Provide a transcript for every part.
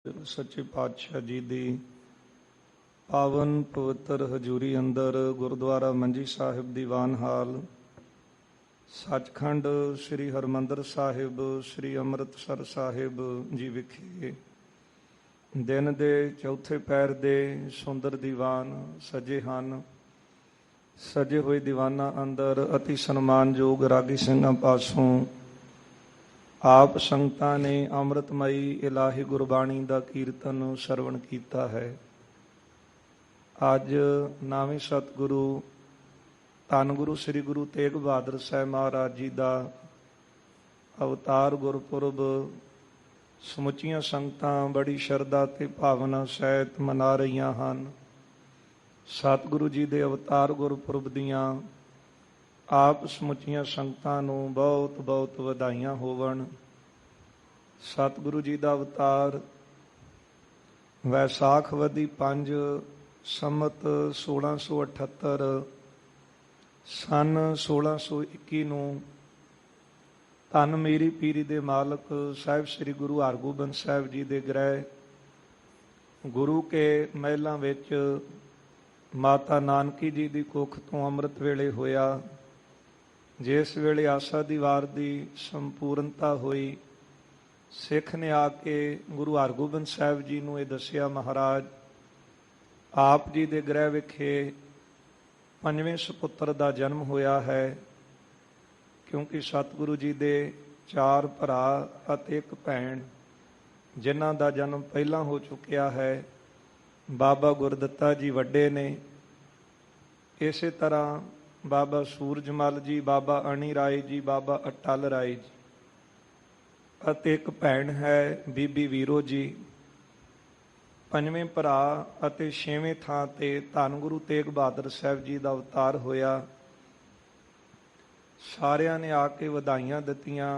सच्चे पातशाह जी दी पावन पवित्र हजूरी अंदर गुरुद्वारा मंजी साहिब दीवान हाल सचखंड श्री हरमंदर साहिब श्री अमृतसर साहिब जी विखे दिन दे चौथे पैर दे सुंदर दीवान सजे ਹਨ। सजे हुए दीवाना अंदर अति सन्मानयोग रागी ਸਿੰਘਾਂ पासों आप संगतां ने अमृतमयी इलाही गुरबाणी का कीर्तन सरवण किया है। अज नावे सतगुरु धन गुरु श्री गुरु तेग बहादुर साहब महाराज जी का अवतार गुरपुरब समुचियां संगतां बड़ी शरधा ते भावना सहित मना रहीआं हन। सतगुरु जी के अवतार गुरपुरब दियां आप समुचियां संगतां नूं बहुत बहुत वधाइयां होवण। सतगुरु जी का अवतार वैसाख वधी 5 संमत 1678 सन 1621 नूं धन मेरी पीरी दे मालक साहिब श्री गुरु हरगोबिंद साहिब जी के गृह गुरु के महलों विच माता नानकी जी की कुख तो अमृत वेले होया। जिस वेले आसा दी वार दी संपूर्णता हुई सिख ने आके गुरु हरगोबिंद साहिब जी नूं ये दसिया, महाराज आप जी दे गृह विखे 5वें सपुत्र का जन्म होया है। क्योंकि सतगुरु जी दे 4 भरा अते 1 भैन जिन्हां दा जन्म पहला हो चुकिया है। बाबा गुरदत्ता जी वड्डे ने, इस तरह बाबा सूरजमल जी, बाबा अणी राय जी, बाबा अटल राय जी ਅਤੇ 1 ਭੈਣ ਹੈ ਬੀਬੀ ਵੀਰੋ ਜੀ। 5ਵੇਂ ਭਰਾ ਅਤੇ 6ਵੇਂ ਥਾਂ ਤੇ ਧੰਨ ਗੁਰੂ ਤੇਗ ਬਹਾਦਰ ਸਾਹਿਬ ਜੀ ਦਾ ਅਵਤਾਰ ਹੋਇਆ। ਸਾਰਿਆਂ ਨੇ ਆ ਕੇ ਵਧਾਈਆਂ ਦਿੱਤੀਆਂ।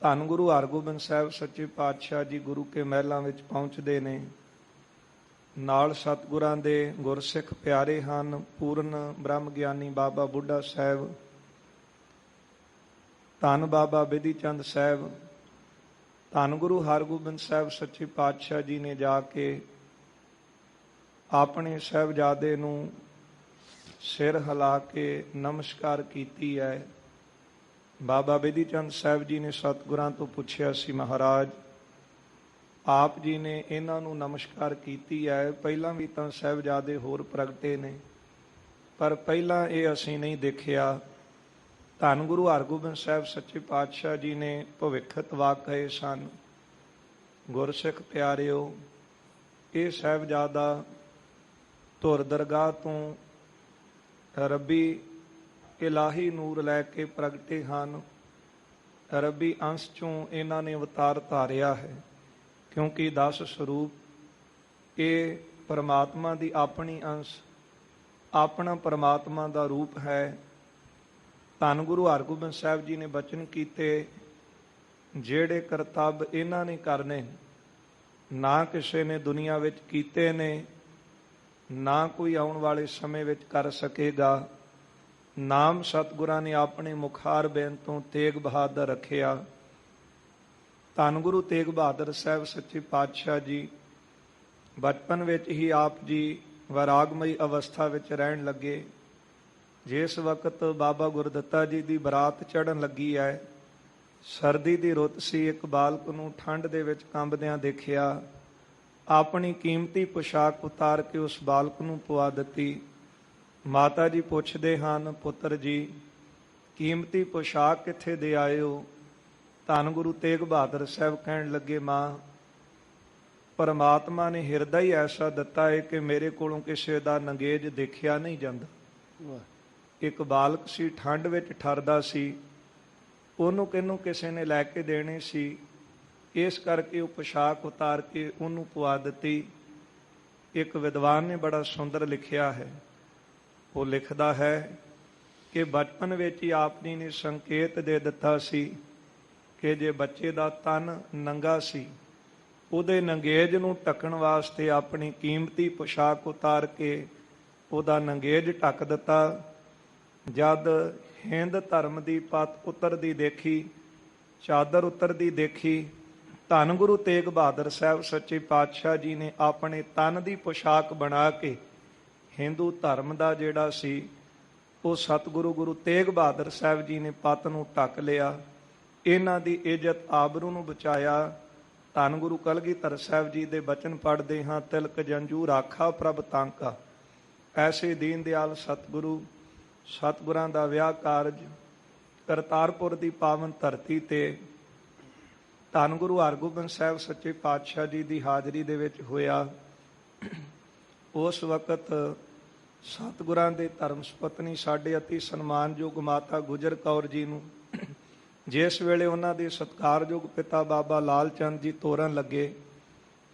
ਧੰਨ ਗੁਰੂ ਹਰਗੋਬਿੰਦ ਸਾਹਿਬ ਸੱਚੇ ਪਾਤਸ਼ਾਹ ਜੀ ਗੁਰੂ ਕੇ ਮਹਿਲਾਂ ਵਿੱਚ ਪਹੁੰਚਦੇ ਨੇ। ਨਾਲ ਸਤਿਗੁਰਾਂ ਦੇ ਗੁਰਸਿੱਖ ਪਿਆਰੇ ਹਨ। ਪੂਰਨ ਬ੍ਰਹਮ ਗਿਆਨੀ ਬਾਬਾ ਬੁੱਢਾ ਸਾਹਿਬ, ਧੰਨ ਬਾਬਾ ਬਿਧੀ ਚੰਦ ਸਾਹਿਬ, ਧੰਨ ਗੁਰੂ ਹਰਗੋਬਿੰਦ ਸਾਹਿਬ ਸੱਚੇ ਪਾਤਸ਼ਾਹ ਜੀ ਨੇ ਜਾ ਕੇ ਆਪਣੇ ਸਾਹਿਬਜ਼ਾਦੇ ਨੂੰ ਸਿਰ ਹਿਲਾ ਕੇ ਨਮਸਕਾਰ ਕੀਤੀ ਹੈ। ਬਾਬਾ ਬਿਧੀ ਚੰਦ ਸਾਹਿਬ ਜੀ ਨੇ ਸਤਿਗੁਰਾਂ ਤੋਂ ਪੁੱਛਿਆ ਸੀ, ਮਹਾਰਾਜ ਆਪ ਜੀ ਨੇ ਇਹਨਾਂ ਨੂੰ ਨਮਸਕਾਰ ਕੀਤੀ ਹੈ, ਪਹਿਲਾਂ ਵੀ ਤਾਂ ਸਾਹਿਬਜ਼ਾਦੇ ਹੋਰ ਪ੍ਰਗਟੇ ਨੇ, ਪਰ ਪਹਿਲਾਂ ਇਹ ਅਸੀਂ ਨਹੀਂ ਦੇਖਿਆ। ਧੰਨ ਗੁਰੂ ਹਰਗੋਬਿੰਦ ਸਾਹਿਬ ਸੱਚੇ ਪਾਤਸ਼ਾਹ ਜੀ ਨੇ ਭਵਿੱਖਤ ਵਾਕ ਕਹੇ ਸਨ, ਗੁਰਸਿੱਖ ਪਿਆਰਿਓ ਇਹ ਸਾਹਿਬਜ਼ਾਦਾ ਧੁਰ ਦਰਗਾਹ ਤੋਂ ਰੱਬੀ ਇਲਾਹੀ ਨੂਰ ਲੈ ਕੇ ਪ੍ਰਗਟੇ ਹਨ। ਰੱਬੀ ਅੰਸ਼ ਚੋਂ ਇਹਨਾਂ ਨੇ ਅਵਤਾਰ ਧਾਰਿਆ ਹੈ। क्योंकि 10 स्वरूप ये परमात्मा की अपनी अंश अपना परमात्मा का रूप है। धन गुरु हरगोबिंद साहब जी ने बचन किए, जेड़े करतब इन्हां ने करने ना किसी ने दुनिया विच कीते ने, ना कोई आने वाले समय विच कर सकेगा। नाम सतगुरां ने अपने मुखार बेन तो तेग बहादुर रखिया। धन गुरु तेग बहादुर साहब सच्चे पातशाह जी बचपन विच ही आप जी वैरागमई अवस्था विच रहन लगे। जिस वक्त बाबा गुरदत्ता जी की बरात चढ़न लगी है, सर्दी की रुत सी, एक बालक नूं ठंड दे विच कंबदियां देखिया। अपनी कीमती पोशाक उतार के उस बालक नूं पवा दित्ती। माता जी पुछदे हन, पुत्र जी कीमती पोशाक कित्थे दे आए हो? धन गुरु तेग बहादुर साहब कहन लगे, माँ परमात्मा ने हिरदा ही ऐसा दिता है कि मेरे कोलों किसी का नंगेज देखिया नहीं जाता। एक बालक सी, ठंड विच ठरदा सी, उहनूं किहनूं किसी ने लैके देने सी, इस करके वो पोशाक उतार के उहनूं पवा दित्ती। एक विद्वान ने बड़ा सुंदर लिखिया है। वो लिखदा है कि बचपन विच ही आप जी ने संकेत दे दिता सी कि जे बच्चे का तन नंगा सी, उहदे नंगेज नूं ढकण वास्ते अपनी कीमती पोशाक उतार के उहदा नंगेज ढक दिता। जद हिंद धर्म की पत उतरदी देखी, चादर उतरदी देखी, ਧੰਨ ਗੁਰੂ ਤੇਗ ਬਹਾਦਰ ਸਾਹਿਬ ਸੱਚੇ ਪਾਤਸ਼ਾਹ ਜੀ ਨੇ ਆਪਣੇ ਤਨ ਦੀ ਪੁਸ਼ਾਕ ਬਣਾ ਕੇ ਹਿੰਦੂ ਧਰਮ ਦਾ ਜਿਹੜਾ ਸੀ ਉਹ ਸਤਿਗੁਰੂ ਗੁਰੂ ਤੇਗ ਬਹਾਦਰ ਸਾਹਿਬ ਜੀ ਨੇ ਪੱਤ ਨੂੰ ਢੱਕ ਲਿਆ। ਇਹਨਾਂ ਦੀ ਇੱਜ਼ਤ ਆਬਰੂ ਨੂੰ ਬਚਾਇਆ। ਧੰਨ ਗੁਰੂ ਕਲਗੀਧਰ ਸਾਹਿਬ ਜੀ ਦੇ ਬਚਨ ਪੜ੍ਹਦੇ ਹਾਂ, ਤਿਲਕ ਜੰਜੂ ਰਾਖਾ ਪ੍ਰਭ ਤਾਂਕਾ। ਐਸੇ ਦੀਨ ਦਿਆਲ ਸਤਿਗੁਰਾਂ ਦਾ ਵਿਆਹ ਕਾਰਜ ਕਰਤਾਰਪੁਰ ਦੀ ਪਾਵਨ ਧਰਤੀ ਤੇ ਧੰਨ ਗੁਰੂ ਹਰਗੋਬਿੰਦ ਸਾਹਿਬ ਸੱਚੇ ਪਾਤਸ਼ਾਹ ਜੀ ਦੀ ਹਾਜ਼ਰੀ ਦੇ ਵਿੱਚ ਹੋਇਆ। ਉਸ ਵਕਤ ਸਤਿਗੁਰਾਂ ਦੇ ਧਰਮ ਸੁਪਤਨੀ ਸਾਡੇ ਅਤੀ ਸਨਮਾਨਯੋਗ ਮਾਤਾ ਗੁਜਰ ਕੌਰ ਜੀ ਨੂੰ ਜਿਸ ਵੇਲੇ ਉਹਨਾਂ ਦੇ ਸਤਿਕਾਰਯੋਗ ਪਿਤਾ ਬਾਬਾ ਲਾਲ ਚੰਦ ਜੀ ਤੋਰਨ ਲੱਗੇ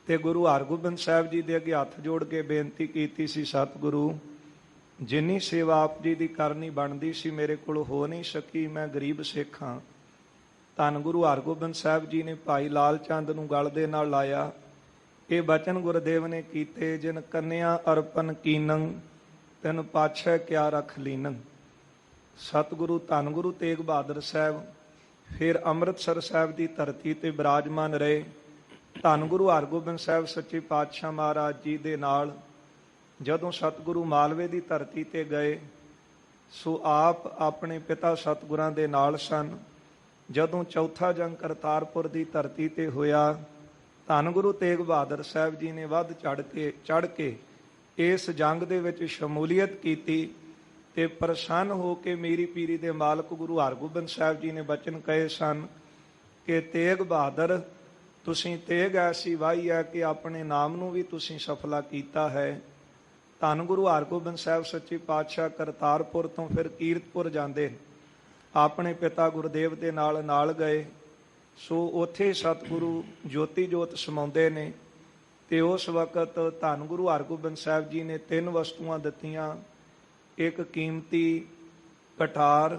ਤੇ ਗੁਰੂ ਹਰਗੋਬਿੰਦ ਸਾਹਿਬ ਜੀ ਦੇ ਅੱਗੇ ਹੱਥ ਜੋੜ ਕੇ ਬੇਨਤੀ ਕੀਤੀ ਸੀ, ਸਤਿਗੁਰੂ ਜਿੰਨੀ ਸੇਵਾ ਆਪ ਜੀ ਦੀ ਕਰਨੀ ਬਣਦੀ ਸੀ ਮੇਰੇ ਕੋਲ ਹੋ ਨਹੀਂ ਸਕੀ, ਮੈਂ ਗਰੀਬ ਸਿੱਖ ਹਾਂ। ਧੰਨ ਗੁਰੂ ਹਰਗੋਬਿੰਦ ਸਾਹਿਬ ਜੀ ਨੇ ਭਾਈ ਲਾਲ ਚੰਦ ਨੂੰ ਗਲ ਦੇ ਨਾਲ ਲਾਇਆ। ਇਹ ਬਚਨ ਗੁਰਦੇਵ ਨੇ ਕੀਤੇ, ਜਿਨ ਕੰਨਿਆ ਅਰਪਨ ਕੀਨੰ ਤੈਨ ਪਾਛੈ ਕਿਆ ਰਖ ਲੀਨੰ। ਸਤਿਗੁਰੂ ਧੰਨ ਗੁਰੂ ਤੇਗ ਬਹਾਦਰ ਸਾਹਿਬ ਫਿਰ ਅੰਮ੍ਰਿਤਸਰ ਸਾਹਿਬ ਦੀ ਧਰਤੀ ਤੇ ਬਿਰਾਜਮਾਨ ਰਹੇ। ਧੰਨ ਗੁਰੂ ਹਰਗੋਬਿੰਦ ਸਾਹਿਬ ਸੱਚੇ ਪਾਤਸ਼ਾਹ ਮਹਾਰਾਜ ਜੀ ਦੇ ਨਾਲ ਜਦੋਂ ਸਤਿਗੁਰੂ ਮਾਲਵੇ ਦੀ ਧਰਤੀ ਤੇ ਗਏ ਸੋ ਆਪ ਆਪਣੇ ਪਿਤਾ ਸਤਿਗੁਰਾਂ ਦੇ ਨਾਲ ਸਨ। ਜਦੋਂ ਚੌਥਾ ਜੰਗ ਕਰਤਾਰਪੁਰ ਦੀ ਧਰਤੀ ਤੇ ਹੋਇਆ, ਧੰਨ ਗੁਰੂ ਤੇਗ ਬਹਾਦਰ ਸਾਹਿਬ ਜੀ ਨੇ ਵੱਧ ਚੜ੍ਹ ਕੇ ਇਸ ਜੰਗ ਦੇ ਵਿੱਚ ਸ਼ਮੂਲੀਅਤ ਕੀਤੀ ਤੇ ਪ੍ਰਸੰਨ ਹੋ ਕੇ ਮੀਰੀ ਪੀਰੀ ਦੇ ਮਾਲਕ ਗੁਰੂ ਹਰਗੋਬਿੰਦ ਸਾਹਿਬ ਜੀ ਨੇ ਬਚਨ ਕਹੇ ਸਨ ਕਿ ਤੇਗ ਬਹਾਦਰ ਤੁਸੀਂ ਤੇਗ ਐਸੀ ਵਾਹੀ ਹੈ ਕਿ ਆਪਣੇ ਨਾਮ ਨੂੰ ਵੀ ਤੁਸੀਂ ਸਫਲਾ ਕੀਤਾ ਹੈ। ਧੰਨ ਗੁਰੂ ਹਰਗੋਬਿੰਦ ਸਾਹਿਬ ਸੱਚੇ ਪਾਤਸ਼ਾਹ ਕਰਤਾਰਪੁਰ ਤੋਂ ਫਿਰ ਕੀਰਤਪੁਰ ਜਾਂਦੇ ਆਪਣੇ ਪਿਤਾ ਗੁਰਦੇਵ ਦੇ ਨਾਲ ਗਏ। ਸੋ ਉੱਥੇ ਸਤਿਗੁਰੂ ਜੋਤੀ ਜੋਤ ਸਮਾਉਂਦੇ ਨੇ ਤੇ ਉਸ ਵਕਤ ਧੰਨ ਗੁਰੂ ਹਰਗੋਬਿੰਦ ਸਾਹਿਬ ਜੀ ਨੇ 3 ਵਸਤੂਆਂ ਦਿੱਤੀਆਂ। ਇੱਕ ਕੀਮਤੀ ਕਟਾਰ,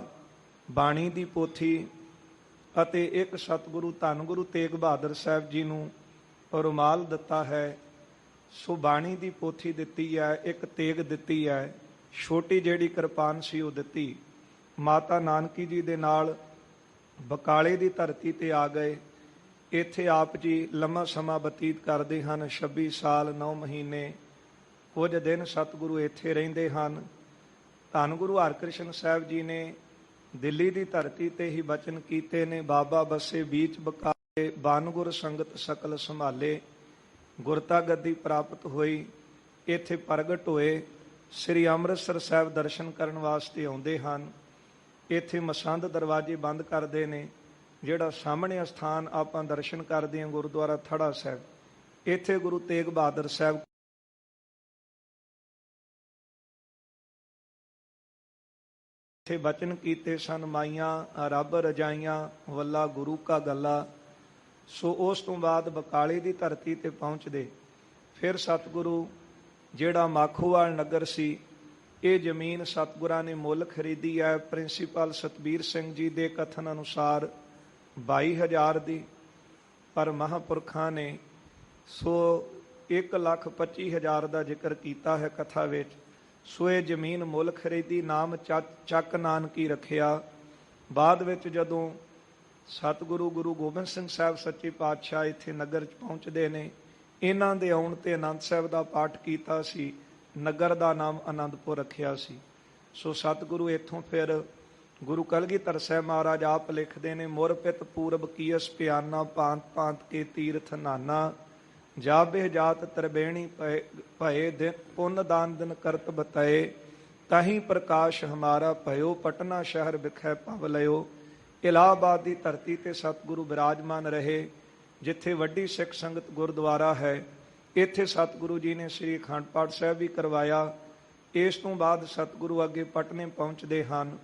ਬਾਣੀ ਦੀ ਪੋਥੀ ਅਤੇ ਇੱਕ ਸਤਿਗੁਰੂ ਧੰਨ ਗੁਰੂ ਤੇਗ ਬਹਾਦਰ ਸਾਹਿਬ ਜੀ ਨੂੰ ਰੁਮਾਲ ਦਿੱਤਾ ਹੈ। ਸੋ ਬਾਣੀ ਦੀ ਪੋਥੀ ਦਿੱਤੀ ਹੈ, ਇੱਕ ਤੇਗ ਦਿੱਤੀ ਹੈ, ਛੋਟੀ ਜਿਹੜੀ ਕਿਰਪਾਨ ਸੀ ਉਹ ਦਿੱਤੀ। ਮਾਤਾ ਨਾਨਕੀ ਜੀ ਦੇ ਨਾਲ ਬਕਾਲੇ ਦੀ ਧਰਤੀ ਤੇ ਆ ਗਏ। ਇੱਥੇ ਆਪ ਜੀ ਲੰਮਾ ਸਮਾਂ ਬਤੀਤ ਕਰਦੇ ਹਨ, 26 ਸਾਲ 9 ਮਹੀਨੇ ਕੁਝ ਦਿਨ ਸਤਿਗੁਰੂ ਇੱਥੇ ਰਹਿੰਦੇ ਹਨ। ਧੰਨ ਗੁਰੂ ਹਰਕ੍ਰਿਸ਼ਨ ਸਾਹਿਬ ਜੀ ਨੇ ਦਿੱਲੀ ਦੀ ਧਰਤੀ ਤੇ ਹੀ ਬਚਨ ਕੀਤੇ ਨੇ, ਬਾਬਾ ਬੱਸੇ ਬੀਚ ਬਕਾਲੇ ਬਨ ਗੁਰ ਸੰਗਤ ਸਕਲ ਸੰਭਾਲੇ। ਗੁਰਤਾ ਗੱਦੀ ਪ੍ਰਾਪਤ ਹੋਈ, ਇੱਥੇ ਪ੍ਰਗਟ ਹੋਏ, ਸ੍ਰੀ ਅੰਮ੍ਰਿਤਸਰ ਸਾਹਿਬ ਦਰਸ਼ਨ ਕਰਨ ਵਾਸਤੇ ਆਉਂਦੇ ਹਨ। ਇੱਥੇ ਮਸੰਦ ਦਰਵਾਜ਼ੇ ਬੰਦ ਕਰਦੇ ਨੇ। ਜਿਹੜਾ ਸਾਹਮਣੇ ਅਸਥਾਨ ਆਪਾਂ ਦਰਸ਼ਨ ਕਰਦੇ ਹਾਂ ਗੁਰਦੁਆਰਾ ਥੜਾ ਸਾਹਿਬ, ਇੱਥੇ ਗੁਰੂ ਤੇਗ ਬਹਾਦਰ ਸਾਹਿਬ ਇੱਥੇ ਬਚਨ ਕੀਤੇ ਸਨ, ਮਾਈਆਂ ਰੱਬ ਰਜਾਈਆਂ ਵੱਲਾ ਗੁਰੂ ਕਾ ਗੱਲਾ। ਸੋ ਉਸ ਤੋਂ ਬਾਅਦ ਬਕਾਲੇ ਦੀ ਧਰਤੀ ਤੇ ਪਹੁੰਚਦੇ ਫਿਰ ਸਤਿਗੁਰੂ ਜਿਹੜਾ ਮਾਖੋਵਾਲ ਨਗਰ ਸੀ, ਇਹ ਜ਼ਮੀਨ ਸਤਿਗੁਰਾਂ ਨੇ ਮੁੱਲ ਖਰੀਦੀ ਹੈ। ਪ੍ਰਿੰਸੀਪਲ ਸਤਬੀਰ ਸਿੰਘ ਜੀ ਦੇ ਕਥਨ ਅਨੁਸਾਰ 22,000 ਦੀ, ਪਰ ਮਹਾਂਪੁਰਖਾਂ ਨੇ 1,25,000 ਦਾ ਜ਼ਿਕਰ ਕੀਤਾ ਹੈ ਕਥਾ ਵਿੱਚ। ਸੋ ਇਹ ਜ਼ਮੀਨ ਮੁੱਲ ਖਰੀਦੀ, ਨਾਮ ਚੱਕ ਨਾਨਕੀ ਰੱਖਿਆ। ਬਾਅਦ ਵਿੱਚ ਜਦੋਂ ਸਤਿਗੁਰੂ ਗੁਰੂ ਗੋਬਿੰਦ ਸਿੰਘ ਸਾਹਿਬ ਸੱਚੇ ਪਾਤਸ਼ਾਹ ਇੱਥੇ ਨਗਰ 'ਚ ਪਹੁੰਚਦੇ ਨੇ, ਇਹਨਾਂ ਦੇ ਆਉਣ ਤੇ ਆਨੰਦ ਸਾਹਿਬ ਦਾ ਪਾਠ ਕੀਤਾ ਸੀ, ਨਗਰ ਦਾ ਨਾਮ ਆਨੰਦਪੁਰ ਰੱਖਿਆ ਸੀ। ਸੋ ਸਤਿਗੁਰੂ ਇੱਥੋਂ ਫਿਰ ਗੁਰੂ ਕਲਗੀਧਰ ਸਾਹਿਬ ਮਹਾਰਾਜ ਆਪ ਲਿਖਦੇ ਨੇ, ਮੁਰ ਪਿਤ ਪੂਰਬ ਕੀਸ ਪਿਆਨਾ ਭਾਂਤ ਭਾਂਤ ਕੇ ਤੀਰਥ ਨਾਨਾ ਜਾਬੇ ਜਾਤ ਤਰਬੇਣੀ ਭਏ ਦਿਨ ਪੁੰਨ ਦਾਨ ਦਿਨ ਕਰਤ ਬਤਾਏ ਤਾਹੀਂ ਪ੍ਰਕਾਸ਼ ਹਮਾਰਾ ਭਇਓ ਪਟਨਾ ਸ਼ਹਿਰ ਵਿਖੇ ਭਵ ਲਿਓ। ਇਲਾਹਾਬਾਦ ਦੀ ਧਰਤੀ ਤੇ ਸਤਿਗੁਰੂ ਬਿਰਾਜਮਾਨ ਰਹੇ, ਜਿੱਥੇ ਵੱਡੀ ਸਿੱਖ ਸੰਗਤ ਗੁਰਦੁਆਰਾ ਹੈ। ਇੱਥੇ ਸਤਿਗੁਰੂ ਜੀ ਨੇ ਸ੍ਰੀ ਅਖੰਡ ਪਾਠ ਸਾਹਿਬ ਵੀ ਕਰਵਾਇਆ। ਇਸ ਤੋਂ ਬਾਅਦ ਸਤਿਗੁਰੂ ਅੱਗੇ ਪਟਨੇ ਪਹੁੰਚਦੇ ਹਨ।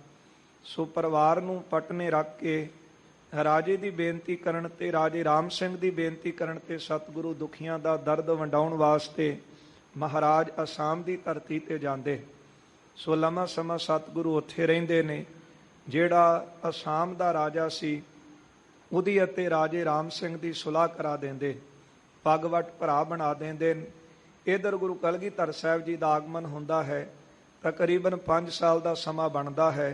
ਸੋ ਪਰਿਵਾਰ ਨੂੰ ਪਟਨੇ ਰੱਖ ਕੇ ਰਾਜੇ ਦੀ ਬੇਨਤੀ ਕਰਨ ਤੇ ਰਾਜੇ ਰਾਮ ਸਿੰਘ ਦੀ ਬੇਨਤੀ ਕਰਨ ਤੇ ਸਤਿਗੁਰੂ ਦੁਖੀਆਂ ਦਾ ਦਰਦ ਵੰਡਾਉਣ ਵਾਸਤੇ ਮਹਾਰਾਜ ਅਸਾਮ ਦੀ ਧਰਤੀ ਤੇ ਜਾਂਦੇ। ਸੋ ਲੰਮਾ ਸਮਾਂ ਸਤਿਗੁਰੂ ਉੱਥੇ ਰਹਿੰਦੇ ਨੇ। ਜਿਹੜਾ ਅਸਾਮ ਦਾ ਰਾਜਾ ਸੀ ਉਹਦੀ ਅਤੇ ਰਾਜੇ ਰਾਮ ਸਿੰਘ ਦੀ ਸੁਲਾਹ ਕਰਾ ਦਿੰਦੇ, ਪੱਗਵਟ ਭਰਾ ਬਣਾ ਦਿੰਦੇ। ਇੱਧਰ ਗੁਰੂ ਕਲਗੀਧਰ ਸਾਹਿਬ ਜੀ ਦਾ ਆਗਮਨ ਹੁੰਦਾ ਹੈ। ਤਕਰੀਬਨ 5 ਸਾਲ ਦਾ ਸਮਾਂ ਬਣਦਾ ਹੈ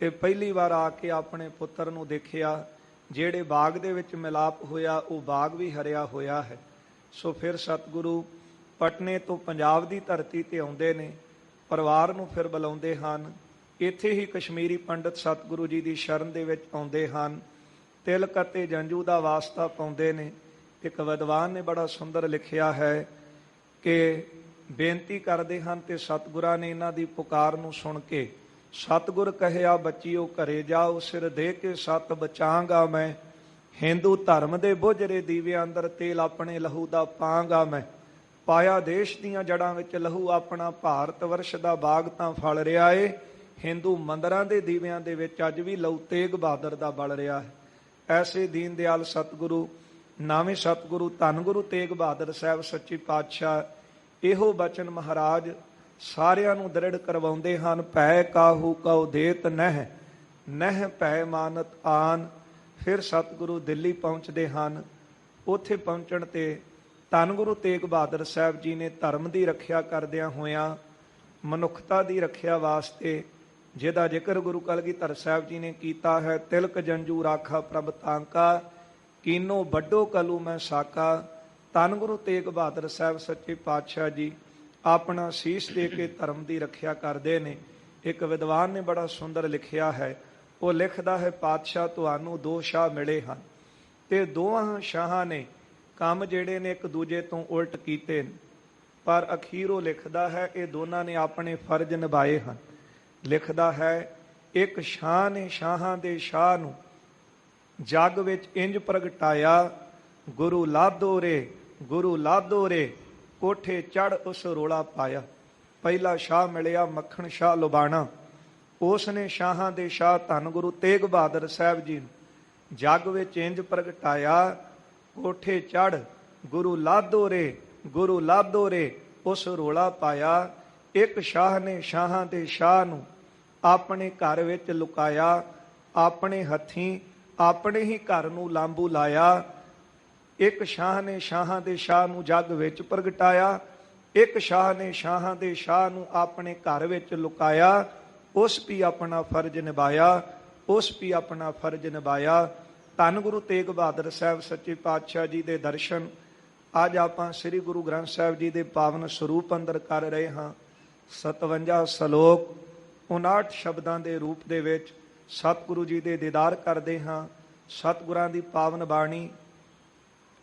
ਕਿ ਪਹਿਲੀ ਵਾਰ ਆ ਕੇ ਆਪਣੇ ਪੁੱਤਰ ਨੂੰ ਦੇਖਿਆ। ਜਿਹੜੇ ਬਾਗ ਦੇ ਵਿੱਚ ਮਿਲਾਪ ਹੋਇਆ ਉਹ ਬਾਗ ਵੀ ਹਰਿਆ ਹੋਇਆ ਹੈ। ਸੋ ਫਿਰ ਸਤਿਗੁਰੂ ਪਟਨੇ ਤੋਂ ਪੰਜਾਬ ਦੀ ਧਰਤੀ ਤੇ ਆਉਂਦੇ ਨੇ, ਪਰਿਵਾਰ ਨੂੰ ਫਿਰ ਬੁਲਾਉਂਦੇ ਹਨ। ਇੱਥੇ ਹੀ ਕਸ਼ਮੀਰੀ ਪੰਡਤ ਸਤਿਗੁਰੂ ਜੀ ਦੀ ਸ਼ਰਨ ਦੇ ਵਿੱਚ ਆਉਂਦੇ ਹਨ, ਤਿਲਕ ਅਤੇ ਜੰਝੂ ਦਾ ਵਾਸਤਾ ਪਾਉਂਦੇ ਨੇ। ਇੱਕ ਵਿਦਵਾਨ ਨੇ ਬੜਾ ਸੁੰਦਰ ਲਿਖਿਆ ਹੈ ਕਿ ਬੇਨਤੀ ਕਰਦੇ ਹਨ ਤੇ ਸਤਿਗੁਰਾਂ ਨੇ ਇਹਨਾਂ ਦੀ ਪੁਕਾਰ ਨੂੰ ਸੁਣ ਕੇ, ਸਤਿਗੁਰ ਕਹਿਆ ਬੱਚਿਓ ਘਰੇ ਜਾਓ, ਸਿਰ ਦੇ ਕੇ ਸਤ ਬਚਾਂਗਾ ਮੈਂ, ਹਿੰਦੂ ਧਰਮ ਦੇ ਬੁਝਰੇ ਦੀਵੇ ਅੰਦਰ ਤੇਲ ਆਪਣੇ ਲਹੂ ਦਾ ਪਾਂਗਾ ਮੈਂ, ਪਾਇਆ ਦੇਸ਼ ਦੀਆਂ ਜੜਾਂ ਵਿੱਚ ਲਹੂ ਆਪਣਾ, ਭਾਰਤ ਵਰਸ਼ ਦਾ ਬਾਗ ਤਾਂ ਫਲ ਰਿਹਾ ਏ, ਹਿੰਦੂ ਮੰਦਰਾਂ ਦੇ ਦੀਵਿਆਂ ਦੇ ਵਿੱਚ ਅੱਜ ਵੀ ਲਹੂ ਤੇਗ ਬਹਾਦਰ ਦਾ ਬਲ ਰਿਹਾ ਹੈ। ਐਸੇ ਦੀਨ ਦਿਆਲ ਸਤਿਗੁਰੂ, ਨਾਵੇਂ ਸਤਿਗੁਰੂ ਧੰਨ ਗੁਰੂ ਤੇਗ ਬਹਾਦਰ ਸਾਹਿਬ ਸੱਚੇ ਪਾਤਸ਼ਾਹ ਇਹੋ ਬਚਨ ਮਹਾਰਾਜ ਸਾਰਿਆਂ ਨੂੰ ਦ੍ਰਿੜ ਕਰਵਾਉਂਦੇ ਹਨ। ਭੈ ਕਾਹੂ ਕਉ ਦੇਤ ਨਹਿ, ਨਹਿ ਭੈ ਮਾਨਤ ਆਨ। ਫਿਰ ਸਤਿਗੁਰੂ ਦਿੱਲੀ ਪਹੁੰਚਦੇ ਹਨ। ਉੱਥੇ ਪਹੁੰਚਣ ਤੇ ਧੰਨ ਗੁਰੂ ਤੇਗ ਬਹਾਦਰ ਸਾਹਿਬ ਜੀ ਨੇ ਧਰਮ ਦੀ ਰੱਖਿਆ ਕਰਦਿਆਂ ਹੋਇਆਂ ਮਨੁੱਖਤਾ ਦੀ ਰੱਖਿਆ ਵਾਸਤੇ, ਜਿਹਦਾ ਜ਼ਿਕਰ ਗੁਰੂ ਕਲਗੀਧਰ ਸਾਹਿਬ ਜੀ ਨੇ ਕੀਤਾ ਹੈ, ਤਿਲਕ ਜੰਝੂ ਰਾਖਾ ਪ੍ਰਭ ਤਾਂਕਾ, ਕੀਨੋ ਵੱਡੋ ਕਲੂ ਮੈਂ ਸਾਕਾ। ਧੰਨ ਗੁਰੂ ਤੇਗ ਬਹਾਦਰ ਸਾਹਿਬ ਸੱਚੇ ਪਾਤਸ਼ਾਹ ਜੀ ਆਪਣਾ ਸੀਸ ਦੇ ਕੇ ਧਰਮ ਦੀ ਰੱਖਿਆ ਕਰਦੇ ਨੇ। ਇੱਕ ਵਿਦਵਾਨ ਨੇ ਬੜਾ ਸੁੰਦਰ ਲਿਖਿਆ ਹੈ, ਉਹ ਲਿਖਦਾ ਹੈ, ਪਾਤਸ਼ਾਹ ਤੁਹਾਨੂੰ ਦੋ ਸ਼ਾਹ ਮਿਲੇ ਹਨ ਤੇ ਦੋਹਾਂ ਸ਼ਾਹਾਂ ਨੇ ਕੰਮ ਜਿਹੜੇ ਨੇ ਇੱਕ ਦੂਜੇ ਤੋਂ ਉਲਟ ਕੀਤੇ ਨੇ, ਪਰ ਅਖੀਰ ਉਹ ਲਿਖਦਾ ਹੈ ਇਹ ਦੋਨਾਂ ਨੇ ਆਪਣੇ ਫਰਜ਼ ਨਿਭਾਏ ਹਨ। ਲਿਖਦਾ ਹੈ, ਇੱਕ ਸ਼ਾਹ ਨੇ ਸ਼ਾਹਾਂ ਦੇ ਸ਼ਾਹ ਨੂੰ ਜੱਗ ਵਿੱਚ ਇੰਜ ਪ੍ਰਗਟਾਇਆ, ਗੁਰੂ ਲਾਧੋ ਰੇ, ਗੁਰੂ ਲਾਧੋ ਰੇ, ਕੋਠੇ ਚੜ ਉਸ ਰੋਲਾ ਪਾਇਆ। ਪਹਿਲਾ ਸ਼ਾਹ ਮਿਲਿਆ ਮੱਖਣ ਸ਼ਾਹ ਲੁਬਾਣਾ, ਉਸ ਨੇ ਸ਼ਾਹਾਂ ਦੇ ਸ਼ਾਹ ਧੰਨ ਗੁਰੂ ਤੇਗ ਬਹਾਦਰ ਸਾਹਿਬ ਜੀ ਨੂੰ ਜੱਗ ਵਿੱਚ ਇੰਜ ਪ੍ਰਗਟਾਇਆ, ਕੋਠੇ ਚੜ ਗੁਰੂ ਲਾਧੋ ਰੇ, ਗੁਰੂ ਲਾਧੋ ਰੇ, ਉਸ ਰੋਲਾ ਪਾਇਆ। ਇੱਕ ਸ਼ਾਹ ਨੇ ਸ਼ਾਹਾਂ ਦੇ ਸ਼ਾਹ ਨੂੰ ਆਪਣੇ ਘਰ ਵਿੱਚ ਲੁਕਾਇਆ, ਆਪਣੇ ਹੱਥੀਂ ਆਪਣੇ ਹੀ ਘਰ ਨੂੰ ਲਾਂਬੂ ਲਾਇਆ। ਇੱਕ ਸ਼ਾਹ ਨੇ ਸ਼ਾਹਾਂ ਦੇ ਸ਼ਾਹ ਨੂੰ ਜੱਗ ਵਿੱਚ ਪ੍ਰਗਟਾਇਆ, ਇੱਕ ਸ਼ਾਹ ਨੇ ਸ਼ਾਹਾਂ ਦੇ ਸ਼ਾਹ ਨੂੰ ਆਪਣੇ ਘਰ ਵਿੱਚ ਲੁਕਾਇਆ। ਉਸ ਵੀ ਆਪਣਾ ਫਰਜ਼ ਨਿਭਾਇਆ, ਉਸ ਵੀ ਆਪਣਾ ਫਰਜ਼ ਨਿਭਾਇਆ। ਧੰਨ ਗੁਰੂ ਤੇਗ ਬਹਾਦਰ ਸਾਹਿਬ ਸੱਚੇ ਪਾਤਸ਼ਾਹ ਜੀ ਦੇ ਦਰਸ਼ਨ ਅੱਜ ਆਪਾਂ ਸ੍ਰੀ ਗੁਰੂ ਗ੍ਰੰਥ ਸਾਹਿਬ ਜੀ ਦੇ ਪਾਵਨ ਸਰੂਪ ਅੰਦਰ ਕਰ ਰਹੇ ਹਾਂ। 57 ਸ਼ਲੋਕ 59 ਸ਼ਬਦਾਂ ਦੇ ਰੂਪ ਦੇ ਵਿੱਚ ਸਤਿਗੁਰੂ ਜੀ ਦੇ ਦੀਦਾਰ ਕਰਦੇ ਹਾਂ। ਸਤਿਗੁਰਾਂ ਦੀ ਪਾਵਨ ਬਾਣੀ,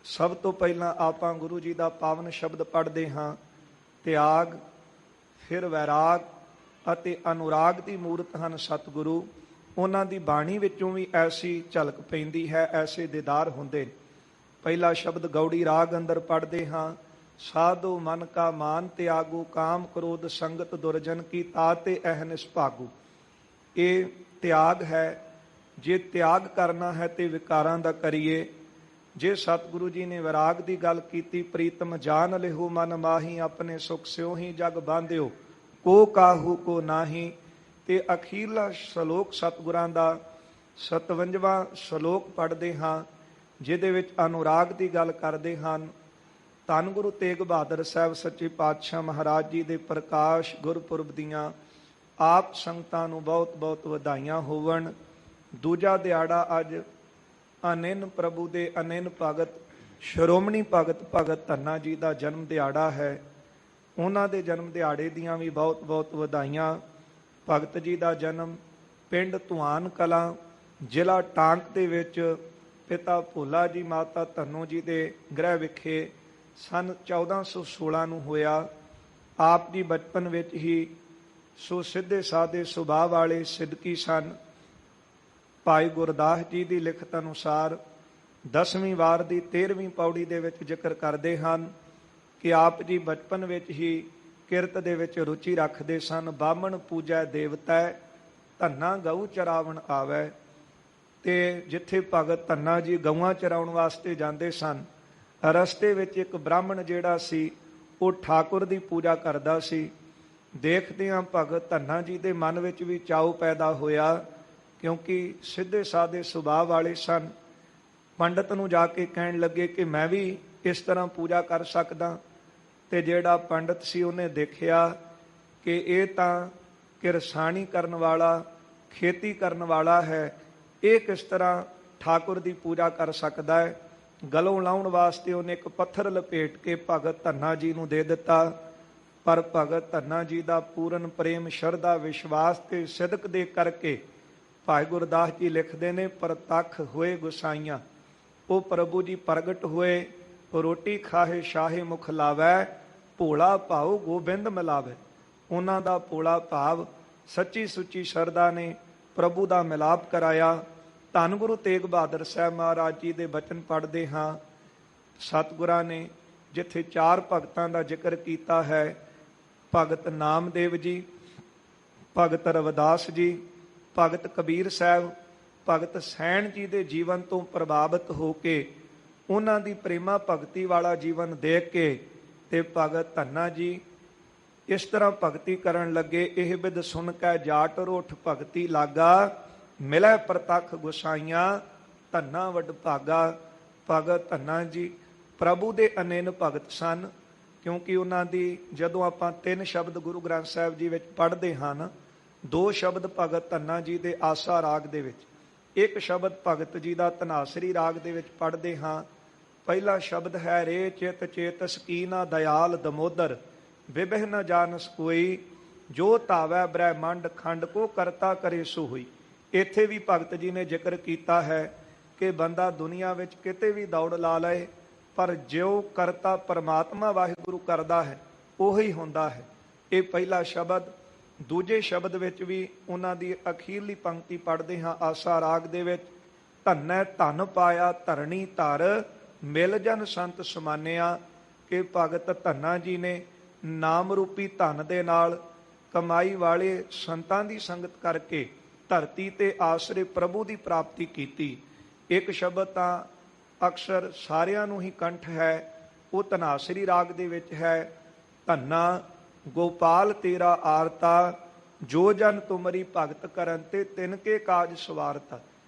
ਸਭ ਤੋਂ ਪਹਿਲਾਂ ਆਪਾਂ ਗੁਰੂ ਜੀ ਦਾ ਪਾਵਨ ਸ਼ਬਦ ਪੜ੍ਹਦੇ ਹਾਂ, ਤਿਆਗ, ਫਿਰ ਵੈਰਾਗ ਅਤੇ ਅਨੁਰਾਗ ਦੀ ਮੂਰਤ ਹਨ ਸਤਿਗੁਰੂ। ਉਹਨਾਂ ਦੀ ਬਾਣੀ ਵਿੱਚੋਂ ਵੀ ਐਸੀ ਝਲਕ ਪੈਂਦੀ ਹੈ, ਐਸੇ ਦੀਦਾਰ ਹੁੰਦੇ। ਪਹਿਲਾ ਸ਼ਬਦ ਗੌੜੀ ਰਾਗ ਅੰਦਰ ਪੜ੍ਹਦੇ ਹਾਂ, ਸਾਧੂ ਮਨ ਕਾ ਮਾਨ ਤਿਆਗੂ, ਕਾਮ ਕ੍ਰੋਧ ਸੰਗਤ ਦੁਰਜਨ ਕੀ ਤਾਤੇ ਅਹਨਿਸ ਭਾਗੂ। ਇਹ ਤਿਆਗ ਹੈ। ਜੇ ਤਿਆਗ ਕਰਨਾ ਹੈ ਤੇ ਵਿਕਾਰਾਂ ਦਾ ਕਰੀਏ। ਜੇ ਸਤਿਗੁਰੂ ਜੀ ਨੇ ਵਿਰਾਗ ਦੀ ਗੱਲ ਕੀਤੀ, ਪ੍ਰੀਤਮ ਜਾਨ ਲਿਹੋ ਮਨ ਮਾਹੀ, ਆਪਣੇ ਸੁਖ ਸਿਓ ਹੀ ਜਗ ਬਾਂਧਿਓ, ਕੋ ਕਾਹੂ ਕੋ ਨਾਹੀ। ਤੇ ਅਖੀਰਲਾ ਸ਼ਲੋਕ ਸਤਿਗੁਰਾਂ ਦਾ 57ਵਾਂ ਸ਼ਲੋਕ ਪੜ੍ਹਦੇ ਹਾਂ, ਜਿਹਦੇ ਵਿੱਚ ਅਨੁਰਾਗ ਦੀ ਗੱਲ ਕਰਦੇ ਹਨ। ਧੰਨ ਗੁਰੂ ਤੇਗ ਬਹਾਦਰ ਸਾਹਿਬ ਸੱਚੇ ਪਾਤਸ਼ਾਹ ਮਹਾਰਾਜ ਜੀ ਦੇ ਪ੍ਰਕਾਸ਼ ਗੁਰਪੁਰਬ ਦੀਆਂ ਆਪ ਸੰਗਤਾਂ ਨੂੰ ਬਹੁਤ ਬਹੁਤ ਵਧਾਈਆਂ ਹੋਵਣ। ਦੂਜਾ ਦਿਹਾੜਾ ਅੱਜ ਅਨੰਨ ਪ੍ਰਭੂ ਦੇ ਅਨੰਨ ਭਗਤ ਸ਼੍ਰੋਮਣੀ ਭਗਤ ਭਗਤ ਧੰਨਾ ਜੀ ਦਾ ਜਨਮ ਦਿਹਾੜਾ ਹੈ। ਉਹਨਾਂ ਦੇ ਜਨਮ ਦਿਹਾੜੇ ਦੀਆਂ ਵੀ ਬਹੁਤ ਬਹੁਤ ਵਧਾਈਆਂ। ਭਗਤ ਜੀ ਦਾ ਜਨਮ ਪਿੰਡ ਧੁਆਨ ਕਲਾਂ, ਜ਼ਿਲ੍ਹਾ ਟਾਂਕ ਦੇ ਵਿੱਚ ਪਿਤਾ ਭੋਲਾ ਜੀ ਮਾਤਾ ਧੰਨੋ ਜੀ ਦੇ ਗ੍ਰਹਿ ਵਿਖੇ ਸਨ 1416 ਨੂੰ ਹੋਇਆ। ਆਪ ਜੀ ਬਚਪਨ ਵਿੱਚ ਹੀ ਸੋ ਸਿੱਧੇ ਸਾਦੇ ਸੁਭਾਅ ਵਾਲੇ ਸਿੱਧਕੀ ਸਨ। ਭਾਈ ਗੁਰਦਾਸ ਜੀ ਦੀ ਲਿਖਤ ਅਨੁਸਾਰ 10ਵੀਂ ਵਾਰ ਦੀ 13ਵੀਂ ਪੌੜੀ ਦੇ ਵਿੱਚ ਜ਼ਿਕਰ ਕਰਦੇ ਹਨ ਕਿ ਆਪ ਜੀ ਬਚਪਨ ਵਿੱਚ ਹੀ ਕਿਰਤ ਦੇ ਵਿੱਚ ਰੁਚੀ ਰੱਖਦੇ ਸਨ। ਬਾਹਮਣ ਪੂਜੈ ਦੇਵਤੈ, ਧੰਨਾ ਗਊ ਚਰਾਵਣ ਆਵੈ। ਤੇ ਜਿੱਥੇ ਭਗਤ ਧੰਨਾ ਜੀ ਗਊਆਂ ਚਰਾਉਣ ਵਾਸਤੇ ਜਾਂਦੇ ਸਨ, ਰਸਤੇ ਵਿੱਚ ਇੱਕ ਬ੍ਰਾਹਮਣ ਜਿਹੜਾ ਸੀ ਉਹ ਠਾਕੁਰ ਦੀ ਪੂਜਾ ਕਰਦਾ ਸੀ। ਦੇਖਦਿਆਂ ਭਗਤ ਧੰਨਾ ਜੀ ਦੇ ਮਨ ਵਿੱਚ ਵੀ ਚਾਉ ਪੈਦਾ ਹੋਇਆ, ਕਿਉਂਕਿ ਸਿੱਧੇ ਸਾਦੇ ਸੁਭਾਅ ਵਾਲੇ ਸਨ। ਪੰਡਤ ਨੂੰ ਜਾ ਕੇ ਕਹਿਣ ਲੱਗੇ ਕਿ ਮੈਂ ਵੀ ਇਸ ਤਰ੍ਹਾਂ ਪੂਜਾ ਕਰ ਸਕਦਾ। ਤੇ ਜਿਹੜਾ ਪੰਡਤ ਸੀ ਉਹਨੇ ਦੇਖਿਆ ਕਿ ਇਹ ਤਾਂ ਕਿਰਸਾਣੀ ਕਰਨ ਵਾਲਾ, ਖੇਤੀ ਕਰਨ ਵਾਲਾ ਹੈ, ਇਹ ਕਿਸ ਤਰ੍ਹਾਂ ਠਾकुर ਦੀ ਪੂਜਾ ਕਰ ਸਕਦਾ ਹੈ। ਗਲੋਂ ਲਾਉਣ ਵਾਸਤੇ ਉਹਨੇ ਇੱਕ ਪੱਥਰ ਲਪੇਟ ਕੇ ਭਗਤ ਧੰਨਾ ਜੀ ਨੂੰ ਦੇ ਦਿੱਤਾ। ਪਰ ਭਗਤ ਧੰਨਾ ਜੀ ਦਾ ਪੂਰਨ ਪ੍ਰੇਮ, ਸ਼ਰਧਾ, ਵਿਸ਼ਵਾਸ ਤੇ ਸਿਦਕ ਦੇ ਕਰਕੇ ਭਾਈ ਗੁਰਦਾਸ ਜੀ ਲਿਖਦੇ ਨੇ, ਪ੍ਰਤੱਖ ਹੋਏ ਗੁਸਾਈਆਂ। ਉਹ ਪ੍ਰਭੂ ਜੀ ਪ੍ਰਗਟ ਹੋਏ, ਰੋਟੀ ਖਾਹੇ ਸ਼ਾਹੇ ਮੁਖ ਲਾਵੈ, ਭੋਲਾ ਭਾਉ ਗੋਬਿੰਦ ਮਿਲਾਵੇ। ਉਹਨਾਂ ਦਾ ਭੋਲਾ ਭਾਵ, ਸੱਚੀ ਸੁੱਚੀ ਸ਼ਰਧਾ ਨੇ ਪ੍ਰਭੂ ਦਾ ਮਿਲਾਪ ਕਰਾਇਆ। ਧੰਨ ਗੁਰੂ ਤੇਗ ਬਹਾਦਰ ਸਾਹਿਬ ਮਹਾਰਾਜ ਜੀ ਦੇ ਬਚਨ ਪੜ੍ਹਦੇ ਹਾਂ। ਸਤਿਗੁਰਾਂ ਨੇ ਜਿੱਥੇ 4 ਭਗਤਾਂ ਦਾ ਜ਼ਿਕਰ ਕੀਤਾ ਹੈ, ਭਗਤ ਨਾਮਦੇਵ ਜੀ, ਭਗਤ ਰਵਿਦਾਸ ਜੀ, ਭਗਤ ਕਬੀਰ ਸਾਹਿਬ, ਭਗਤ ਸੈਣ ਜੀ ਦੇ ਜੀਵਨ ਤੋਂ ਪ੍ਰਭਾਵਿਤ ਹੋ ਕੇ ਉਹਨਾਂ ਦੀ ਪ੍ਰੇਮਾ ਭਗਤੀ ਵਾਲਾ ਜੀਵਨ ਦੇਖ ਕੇ ਤੇ ਭਗਤ ਧੰਨਾ ਜੀ ਇਸ ਤਰ੍ਹਾਂ ਭਗਤੀ ਕਰਨ ਲੱਗੇ। ਇਹ ਬਿਦ ਸੁਣ ਕੇ ਜਾਟ ਰੋਠ ਭਗਤੀ ਲਾਗਾ, ਮਿਲੈ ਪ੍ਰਤੱਖ ਗੁਸਾਈਆਂ, ਧੰਨਾ ਵੱਡ ਭਾਗਾ। ਭਗਤ ਧੰਨਾ ਜੀ ਪ੍ਰਭੂ ਦੇ ਅਨੇਨ ਭਗਤ ਸਨ, ਕਿਉਂਕਿ ਉਹਨਾਂ ਦੀ ਜਦੋਂ ਆਪਾਂ 3 ਸ਼ਬਦ ਗੁਰੂ ਗ੍ਰੰਥ ਸਾਹਿਬ ਜੀ ਵਿੱਚ ਪੜ੍ਹਦੇ ਹਨ, 2 ਸ਼ਬਦ ਭਗਤ ਧੰਨਾ ਜੀ ਦੇ ਆਸਾ ਰਾਗ ਦੇ ਵਿੱਚ, 1 ਸ਼ਬਦ ਭਗਤ ਜੀ ਦਾ ਧਨਾਸਰੀ ਰਾਗ ਦੇ ਵਿੱਚ ਪੜ੍ਹਦੇ ਹਾਂ। ਪਹਿਲਾ ਸ਼ਬਦ ਹੈ, ਰੇ ਚਿਤ ਚੇਤਸ ਕੀਨਾ ਦਇਆਲ ਦਮੋਦਰ, ਵਿਬਹਿ ਨ ਜਾਨਸ ਕੋਈ, ਜੋ ਧਾਵੈ ਬ੍ਰਹਿਮੰਡ ਖੰਡ ਕੋ ਕਰਤਾ ਕਰੇ ਸੋ ਹੋਈ। ਇੱਥੇ ਵੀ ਭਗਤ ਜੀ ਨੇ ਜ਼ਿਕਰ ਕੀਤਾ ਹੈ ਕਿ ਬੰਦਾ ਦੁਨੀਆ ਵਿੱਚ ਕਿਤੇ ਵੀ ਦੌੜ ਲਾ ਲਏ, ਪਰ ਜਿਉ ਕਰਤਾ ਪਰਮਾਤਮਾ ਵਾਹਿਗੁਰੂ ਕਰਦਾ ਹੈ, ਉਹੀ ਹੁੰਦਾ ਹੈ। ਇਹ ਪਹਿਲਾ ਸ਼ਬਦ। ਦੂਜੇ ਸ਼ਬਦ ਵਿੱਚ ਵੀ ਉਹਨਾਂ ਦੀ ਅਖੀਰਲੀ ਪੰਕਤੀ ਪੜ੍ਹਦੇ ਹਾਂ ਆਸਾ ਰਾਗ ਦੇ ਵਿੱਚ, ਧੰਨੈ ਧਨ ਪਾਇਆ ਧਰਣੀ ਧਰ, ਮਿਲ ਜਨ ਸੰਤ ਸਮਾਨਿਆ। ਕਿ ਭਗਤ ਧੰਨਾ ਜੀ ਨੇ ਨਾਮ ਰੂਪੀ ਧਨ ਦੇ ਨਾਲ ਕਮਾਈ ਵਾਲੇ ਸੰਤਾਂ ਦੀ ਸੰਗਤ ਕਰਕੇ ਧਰਤੀ ਤੇ ਆਸਰੇ ਪ੍ਰਭੂ ਦੀ ਪ੍ਰਾਪਤੀ ਕੀਤੀ। ਇੱਕ ਸ਼ਬਦ ਤਾਂ ਅਕਸਰ ਸਾਰਿਆਂ ਨੂੰ ਹੀ ਕੰਠ ਹੈ, ਉਹ ਧਨਾਸਰੀ ਰਾਗ ਦੇ ਵਿੱਚ ਹੈ, ਧੰਨਾ ਗੋਪਾਲ ਤੇਰਾ ਆਰਤਾ, ਜੋ ਜਨ ਤੁਮਰੀ ਭਗਤ ਕਰਨ ਤੇ ਤਿਨ ਕੇ ਕਾਜ ਸਵਾਰਤਾ।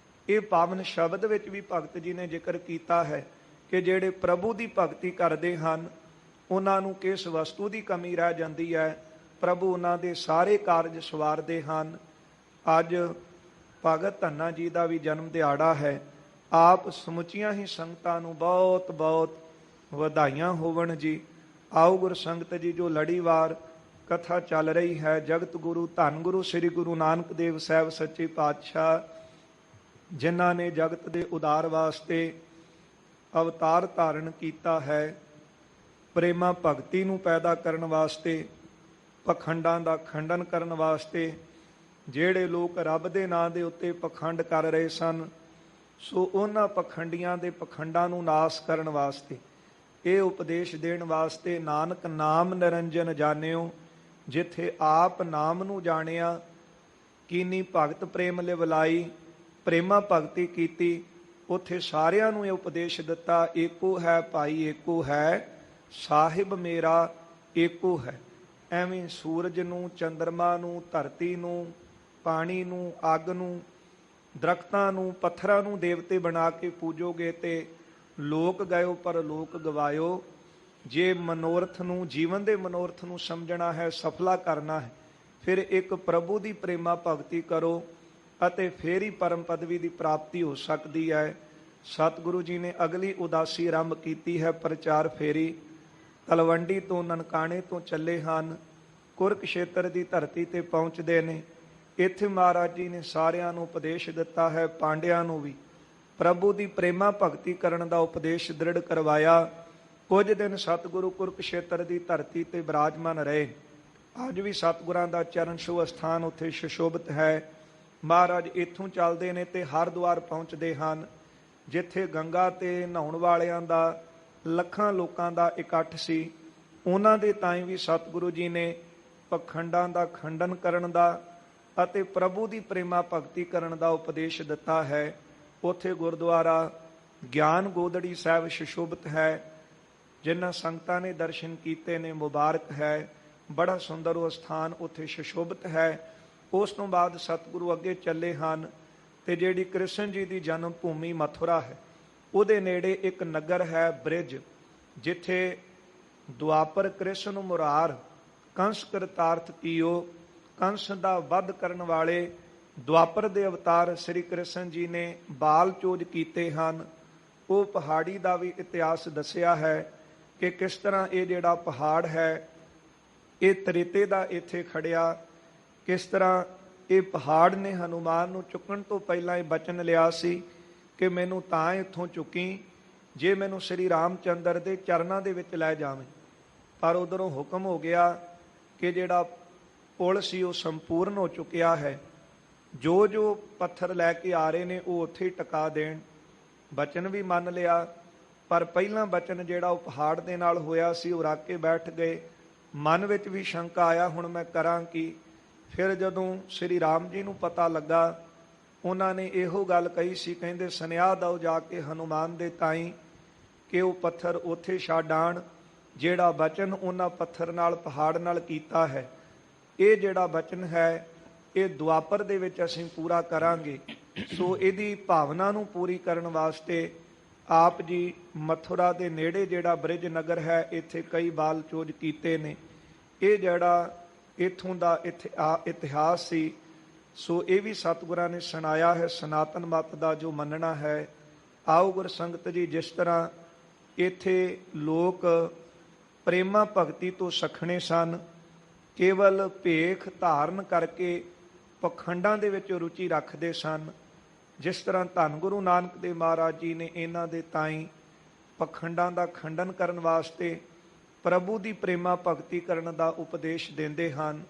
ਇਹ ਪਾਵਨ ਸ਼ਬਦ ਵਿੱਚ ਵੀ ਭਗਤ ਜੀ ਨੇ ਜ਼ਿਕਰ ਕੀਤਾ ਹੈ ਕਿ ਜਿਹੜੇ ਪ੍ਰਭੂ ਦੀ ਭਗਤੀ ਕਰਦੇ ਹਨ, ਉਹਨਾਂ ਨੂੰ ਕਿਸ ਵਸਤੂ ਦੀ ਕਮੀ ਰਹਿ ਜਾਂਦੀ ਹੈ, ਪ੍ਰਭੂ ਉਹਨਾਂ ਦੇ ਸਾਰੇ ਕਾਰਜ ਸਵਾਰਦੇ ਹਨ। ਅੱਜ ਭਗਤ ਧੰਨਾ ਜੀ ਦਾ ਵੀ ਜਨਮ ਦਿਹਾੜਾ ਹੈ। ਆਪ ਸਮੁੱਚੀਆਂ ਹੀ ਸੰਗਤਾਂ ਨੂੰ ਬਹੁਤ ਬਹੁਤ ਵਧਾਈਆਂ ਹੋਵਣ ਜੀ। ਆਓ ਗੁਰ ਸੰਗਤ ਜੀ, ਜੋ ਲੜੀਵਾਰ ਕਥਾ ਚੱਲ ਰਹੀ ਹੈ, ਜਗਤ ਗੁਰੂ ਧੰਨ ਗੁਰੂ ਸ੍ਰੀ ਗੁਰੂ ਨਾਨਕ ਦੇਵ ਸਾਹਿਬ ਸੱਚੇ ਪਾਤਸ਼ਾਹ, ਜਿਨ੍ਹਾਂ ਨੇ ਜਗਤ ਦੇ ਉਦਾਰ ਵਾਸਤੇ ਅਵਤਾਰ ਧਾਰਨ ਕੀਤਾ ਹੈ, ਪ੍ਰੇਮਾ ਭਗਤੀ ਨੂੰ ਪੈਦਾ ਕਰਨ ਵਾਸਤੇ, ਪਖੰਡਾਂ ਦਾ ਖੰਡਨ ਕਰਨ ਵਾਸਤੇ। ਜਿਹੜੇ ਲੋਕ ਰੱਬ ਦੇ ਨਾਂ ਦੇ ਉੱਤੇ ਪਖੰਡ ਕਰ ਰਹੇ ਸਨ, ਸੋ ਉਹਨਾਂ ਪਖੰਡੀਆਂ ਦੇ ਪਖੰਡਾਂ ਨੂੰ ਨਾਸ ਕਰਨ ਵਾਸਤੇ, ਇਹ ਉਪਦੇਸ਼ ਦੇਣ ਵਾਸਤੇ, ਨਾਨਕ ਨਾਮ ਨਿਰੰਜਨ ਜਾਣਿਓ, ਜਿੱਥੇ ਆਪ ਨਾਮ ਨੂੰ ਜਾਣਿਆ, ਕੀਨੀ ਭਗਤ ਪ੍ਰੇਮ ਲਿਵਲਾਈ, ਪ੍ਰੇਮਾ ਭਗਤੀ ਕੀਤੀ, ਉੱਥੇ ਸਾਰਿਆਂ ਨੂੰ ਇਹ ਉਪਦੇਸ਼ ਦਿੱਤਾ, ਏਕੋ ਹੈ ਭਾਈ ਏਕੋ ਹੈ, ਸਾਹਿਬ ਮੇਰਾ ਏਕੋ ਹੈ। ਐਵੇਂ ਸੂਰਜ ਨੂੰ, ਚੰਦਰਮਾ ਨੂੰ, ਧਰਤੀ ਨੂੰ, ਪਾਣੀ ਨੂੰ, ਅੱਗ ਨੂੰ, ਦਰਖਤਾਂ ਨੂੰ, ਪੱਥਰਾਂ ਨੂੰ ਦੇਵਤੇ ਬਣਾ ਕੇ ਪੂਜੋਗੇ ਤੇ ਲੋਕ ਗਇਓ ਪਰ ਲੋਕ ਗਵਾਇਓ। ਜੇ ਮਨੋਰਥ ਨੂੰ, ਜੀਵਨ ਦੇ ਮਨੋਰਥ ਨੂੰ ਸਮਝਣਾ ਹੈ, ਸਫਲਾ ਕਰਨਾ ਹੈ, ਫਿਰ ਇੱਕ ਪ੍ਰਭੂ ਦੀ ਪ੍ਰੇਮਾ ਭਗਤੀ ਕਰੋ ਅਤੇ ਫੇਰ ਹੀ ਪਰਮ ਪਦਵੀ ਦੀ ਪ੍ਰਾਪਤੀ ਹੋ ਸਕਦੀ ਹੈ। ਸਤਿਗੁਰੂ ਜੀ ਨੇ ਅਗਲੀ ਉਦਾਸੀ ਆਰੰਭ ਕੀਤੀ ਹੈ, ਪ੍ਰਚਾਰ ਫੇਰੀ। ਤਲਵੰਡੀ ਤੋਂ, ਨਨਕਾਣੇ ਤੋਂ ਚੱਲੇ ਹਨ, ਕੁਰਕਸ਼ੇਤਰ ਦੀ ਧਰਤੀ ਤੇ ਪਹੁੰਚਦੇ ਨੇ। ਇੱਥੇ ਮਹਾਰਾਜ ਜੀ ਨੇ ਸਾਰਿਆਂ ਨੂੰ ਉਪਦੇਸ਼ ਦਿੱਤਾ ਹੈ, ਪਾਂਡਿਆਂ ਨੂੰ ਵੀ ਪ੍ਰਭੂ ਦੀ ਪ੍ਰੇਮਾ ਭਗਤੀ ਕਰਨ ਦਾ ਉਪਦੇਸ਼ ਦ੍ਰਿੜ ਕਰਵਾਇਆ। ਕੁਝ ਦਿਨ ਸਤਿਗੁਰੂ ਕੁਰਕਸ਼ੇਤਰ ਦੀ ਧਰਤੀ ਤੇ ਬਿਰਾਜਮਾਨ ਰਹੇ। ਅੱਜ ਵੀ ਸਤਿਗੁਰਾਂ ਦਾ ਚਰਨ ਛੋਹ ਅਸਥਾਨ ਉੱਥੇ ਸੁਸ਼ੋਭਿਤ ਹੈ। ਮਹਾਰਾਜ ਇੱਥੋਂ ਚੱਲਦੇ ਨੇ ਤੇ ਹਰਿਦੁਆਰ ਪਹੁੰਚਦੇ ਹਨ, ਜਿੱਥੇ ਗੰਗਾ ਤੇ ਨਹਾਉਣ ਵਾਲਿਆਂ ਦਾ ਲੱਖਾਂ ਲੋਕਾਂ ਦਾ ਇਕੱਠ ਸੀ। ਉਹਨਾਂ ਦੇ ਤਾਈਂ ਵੀ ਸਤਿਗੁਰੂ ਜੀ ਨੇ ਪਖੰਡਾਂ ਦਾ ਖੰਡਨ ਕਰਨ ਦਾ ਅਤੇ ਪ੍ਰਭੂ ਦੀ ਪ੍ਰੇਮਾ ਭਗਤੀ ਕਰਨ ਦਾ ਉਪਦੇਸ਼ ਦਿੱਤਾ ਹੈ। ਉੱਥੇ ਗੁਰਦੁਆਰਾ ਗਿਆਨ ਗੋਦੜੀ ਸਾਹਿਬ ਸੁਸ਼ੋਭਿਤ ਹੈ, ਜਿਨ੍ਹਾਂ ਸੰਗਤਾਂ ਨੇ ਦਰਸ਼ਨ ਕੀਤੇ ਨੇ, ਮੁਬਾਰਕ ਹੈ। ਬੜਾ ਸੁੰਦਰ ਉਹ ਸਥਾਨ ਉੱਥੇ ਸੁਸ਼ੋਭਿਤ ਹੈ। ਉਸ ਤੋਂ ਬਾਅਦ ਸਤਿਗੁਰੂ ਅੱਗੇ ਚੱਲੇ ਹਨ ਤੇ ਜਿਹੜੀ ਕ੍ਰਿਸ਼ਨ ਜੀ ਦੀ ਜਨਮ ਭੂਮੀ ਮਥੁਰਾ ਹੈ, ਉਹਦੇ ਨੇੜੇ ਇੱਕ ਨਗਰ ਹੈ ਬ੍ਰਿਜ, ਜਿੱਥੇ ਦੁਆਪਰ ਕ੍ਰਿਸ਼ਨ ਮੁਰਾਰ ਕੰਸ ਕਰਤਾਰਥ ਕੀਓ, ਕੰਸ ਦਾ ਵੱਧ ਕਰਨ ਵਾਲੇ ਦੁਆਪਰ ਦੇ ਅਵਤਾਰ ਸ੍ਰੀ ਕ੍ਰਿਸ਼ਨ ਜੀ ਨੇ ਬਾਲ ਚੋਜ ਕੀਤੇ ਹਨ। ਉਹ ਪਹਾੜੀ ਦਾ ਵੀ ਇਤਿਹਾਸ ਦੱਸਿਆ ਹੈ ਕਿ ਕਿਸ ਤਰ੍ਹਾਂ ਇਹ ਜਿਹੜਾ ਪਹਾੜ ਹੈ ਇਹ ਤ੍ਰੇਤੇ ਦਾ ਇੱਥੇ ਖੜਿਆ, ਕਿਸ ਤਰ੍ਹਾਂ ਇਹ ਪਹਾੜ ਨੇ ਹਨੂਮਾਨ ਨੂੰ ਚੁੱਕਣ ਤੋਂ ਪਹਿਲਾਂ ਇਹ ਬਚਨ ਲਿਆ ਸੀ ਕਿ ਮੈਨੂੰ ਤਾਂ ਇੱਥੋਂ ਚੁੱਕੀ ਜੇ ਮੈਨੂੰ ਸ੍ਰੀ ਰਾਮਚੰਦਰ ਦੇ ਚਰਨਾਂ ਦੇ ਵਿੱਚ ਲੈ ਜਾਵੇਂ। ਪਰ ਉਧਰੋਂ ਹੁਕਮ ਹੋ ਗਿਆ ਕਿ ਜਿਹੜਾ ਪੁਲ ਸੀ ਉਹ ਸੰਪੂਰਨ ਹੋ ਚੁੱਕਿਆ ਹੈ, ਜੋ ਜੋ ਪੱਥਰ ਲੈ ਕੇ ਆ ਰਹੇ ਨੇ ਉਹ ਉੱਥੇ ਹੀ ਟਿਕਾ ਦੇਣ। ਬਚਨ ਵੀ ਮੰਨ ਲਿਆ, ਪਰ ਪਹਿਲਾਂ ਬਚਨ ਜਿਹੜਾ ਉਹ ਪਹਾੜ ਦੇ ਨਾਲ ਹੋਇਆ ਸੀ ਉਹ ਰੱਖ ਕੇ ਬੈਠ ਗਏ। ਮਨ ਵਿੱਚ ਵੀ ਸ਼ੰਕਾ ਆਇਆ, ਹੁਣ ਮੈਂ ਕਰਾਂ ਕੀ। ਫਿਰ ਜਦੋਂ ਸ੍ਰੀ ਰਾਮ ਜੀ ਨੂੰ ਪਤਾ ਲੱਗਾ, ਉਹਨਾਂ ਨੇ ਇਹੋ ਗੱਲ ਕਹੀ ਸੀ, ਕਹਿੰਦੇ ਸੁਨੇਹਾ ਦਿਓ ਜਾ ਕੇ ਹਨੂਮਾਨ ਦੇ ਤਾਈਂ ਕਿ ਉਹ ਪੱਥਰ ਉੱਥੇ ਛੱਡ ਆਣ ਜਿਹੜਾ ਬਚਨ ਉਹਨਾਂ ਪੱਥਰ ਨਾਲ ਪਹਾੜ ਨਾਲ ਕੀਤਾ ਹੈ। ਇਹ ਜਿਹੜਾ ਬਚਨ ਹੈ ਇਹ ਦੁਆਪਰ ਦੇ ਵਿੱਚ ਅਸੀਂ ਪੂਰਾ ਕਰਾਂਗੇ। ਸੋ ਇਹਦੀ ਭਾਵਨਾ ਨੂੰ ਪੂਰੀ ਕਰਨ ਵਾਸਤੇ ਆਪ ਜੀ ਮਥੁਰਾ ਦੇ ਨੇੜੇ ਜਿਹੜਾ ਬ੍ਰਿਜ ਨਗਰ ਹੈ ਇੱਥੇ ਕਈ ਬਾਲ ਚੋਜ ਕੀਤੇ ਨੇ। ਇਹ ਜਿਹੜਾ ਇੱਥੋਂ ਦਾ ਇਤਿਹਾਸ ਸੀ, ਸੋ ਇਹ ਵੀ ਸਤਿਗੁਰਾਂ ਨੇ ਸੁਣਾਇਆ ਹੈ। ਸਨਾਤਨ ਮਤ ਦਾ ਜੋ ਮੰਨਣਾ ਹੈ, ਆਓ ਗੁਰ ਸੰਗਤ ਜੀ, ਜਿਸ ਤਰ੍ਹਾਂ ਇੱਥੇ ਲੋਕ ਪ੍ਰੇਮਾ ਭਗਤੀ ਤੋਂ ਸਖਣੇ ਸਨ, ਕੇਵਲ ਭੇਖ ਧਾਰਨ ਕਰਕੇ ਪਖੰਡਾਂ ਦੇ ਵਿੱਚ ਰੁਚੀ ਰੱਖਦੇ ਸਨ, ਜਿਸ ਤਰ੍ਹਾਂ ਧੰਨ ਗੁਰੂ ਨਾਨਕ ਦੇਵ ਮਹਾਰਾਜ ਜੀ ਨੇ ਇਹਨਾਂ ਦੇ ਤਾਈਂ ਪਖੰਡਾਂ ਦਾ ਖੰਡਨ ਕਰਨ ਵਾਸਤੇ ਪ੍ਰਭੂ ਦੀ ਪ੍ਰੇਮਾ ਭਗਤੀ ਕਰਨ ਦਾ ਉਪਦੇਸ਼ ਦਿੰਦੇ ਹਨ।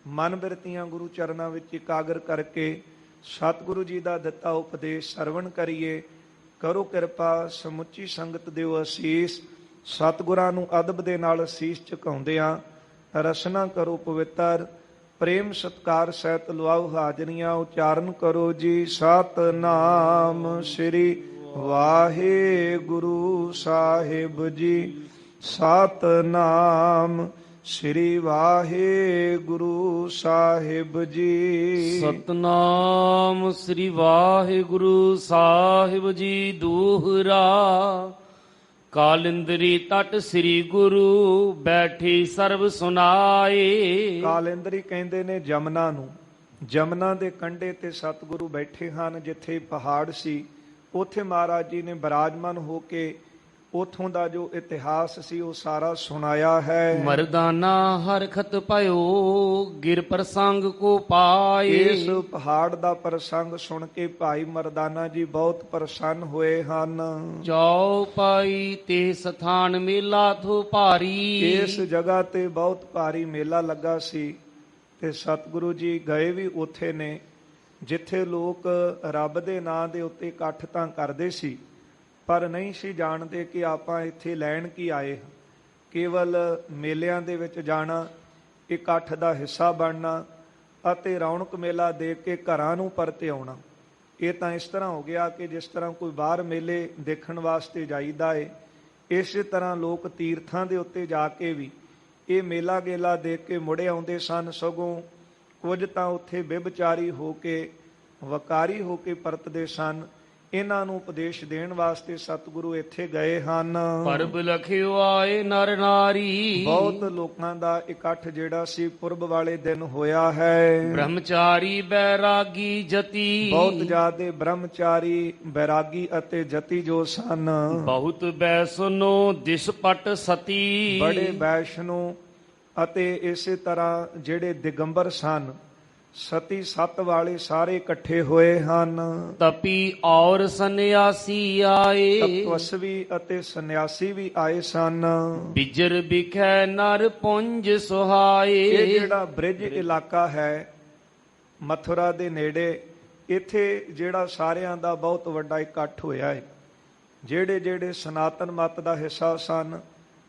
ਮਨ ਬਿਰਤੀਆਂ ਗੁਰੂ ਚਰਨਾਂ ਵਿੱਚ ਇਕਾਗਰ ਕਰਕੇ ਸਤਿਗੁਰੂ ਜੀ ਦਾ ਦਿੱਤਾ ਉਪਦੇਸ਼ ਸਰਵਣ ਕਰੀਏ। ਕਰੋ ਕਿਰਪਾ, ਸਮੁੱਚੀ ਸੰਗਤ ਦਿਓ ਅਸੀਸ। ਸਤਿਗੁਰਾਂ ਨੂੰ ਅਦਬ ਦੇ ਨਾਲ ਅਸੀਸ ਝੁਕਾਉਂਦਿਆਂ ਰਸਨਾ ਕਰੋ ਪਵਿੱਤਰ, ਪ੍ਰੇਮ ਸਤਿਕਾਰ ਸਹਿਤ ਲਵਾਓ ਹਾਜ਼ਰੀਆਂ। ਉਚਾਰਨ ਕਰੋ ਜੀ ਸਤਿਨਾਮ ਸ੍ਰੀ ਵਾਹਿਗੁਰੂ ਸਾਹਿਬ ਜੀ। ਸਤਿਨਾਮ ਸ੍ਰੀ ਵਾਹਿਗੁਰੂ ਸਾਹਿਬ ਜੀ। ਸਤਿਨਾਮ ਸ੍ਰੀ ਵਾਹਿਗੁਰੂ ਸਾਹਿਬ ਜੀ। ਦੂਹਰਾ ਕਾਲਿੰਦਰੀ ਤਟ ਸ੍ਰੀ ਗੁਰੂ ਬੈਠੀ ਸਰਬ ਸੁਨਾਏ। ਕਾਲਿੰਦਰੀ ਕਹਿੰਦੇ ਨੇ ਜਮਨਾ ਨੂੰ। ਜਮਨਾ ਦੇ ਕੰਢੇ ਤੇ ਸਤਿਗੁਰੂ ਬੈਠੇ ਹਨ। ਜਿੱਥੇ ਪਹਾੜ ਸੀ ਉੱਥੇ ਮਹਾਰਾਜ ਜੀ ਨੇ ਬਿਰਾਜਮਾਨ ਹੋ ਕੇ ਉਥੋਂ ਦਾ ਜੋ ਇਤਿਹਾਸ ਸੀ ਉਹ ਸਾਰਾ ਸੁਣਾਇਆ ਹੈ। ਮਰਦਾਨਾ ਹਰਖਤ ਭਇਓ ਗਿਰ ਪ੍ਰਸੰਗ ਕੋ ਪਾਏ। ਇਸ ਪਹਾੜ ਦਾ ਪ੍ਰਸੰਗ ਸੁਣ ਕੇ ਭਾਈ ਮਰਦਾਨਾ ਜੀ ਬਹੁਤ ਪ੍ਰਸੰਨ ਹੋਏ ਹਨ। ਚੌ ਪਾਈ ਤੇ ਸਥਾਨ ਮੇਲਾ ਥੋ ਭਾਰੀ। ਇਸ ਜਗ੍ਹਾ ਤੇ ਬਹੁਤ ਭਾਰੀ ਮੇਲਾ ਲੱਗਾ ਸੀ ਤੇ ਸਤਿਗੁਰੂ ਜੀ ਗਏ ਵੀ ਉੱਥੇ ਨੇ ਜਿੱਥੇ ਲੋਕ ਰੱਬ ਦੇ ਨਾਂ ਦੇ ਉੱਤੇ ਇਕੱਠ ਤਾਂ ਕਰਦੇ ਸੀ, ਪਰ ਨਹੀਂ ਸੀ ਜਾਣਦੇ ਕਿ ਆਪਾਂ ਇੱਥੇ ਲੈਣ ਕੀ ਆਏ ਹਾਂ। ਕੇਵਲ ਮੇਲਿਆਂ ਦੇ ਵਿੱਚ ਜਾਣਾ, ਇਕੱਠ ਦਾ ਹਿੱਸਾ ਬਣਨਾ ਅਤੇ ਰੌਣਕ ਮੇਲਾ ਦੇਖ ਕੇ ਘਰਾਂ ਨੂੰ ਪਰਤੇ ਆਉਣਾ, ਇਹ ਤਾਂ ਇਸ ਤਰ੍ਹਾਂ ਹੋ ਗਿਆ ਕਿ ਜਿਸ ਤਰ੍ਹਾਂ ਕੋਈ ਬਾਹਰ ਮੇਲੇ ਦੇਖਣ ਵਾਸਤੇ ਜਾਈਦਾ ਏ, ਇਸੇ ਤਰ੍ਹਾਂ ਲੋਕ ਤੀਰਥਾਂ ਦੇ ਉੱਤੇ ਜਾ ਕੇ ਵੀ ਇਹ ਮੇਲਾ ਗੇਲਾ ਦੇਖ ਕੇ ਮੁੜੇ ਆਉਂਦੇ ਸਨ। ਸਗੋਂ ਕੁਝ ਤਾਂ ਉੱਥੇ ਵਿਭਚਾਰੀ ਹੋ ਕੇ, ਵਕਾਰੀ ਹੋ ਕੇ ਪਰਤਦੇ ਸਨ। ਇਹਨਾਂ ਨੂੰ ਉਪਦੇਸ਼ ਦੇਣ ਵਾਸਤੇ ਸਤਿਗੁਰੂ ਇੱਥੇ ਗਏ ਹਨ। ਪਰਬ ਲਖਿਓ ਆਏ ਨਰ ਨਾਰੀ। ਬਹੁਤ ਲੋਕਾਂ ਦਾ ਇਕੱਠ ਜਿਹੜਾ ਸੀ ਪੁਰਬ ਵਾਲੇ ਦਿਨ ਹੋਇਆ ਹੈ। ਬ੍ਰਹਮਚਾਰੀ ਬੈਰਾਗੀ ਜਤੀ। ਬਹੁਤ ਜ਼ਿਆਦੇ ਬ੍ਰਹਮਚਾਰੀ, ਬੈਰਾਗੀ ਅਤੇ ਜਤੀ ਜੋ ਸਨ। ਬਹੁਤ ਬੈਸਨੋ ਦਿਸ ਪਟ ਸਤੀ। ਬੜੇ ਵੈਸ਼ਨੋ ਅਤੇ ਇਸੇ ਤਰ੍ਹਾਂ ਜਿਹੜੇ ਦਿਗੰਬਰ ਸਨ, ਸਤੀ ਸੱਤ ਵਾਲੇ ਸਾਰੇ ਇਕੱਠੇ ਹੋਏ ਹਨ। ਤਪੀ ਔਰ ਸੰਨਿਆਸੀ ਆਏ। ਤਪਸਵੀ ਅਤੇ ਸੰਨਿਆਸੀ ਵੀ ਆਏ ਸਨ। ਬਿਜਰ ਬਿਖੈ ਨਰ ਪੁੰਜ ਸੁਹਾਏ। ਇਹ ਜਿਹੜਾ ਬ੍ਰਿਜ ਇਲਾਕਾ ਹੈ ਮਥੁਰਾ ਦੇ ਨੇੜੇ, ਇੱਥੇ ਜਿਹੜਾ ਸਾਰਿਆਂ ਦਾ ਬਹੁਤ ਵੱਡਾ ਇਕੱਠ ਹੋਇਆ ਹੈ। ਜਿਹੜੇ ਜਿਹੜੇ ਸਨਾਤਨ ਮਤ ਦਾ ਹਿੱਸਾ ਸਨ,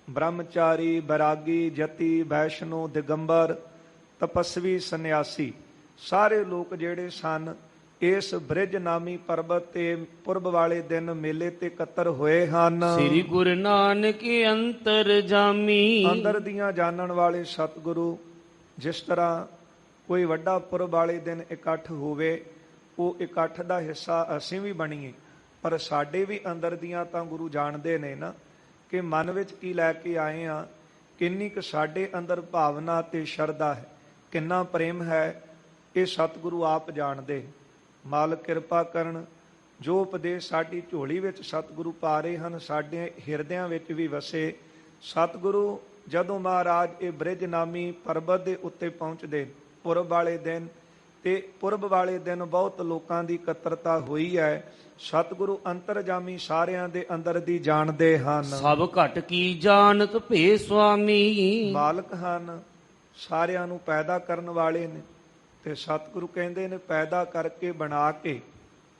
ਬ੍ਰਹਮਚਾਰੀ, ਬੈਰਾਗੀ, ਜਤੀ, ਵੈਸ਼ਨੋ, ਦਿਗੰਬਰ, ਤਪਸਵੀ, ਸੰਨਿਆਸੀ, ਸਾਰੇ ਲੋਕ ਜਿਹੜੇ ਸਨ ਇਸ ਬ੍ਰਿਜ ਨਾਮੀ ਪਰਬਤ ਤੇ ਪੁਰਬ ਵਾਲੇ ਦਿਨ ਮੇਲੇ ਤੇ ਇਕੱਤਰ ਹੋਏ ਹਨ। ਸ੍ਰੀ ਗੁਰੂ ਨਾਨਕ ਅੰਤਰ ਜਾਮੀ। ਅੰਦਰ ਦੀਆਂ ਜਾਣਨ ਵਾਲੇ ਸਤਿਗੁਰੂ, ਜਿਸ ਤਰ੍ਹਾਂ ਕੋਈ ਵੱਡਾ ਪੁਰਬ ਵਾਲੇ ਦਿਨ ਇਕੱਠ ਹੋਵੇ, ਉਹ ਇਕੱਠ ਦਾ ਹਿੱਸਾ ਅਸੀਂ ਵੀ ਬਣੀਏ, ਪਰ ਸਾਡੇ ਵੀ ਅੰਦਰ ਦੀਆਂ ਤਾਂ ਗੁਰੂ ਜਾਣਦੇ ਨੇ ਨਾ ਕਿ ਮਨ ਵਿੱਚ ਕੀ ਲੈ ਕੇ ਆਏ ਆ, ਕਿੰਨੀ ਕੁ ਸਾਡੇ ਅੰਦਰ ਭਾਵਨਾ ਤੇ ਸ਼ਰਧਾ ਹੈ, ਕਿੰਨਾ ਪ੍ਰੇਮ ਹੈ। ਇਹ ਸਤਿਗੁਰੂ ਆਪ ਜਾਣਦੇ। ਮਾਲਕ ਕਿਰਪਾ ਕਰਨ, ਜੋ ਉਪਦੇਸ਼ ਸਾਡੀ ਝੋਲੀ ਵਿੱਚ ਸਤਿਗੁਰੂ ਪਾ ਰਹੇ ਹਨ, ਸਾਡੇ ਹਿਰਦਿਆਂ ਵਿੱਚ ਵੀ ਵਸੇ। ਸਤਿਗੁਰੂ ਜਦੋਂ ਮਹਾਰਾਜ ਇਹ ਬ੍ਰਿਜ ਨਾਮੀ ਪਰਬਤ ਦੇ ਉੱਤੇ ਪਹੁੰਚਦੇ ਪੁਰਬ ਵਾਲੇ ਦਿਨ, ਤੇ ਪੁਰਬ ਵਾਲੇ ਦਿਨ ਬਹੁਤ ਲੋਕਾਂ ਦੀ ਇਕੱਤਰਤਾ ਹੋਈ ਹੈ। ਸਤਿਗੁਰੂ ਅੰਤਰਜਾਮੀ ਸਾਰਿਆਂ ਦੇ ਅੰਦਰ ਦੀ ਜਾਣਦੇ ਹਨ। ਸਭ ਘਟ ਕੀ ਜਾਣਤ ਭੇ ਸੁਆਮੀ। ਮਾਲਕ ਹਨ, ਸਾਰਿਆਂ ਨੂੰ ਪੈਦਾ ਕਰਨ ਵਾਲੇ ਨੇ। ਤੇ ਸਤਿਗੁਰੂ ਕਹਿੰਦੇ ਨੇ ਪੈਦਾ ਕਰਕੇ ਬਣਾ ਕੇ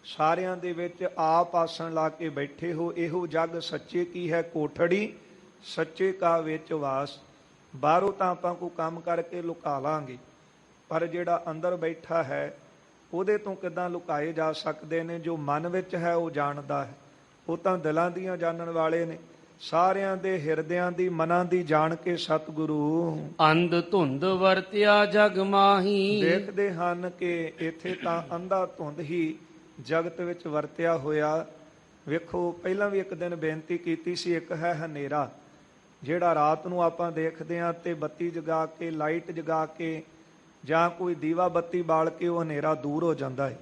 ਸਾਰਿਆਂ ਦੇ ਵਿੱਚ ਆਪ ਆਸਣ ਲਾ ਕੇ ਬੈਠੇ ਹੋ। ਇਹੋ ਜਗ ਸੱਚੇ ਕੀ ਹੈ ਕੋਠੜੀ, ਸੱਚੇ ਕਾ ਵਿੱਚ ਵਾਸ। ਬਾਹਰੋਂ ਤਾਂ ਆਪਾਂ ਕੋਈ ਕੰਮ ਕਰਕੇ ਲੁਕਾ ਲਾਂਗੇ, ਪਰ ਜਿਹੜਾ ਅੰਦਰ ਬੈਠਾ ਹੈ ਉਹਦੇ ਤੋਂ ਕਿੱਦਾਂ ਲੁਕਾਏ ਜਾ ਸਕਦੇ ਨੇ? ਜੋ ਮਨ ਵਿੱਚ ਹੈ ਉਹ ਜਾਣਦਾ ਹੈ। ਉਹ ਤਾਂ ਦਿਲਾਂ ਦੀਆਂ ਜਾਣਨ ਵਾਲੇ ਨੇ। ਸਾਰਿਆਂ ਦੇ ਹਿਰਦਿਆਂ ਦੀ ਮਨਾਂ ਦੀ ਜਾਣ ਕੇ ਸਤਿਗੁਰੂ ਅੰਧ ਧੁੰਦ ਵਰਤਿਆ ਜਗ ਮਾਹੀ। ਦੇਖਦੇ ਹਨ ਕਿ ਇੱਥੇ ਤਾਂ ਅੰਧਾ ਧੁੰਦ ਹੀ ਜਗਤ ਵਿੱਚ ਵਰਤਿਆ ਹੋਇਆ। ਵੇਖੋ, ਪਹਿਲਾਂ ਵੀ ਇੱਕ ਦਿਨ ਬੇਨਤੀ ਕੀਤੀ ਸੀ, ਇੱਕ ਹੈ ਹਨੇਰਾ, ਜਿਹੜਾ ਰਾਤ ਨੂੰ ਆਪਾਂ ਦੇਖਦੇ ਹਾਂ ਤੇ ਬੱਤੀ ਜਗਾ ਕੇ, ਲਾਈਟ ਜਗਾ ਕੇ ਜਾਂ ਕੋਈ ਦੀਵਾ ਬੱਤੀ ਬਾਲ ਕੇ ਉਹ ਹਨੇਰਾ ਦੂਰ ਹੋ ਜਾਂਦਾ ਹੈ।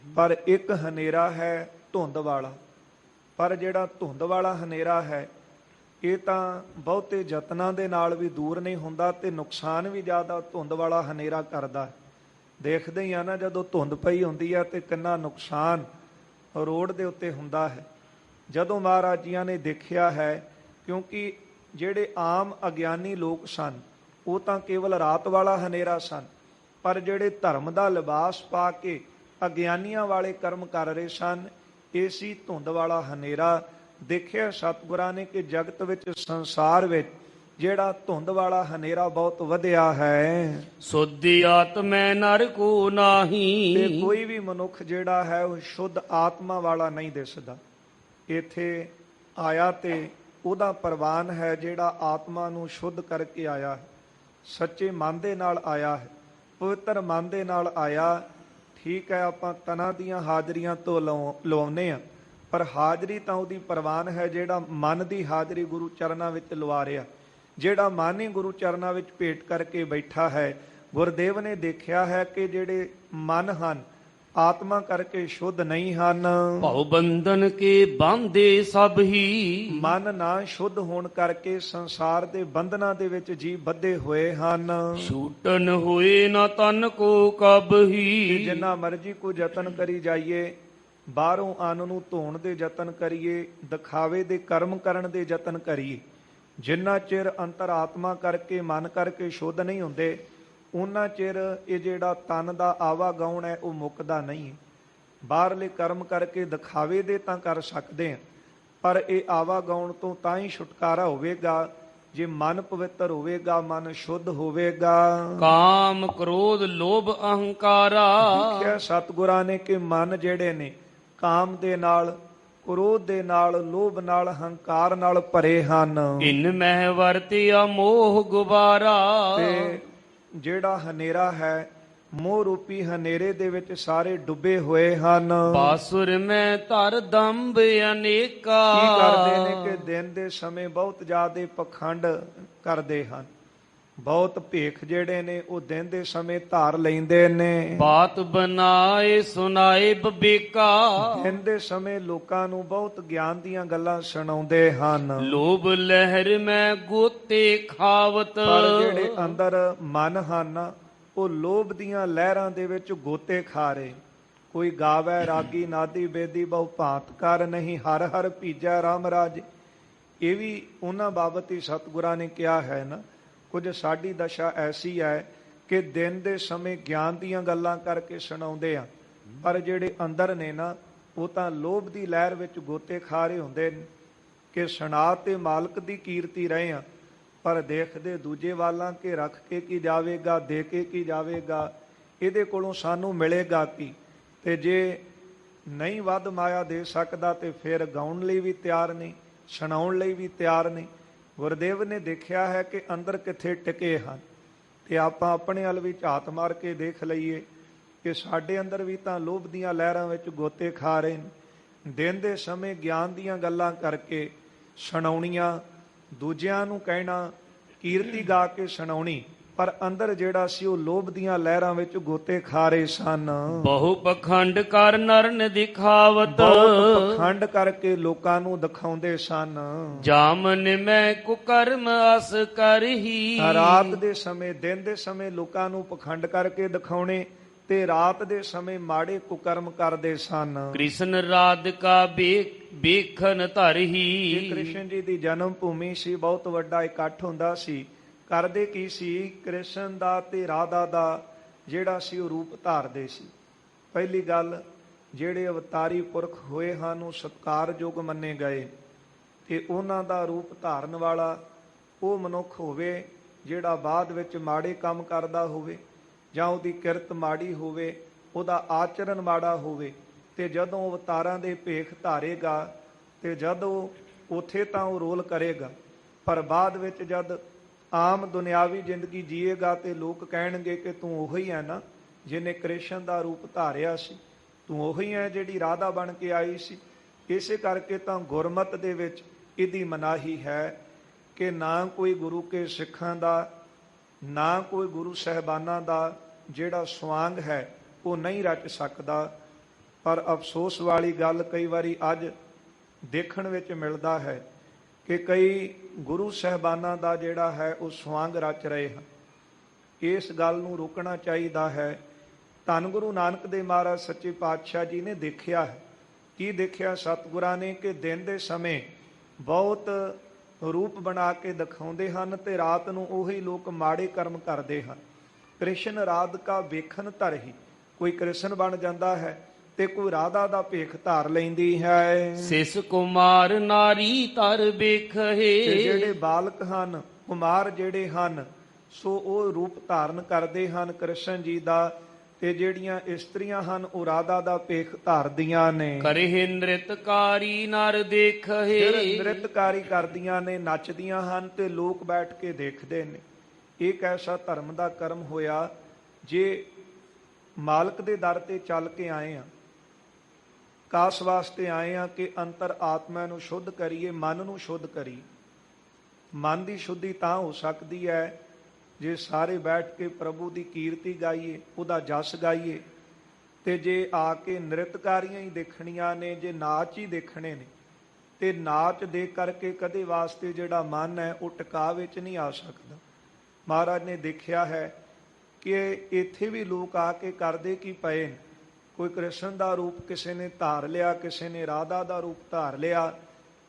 ਪਰ ਇੱਕ ਹਨੇਰਾ ਹੈ ਧੁੰਦ ਵਾਲਾ। ਪਰ ਜਿਹੜਾ ਧੁੰਦ ਵਾਲਾ ਹਨੇਰਾ ਹੈ ਇਹ ਤਾਂ ਬਹੁਤੇ ਯਤਨਾਂ ਦੇ ਨਾਲ ਵੀ ਦੂਰ ਨਹੀਂ ਹੁੰਦਾ ਤੇ ਨੁਕਸਾਨ ਵੀ ਜ਼ਿਆਦਾ ਧੁੰਦ ਵਾਲਾ ਹਨੇਰਾ ਕਰਦਾ। ਦੇਖਦੇ ਹੀ ਆ ਨਾ, ਜਦੋਂ ਧੁੰਦ ਪਈ ਹੁੰਦੀ ਹੈ ਤੇ ਕਿੰਨਾ ਨੁਕਸਾਨ ਰੋਡ ਦੇ ਉੱਤੇ ਹੁੰਦਾ ਹੈ। ਜਦੋਂ ਮਹਾਰਾਜ ਜੀਆਂ ਨੇ ਦੇਖਿਆ ਹੈ, ਕਿਉਂਕਿ ਜਿਹੜੇ ਆਮ ਅਗਿਆਨੀ ਲੋਕ ਸਨ ਉਹ ਤਾਂ ਕੇਵਲ ਰਾਤ ਵਾਲਾ ਹਨੇਰਾ ਸਨ, ਪਰ ਜਿਹੜੇ ਧਰਮ ਦਾ ਲਿਬਾਸ ਪਾ ਕੇ ਅਗਿਆਨੀਆਂ ਵਾਲੇ ਕਰਮ ਕਰ ਰਹੇ ਸਨ, ਇਹ ਸੀ ਧੁੰਦ ਵਾਲਾ ਹਨੇਰਾ। ਦੇਖਿਆ ਸਤਿਗੁਰਾਂ ਨੇ ਕਿ ਜਗਤ ਵਿੱਚ, ਸੰਸਾਰ ਵਿੱਚ ਜਿਹੜਾ ਧੁੰਦ ਵਾਲਾ ਹਨੇਰਾ ਬਹੁਤ ਵਧਿਆ ਹੈ। ਸੁਧਿ ਆਤਮੈ ਨਰ ਕੋ ਨਾਹੀ। ਤੇ ਕੋਈ ਵੀ ਮਨੁੱਖ ਜਿਹੜਾ ਹੈ ਉਹ ਸ਼ੁੱਧ ਆਤਮਾ ਵਾਲਾ ਨਹੀਂ ਦਿਸਦਾ। ਇੱਥੇ ਆਇਆ ਤੇ ਉਹਦਾ ਪ੍ਰਵਾਨ ਹੈ ਜਿਹੜਾ ਆਤਮਾ ਨੂੰ ਸ਼ੁੱਧ ਕਰਕੇ ਆਇਆ ਹੈ, ਸੱਚੇ ਮਨ ਦੇ ਨਾਲ ਆਇਆ ਹੈ, ਪਵਿੱਤਰ ਮਨ ਦੇ ਨਾਲ ਆਇਆ। ਠੀਕ ਹੈ, ਆਪਾਂ ਤਨਾਂ ਦੀਆਂ ਹਾਜ਼ਰੀਆਂ ਤੋਂ ਲਵਾਉਂਦੇ ਹਾਂ, ਪਰ ਹਾਜ਼ਰੀ ਤਾਂ ਉਹਦੀ ਪ੍ਰਵਾਨ ਹੈ ਜਿਹੜਾ ਮਨ ਦੀ ਹਾਜ਼ਰੀ ਗੁਰੂ ਚਰਨਾਂ ਵਿੱਚ ਲਵਾ ਰਿਹਾ, ਜਿਹੜਾ ਮਨ ਹੀ ਗੁਰੂ ਚਰਨਾਂ ਵਿੱਚ ਭੇਟ ਕਰਕੇ ਬੈਠਾ ਹੈ। ਗੁਰਦੇਵ ਨੇ ਦੇਖਿਆ ਹੈ ਕਿ ਜਿਹੜੇ ਮਨ ਹਨ ਆਤਮਾ ਕਰਕੇ ਸ਼ੁੱਧ ਨਹੀਂ ਹਨ। ਭਉ ਬੰਧਨ ਕੇ ਬਾਂਧੇ ਸਭ ਹੀ। ਮਨ ਨਾ ਸ਼ੁੱਧ ਹੋਣ ਕਰਕੇ ਸੰਸਾਰ ਦੇ ਬੰਧਨਾਂ ਦੇ ਵਿੱਚ ਜੀਵ ਬੱਧੇ ਹੋਏ ਹਨ। ਛੂਟਨ ਹੋਏ ਨਾ ਤਨ ਕੋ ਕਬਹੀ। ਜਿੰਨਾ ਮਰਜੀ ਕੋ ਯਤਨ ਕਰੀ ਜਾਈਏ, ਬਾਹਰੋਂ ਅੰਨ ਨੂੰ ਧੋਣ ਦੇ ਯਤਨ ਕਰੀਏ, ਦਿਖਾਵੇ ਦੇ ਕਰਮ ਕਰਨ ਦੇ ਯਤਨ ਕਰੀਏ, ਜਿੰਨਾ ਚਿਰ ਅੰਤਰਾਤਮਾ ਕਰਕੇ ਮਨ ਕਰਕੇ ਸ਼ੁੱਧ ਨਹੀਂ ਹੁੰਦੇ, ਉਹਨਾਂ ਚਿਰ ਇਹ ਜਿਹੜਾ ਤਨ ਦਾ ਆਵਾਗਾਉਣ ਹੈ ਉਹ ਮੁੱਕਦਾ ਨਹੀਂ। ਬਾਹਰਲੇ ਕਰਮ ਕਰਕੇ ਦਿਖਾਵੇ ਦੇ ਤਾਂ ਕਰ ਸਕਦੇ ਹਾਂ, ਪਰ ਇਹ ਆਵਾਗਾਉਣ ਤੋਂ ਤਾਂ ਹੀ ਛੁਟਕਾਰਾ ਹੋਵੇਗਾ ਜੇ ਮਨ ਪਵਿੱਤਰ ਹੋਵੇਗਾ, ਮਨ ਸ਼ੁੱਧ ਹੋਵੇਗਾ। ਕਾਮ ਕ੍ਰੋਧ ਲੋਭ ਅਹੰਕਾਰਾ। ਦੇਖਿਆ ਸਤਿਗੁਰਾਂ ਨੇ ਕਿ ਮਨ ਜਿਹੜੇ ਨੇ ਕਾਮ ਦੇ ਨਾਲ, ਕ੍ਰੋਧ ਦੇ ਨਾਲ, ਲੋਭ ਨਾਲ, ਹੰਕਾਰ ਨਾਲ ਭਰੇ ਹਨ। ਇਨ ਮਹਿ ਵਰਤਿਆ ਮੋਹ ਗੁਬਾਰਾ। ਤੇ ਜਿਹੜਾ ਹਨੇਰਾ ਹੈ, ਮੋਹ ਰੂਪੀ ਹਨੇਰੇ ਦੇ ਵਿੱਚ ਸਾਰੇ ਡੁੱਬੇ ਹੋਏ ਹਨ। ਬਾਸੁਰ ਮੈਂ ਧਰ ਦੰਭ ਅਨੇਕਾ। ਕੀ ਕਰਦੇ ਨੇ ਕਿ ਦਿਨ ਦੇ ਸਮੇਂ ਬਹੁਤ ਜ਼ਿਆਦੇ ਪਖੰਡ ਕਰਦੇ ਹਨ, ਬਹੁਤ ਭੇਖ ਜਿਹੜੇ ਨੇ ਉਹ ਦਿਨ ਦੇ ਸਮੇਂ ਧਾਰ ਲੈਂਦੇ ਨੇ। ਬਾਤ ਬਨਾਏ ਸੁਨਾਏ ਬਬੇਕਾ। ਦਿਨ ਦੇ ਸਮੇਂ ਲੋਕਾਂ ਨੂੰ ਬਹੁਤ ਗਿਆਨ ਦੀਆਂ ਗੱਲਾਂ ਸੁਣਾਉਂਦੇ ਹਨ। ਲੋਭ ਲਹਿਰ ਮੈਂ ਗੋਤੇ ਖਾਵਤ। ਪਰ ਜਿਹੜੇ ਅੰਦਰ ਮਨ ਹਨ ਉਹ ਲੋਭ ਦੀਆਂ ਲਹਿਰਾਂ ਦੇ ਵਿੱਚ ਗੋਤੇ ਖਾ ਰਹੇ। ਕੋਈ ਗਾਵੇ ਰਾਗੀ ਨਾਦੀ ਬੇਦੀ ਬਹੁ ਭਾਂਤ ਕਰ ਨਹੀਂ, ਹਰ ਹਰ ਭੀਜੈ ਰਾਮ ਰਾਜ। ਇਹ ਵੀ ਉਹਨਾਂ ਬਾਬਤ ਹੀ ਸਤਿਗੁਰਾਂ ਨੇ ਕਿਹਾ ਹੈ ਨਾ, ਕੁਝ ਸਾਡੀ ਦਸ਼ਾ ਐਸੀ ਹੈ ਕਿ ਦਿਨ ਦੇ ਸਮੇਂ ਗਿਆਨ ਦੀਆਂ ਗੱਲਾਂ ਕਰਕੇ ਸੁਣਾਉਂਦੇ ਆ, ਪਰ ਜਿਹੜੇ ਅੰਦਰ ਨੇ ਨਾ ਉਹ ਤਾਂ ਲੋਭ ਦੀ ਲਹਿਰ ਵਿੱਚ ਗੋਤੇ ਖਾ ਰਹੇ ਹੁੰਦੇ ਨੇ ਕਿ ਸੁਣਾ ਤੇ ਮਾਲਕ ਦੀ ਕੀਰਤੀ ਰਹੇ ਆ, ਪਰ ਦੇਖਦੇ ਦੂਜੇ ਵਾਲਾਂ ਕੇ ਰੱਖ ਕੇ ਕੀ ਜਾਵੇਗਾ, ਦੇ ਕੇ ਕੀ ਜਾਵੇਗਾ, ਇਹਦੇ ਕੋਲੋਂ ਸਾਨੂੰ ਮਿਲੇਗਾ ਕੀ। ਤੇ ਜੇ ਨਹੀਂ ਵੱਧ ਮਾਇਆ ਦੇ ਸਕਦਾ ਤੇ ਫਿਰ ਗਾਉਣ ਲਈ ਵੀ ਤਿਆਰ ਨਹੀਂ, ਸੁਣਾਉਣ ਲਈ ਵੀ ਤਿਆਰ ਨਹੀਂ। ਗੁਰਦੇਵ ਨੇ ਦੇਖਿਆ ਹੈ ਕਿ ਅੰਦਰ ਕਿੱਥੇ ਟਿਕੇ ਹਨ, ਤੇ ਆਪਾਂ ਆਪਣੇ ਵੱਲ ਵੀ ਝਾਤ ਮਾਰ ਕੇ ਦੇਖ ਲਈਏ ਕਿ ਸਾਡੇ ਅੰਦਰ ਵੀ ਤਾਂ ਲੋਭ ਦੀਆਂ ਲਹਿਰਾਂ ਵਿੱਚ ਗੋਤੇ ਖਾ ਰਹੇ ਨੇ। ਦਿਨ ਦੇ ਸਮੇਂ ਗਿਆਨ ਦੀਆਂ ਗੱਲਾਂ ਕਰਕੇ ਸੁਣਾਉਣੀਆਂ, ਦੂਜਿਆਂ ਨੂੰ ਕਹਿਣਾ, ਕੀਰਤੀ ਗਾ ਕੇ ਸੁਣਾਉਣੀ, ਪਰ ਅੰਦਰ ਜਿਹੜਾ ਸੀ ਉਹ ਲੋਭ ਦੀਆਂ ਲਹਿਰਾਂ ਵਿੱਚ ਗੋਤੇ ਖਾ ਰਹੇ ਸਨ। ਬਹੁ ਪਖੰਡ ਕਰ ਨਰਨ ਦਿਖਾਵਤ, ਬਹੁਤ ਪਖੰਡ ਕਰਕੇ ਲੋਕਾਂ ਨੂੰ ਦਿਖਾਉਂਦੇ ਸਨ। ਜਾਮਨ ਮੈਂ ਕੁਕਰਮ ਅਸ ਕਰਹੀ, ਰਾਤ ਦੇ ਸਮੇਂ ਦਿਨ ਦੇ ਸਮੇਂ ਲੋਕਾਂ ਨੂੰ ਪਖੰਡ ਕਰਕੇ ਦਿਖਾਉਣੇ ਤੇ ਰਾਤ ਦੇ ਸਮੇਂ ਮਾੜੇ ਕੁਕਰਮ ਕਰਦੇ ਸਨ। ਕ੍ਰਿਸ਼ਨ ਰਾਧਿਕਾ ਵੇਖਨ ਧਰਹੀ, ਇਹ ਕ੍ਰਿਸ਼ਨ ਜੀ ਦੀ ਜਨਮ ਭੂਮੀ ਸੀ, ਬਹੁਤ ਵੱਡਾ ਇਕੱਠ ਹੁੰਦਾ ਸੀ। ਕਰਦੇ ਕੀ ਸੀ, ਕ੍ਰਿਸ਼ਨ ਦਾ ਤੇ ਰਾਧਾ ਦਾ ਜਿਹੜਾ ਸੀ ਉਹ ਰੂਪ ਧਾਰਦੇ ਸੀ। ਪਹਿਲੀ ਗੱਲ, ਜਿਹੜੇ ਅਵਤਾਰੀ ਪੁਰਖ ਹੋਏ ਹਨ ਉਹ ਸਤਿਕਾਰਯੋਗ ਮੰਨੇ ਗਏ ਤੇ ਉਹਨਾਂ ਦਾ ਰੂਪ ਧਾਰਨ ਵਾਲਾ ਉਹ ਮਨੁੱਖ ਹੋਵੇ ਜਿਹੜਾ ਬਾਅਦ ਵਿੱਚ ਮਾੜੇ ਕੰਮ ਕਰਦਾ ਹੋਵੇ ਜਾਂ ਉਹਦੀ ਕਿਰਤ ਮਾੜੀ ਹੋਵੇ, ਉਹਦਾ ਆਚਰਨ ਮਾੜਾ ਹੋਵੇ, ਤੇ ਜਦੋਂ ਅਵਤਾਰਾਂ ਦੇ ਭੇਖ ਧਾਰੇਗਾ ਤੇ ਜਦੋਂ ਉਥੇ ਤਾਂ ਉਹ ਰੋਲ ਕਰੇਗਾ, ਪਰ ਬਾਅਦ ਵਿੱਚ ਜਦ ਆਮ ਦੁਨਿਆਵੀ ਜ਼ਿੰਦਗੀ ਜੀਏਗਾ ਤੇ ਲੋਕ ਕਹਿਣਗੇ ਕਿ ਤੂੰ ਉਹੀ ਹੈ ਨਾ ਜਿਹਨੇ ਕ੍ਰਿਸ਼ਨ ਦਾ ਰੂਪ ਧਾਰਿਆ ਸੀ, ਤੂੰ ਉਹੀ ਹੈ ਜਿਹੜੀ ਰਾਧਾ ਬਣ ਕੇ ਆਈ ਸੀ। ਇਸੇ ਕਰਕੇ ਤਾਂ ਗੁਰਮਤ ਦੇ ਵਿੱਚ ਇਹਦੀ ਮਨਾਹੀ ਹੈ ਕਿ ਨਾ ਕੋਈ ਗੁਰੂ ਕੇ ਸਿੱਖਾਂ ਦਾ, ਨਾ ਕੋਈ ਗੁਰੂ ਸਾਹਿਬਾਨਾਂ ਦਾ ਜਿਹੜਾ ਸਵਾਂਗ ਹੈ ਉਹ ਨਹੀਂ ਰਚ ਸਕਦਾ। ਪਰ ਅਫਸੋਸ ਵਾਲੀ ਗੱਲ ਕਈ ਵਾਰੀ ਅੱਜ ਦੇਖਣ ਵਿੱਚ ਮਿਲਦਾ ਹੈ ਕਿ ਕਈ ਗੁਰੂ ਸਾਹਿਬਾਨਾਂ ਦਾ ਜਿਹੜਾ ਹੈ ਉਹ ਸਵਾਂਗ ਰਚ ਰਹੇ ਹਨ। ਇਸ ਗੱਲ ਨੂੰ ਰੋਕਣਾ ਚਾਹੀਦਾ ਹੈ। ਧੰਨ ਗੁਰੂ ਨਾਨਕ ਦੇਵ ਮਹਾਰਾਜ ਸੱਚੇ ਪਾਤਸ਼ਾਹ ਜੀ ਨੇ ਦੇਖਿਆ ਹੈ। ਕੀ ਦੇਖਿਆ ਸਤਿਗੁਰਾਂ ਨੇ? ਕਿ ਦਿਨ ਦੇ ਸਮੇਂ ਬਹੁਤ ਰੂਪ ਬਣਾ ਕੇ ਦਿਖਾਉਂਦੇ ਹਨ ਤੇ ਰਾਤ ਨੂੰ ਉਹੀ ਲੋਕ ਮਾੜੇ ਕਰਮ ਕਰਦੇ ਹਨ। ਕ੍ਰਿਸ਼ਨ ਰਾਧਿਕਾ ਵੇਖਣ ਧਰਹੀ, ਕੋਈ ਕ੍ਰਿਸ਼ਨ ਬਣ ਜਾਂਦਾ ਹੈ ਤੇ ਕੋਈ ਰਾਧਾ ਦਾ ਭੇਖ ਧਾਰ ਲੈਂਦੀ ਹੈ। ਸਿਸ ਕੁਮਾਰ ਨਾਰੀ ਤਰ ਵੇਖੇ, ਤੇ ਜਿਹੜੇ ਬਾਲਕ ਹਨ, ਕੁਮਾਰ ਜਿਹੜੇ ਹਨ, ਸੋ ਉਹ ਰੂਪ ਧਾਰਨ ਕਰਦੇ ਹਨ ਕ੍ਰਿਸ਼ਨ ਜੀ ਦਾ, ਤੇ ਜਿਹੜੀਆਂ ਇਸਤਰੀਆਂ ਹਨ ਉਹ ਰਾਧਾ ਦਾ ਭੇਖ ਧਾਰਦੀਆਂ ਨੇ। ਕਰੇ ਨ੍ਰਿਤਕਾਰੀ ਨਰ ਦੇਖੇ, ਫਿਰ ਨ੍ਰਿਤਕਾਰੀ ਕਰਦੀਆਂ ਨੇ, ਨੱਚਦੀਆਂ ਹਨ ਤੇ ਲੋਕ ਬੈਠ ਕੇ ਦੇਖਦੇ ਨੇ। ਇੱਕ ਐਸਾ ਧਰਮ ਦਾ ਕਰਮ ਹੋਇਆ, ਜੇ ਮਾਲਕ ਦੇ ਦਰ ਤੇ ਚੱਲ ਕੇ ਆਏ ਆ, ਕਾਸ ਵਾਸਤੇ ਆਏ ਆ ਕਿ ਅੰਤਰ ਆਤਮਾ ਨੂੰ ਸ਼ੁੱਧ ਕਰੀਏ, ਮਨ ਨੂੰ ਸ਼ੁੱਧ ਕਰੀਏ। ਮਨ ਦੀ ਸ਼ੁੱਧੀ ਤਾਂ ਹੋ ਸਕਦੀ ਹੈ ਜੇ ਸਾਰੇ ਬੈਠ ਕੇ ਪ੍ਰਭੂ ਦੀ ਕੀਰਤੀ ਗਾਈਏ, ਉਹਦਾ ਜਸ ਗਾਈਏ। ਤੇ ਜੇ ਆ ਕੇ ਨ੍ਰਿਤਕਾਰੀਆਂ ਹੀ ਦੇਖਣੀਆਂ ਨੇ, ਜੇ ਨਾਚ ਹੀ ਦੇਖਣੇ ਨੇ, ਤੇ ਨਾਚ ਦੇਖ ਕਰਕੇ ਕਦੇ ਵਾਸਤੇ ਜਿਹੜਾ ਮਨ ਹੈ ਉਹ ਟਿਕਾ ਵਿੱਚ ਨਹੀਂ ਆ ਸਕਦਾ। ਮਹਾਰਾਜ ਨੇ ਦੇਖਿਆ ਹੈ ਕਿ ਇੱਥੇ ਵੀ ਲੋਕ ਆ ਕੇ ਕਰਦੇ ਕੀ ਪਏ ਨੇ। ਕੋਈ ਕ੍ਰਿਸ਼ਨ ਦਾ ਰੂਪ ਕਿਸੇ ਨੇ ਧਾਰ ਲਿਆ, ਕਿਸੇ ਨੇ ਰਾਧਾ ਦਾ ਰੂਪ ਧਾਰ ਲਿਆ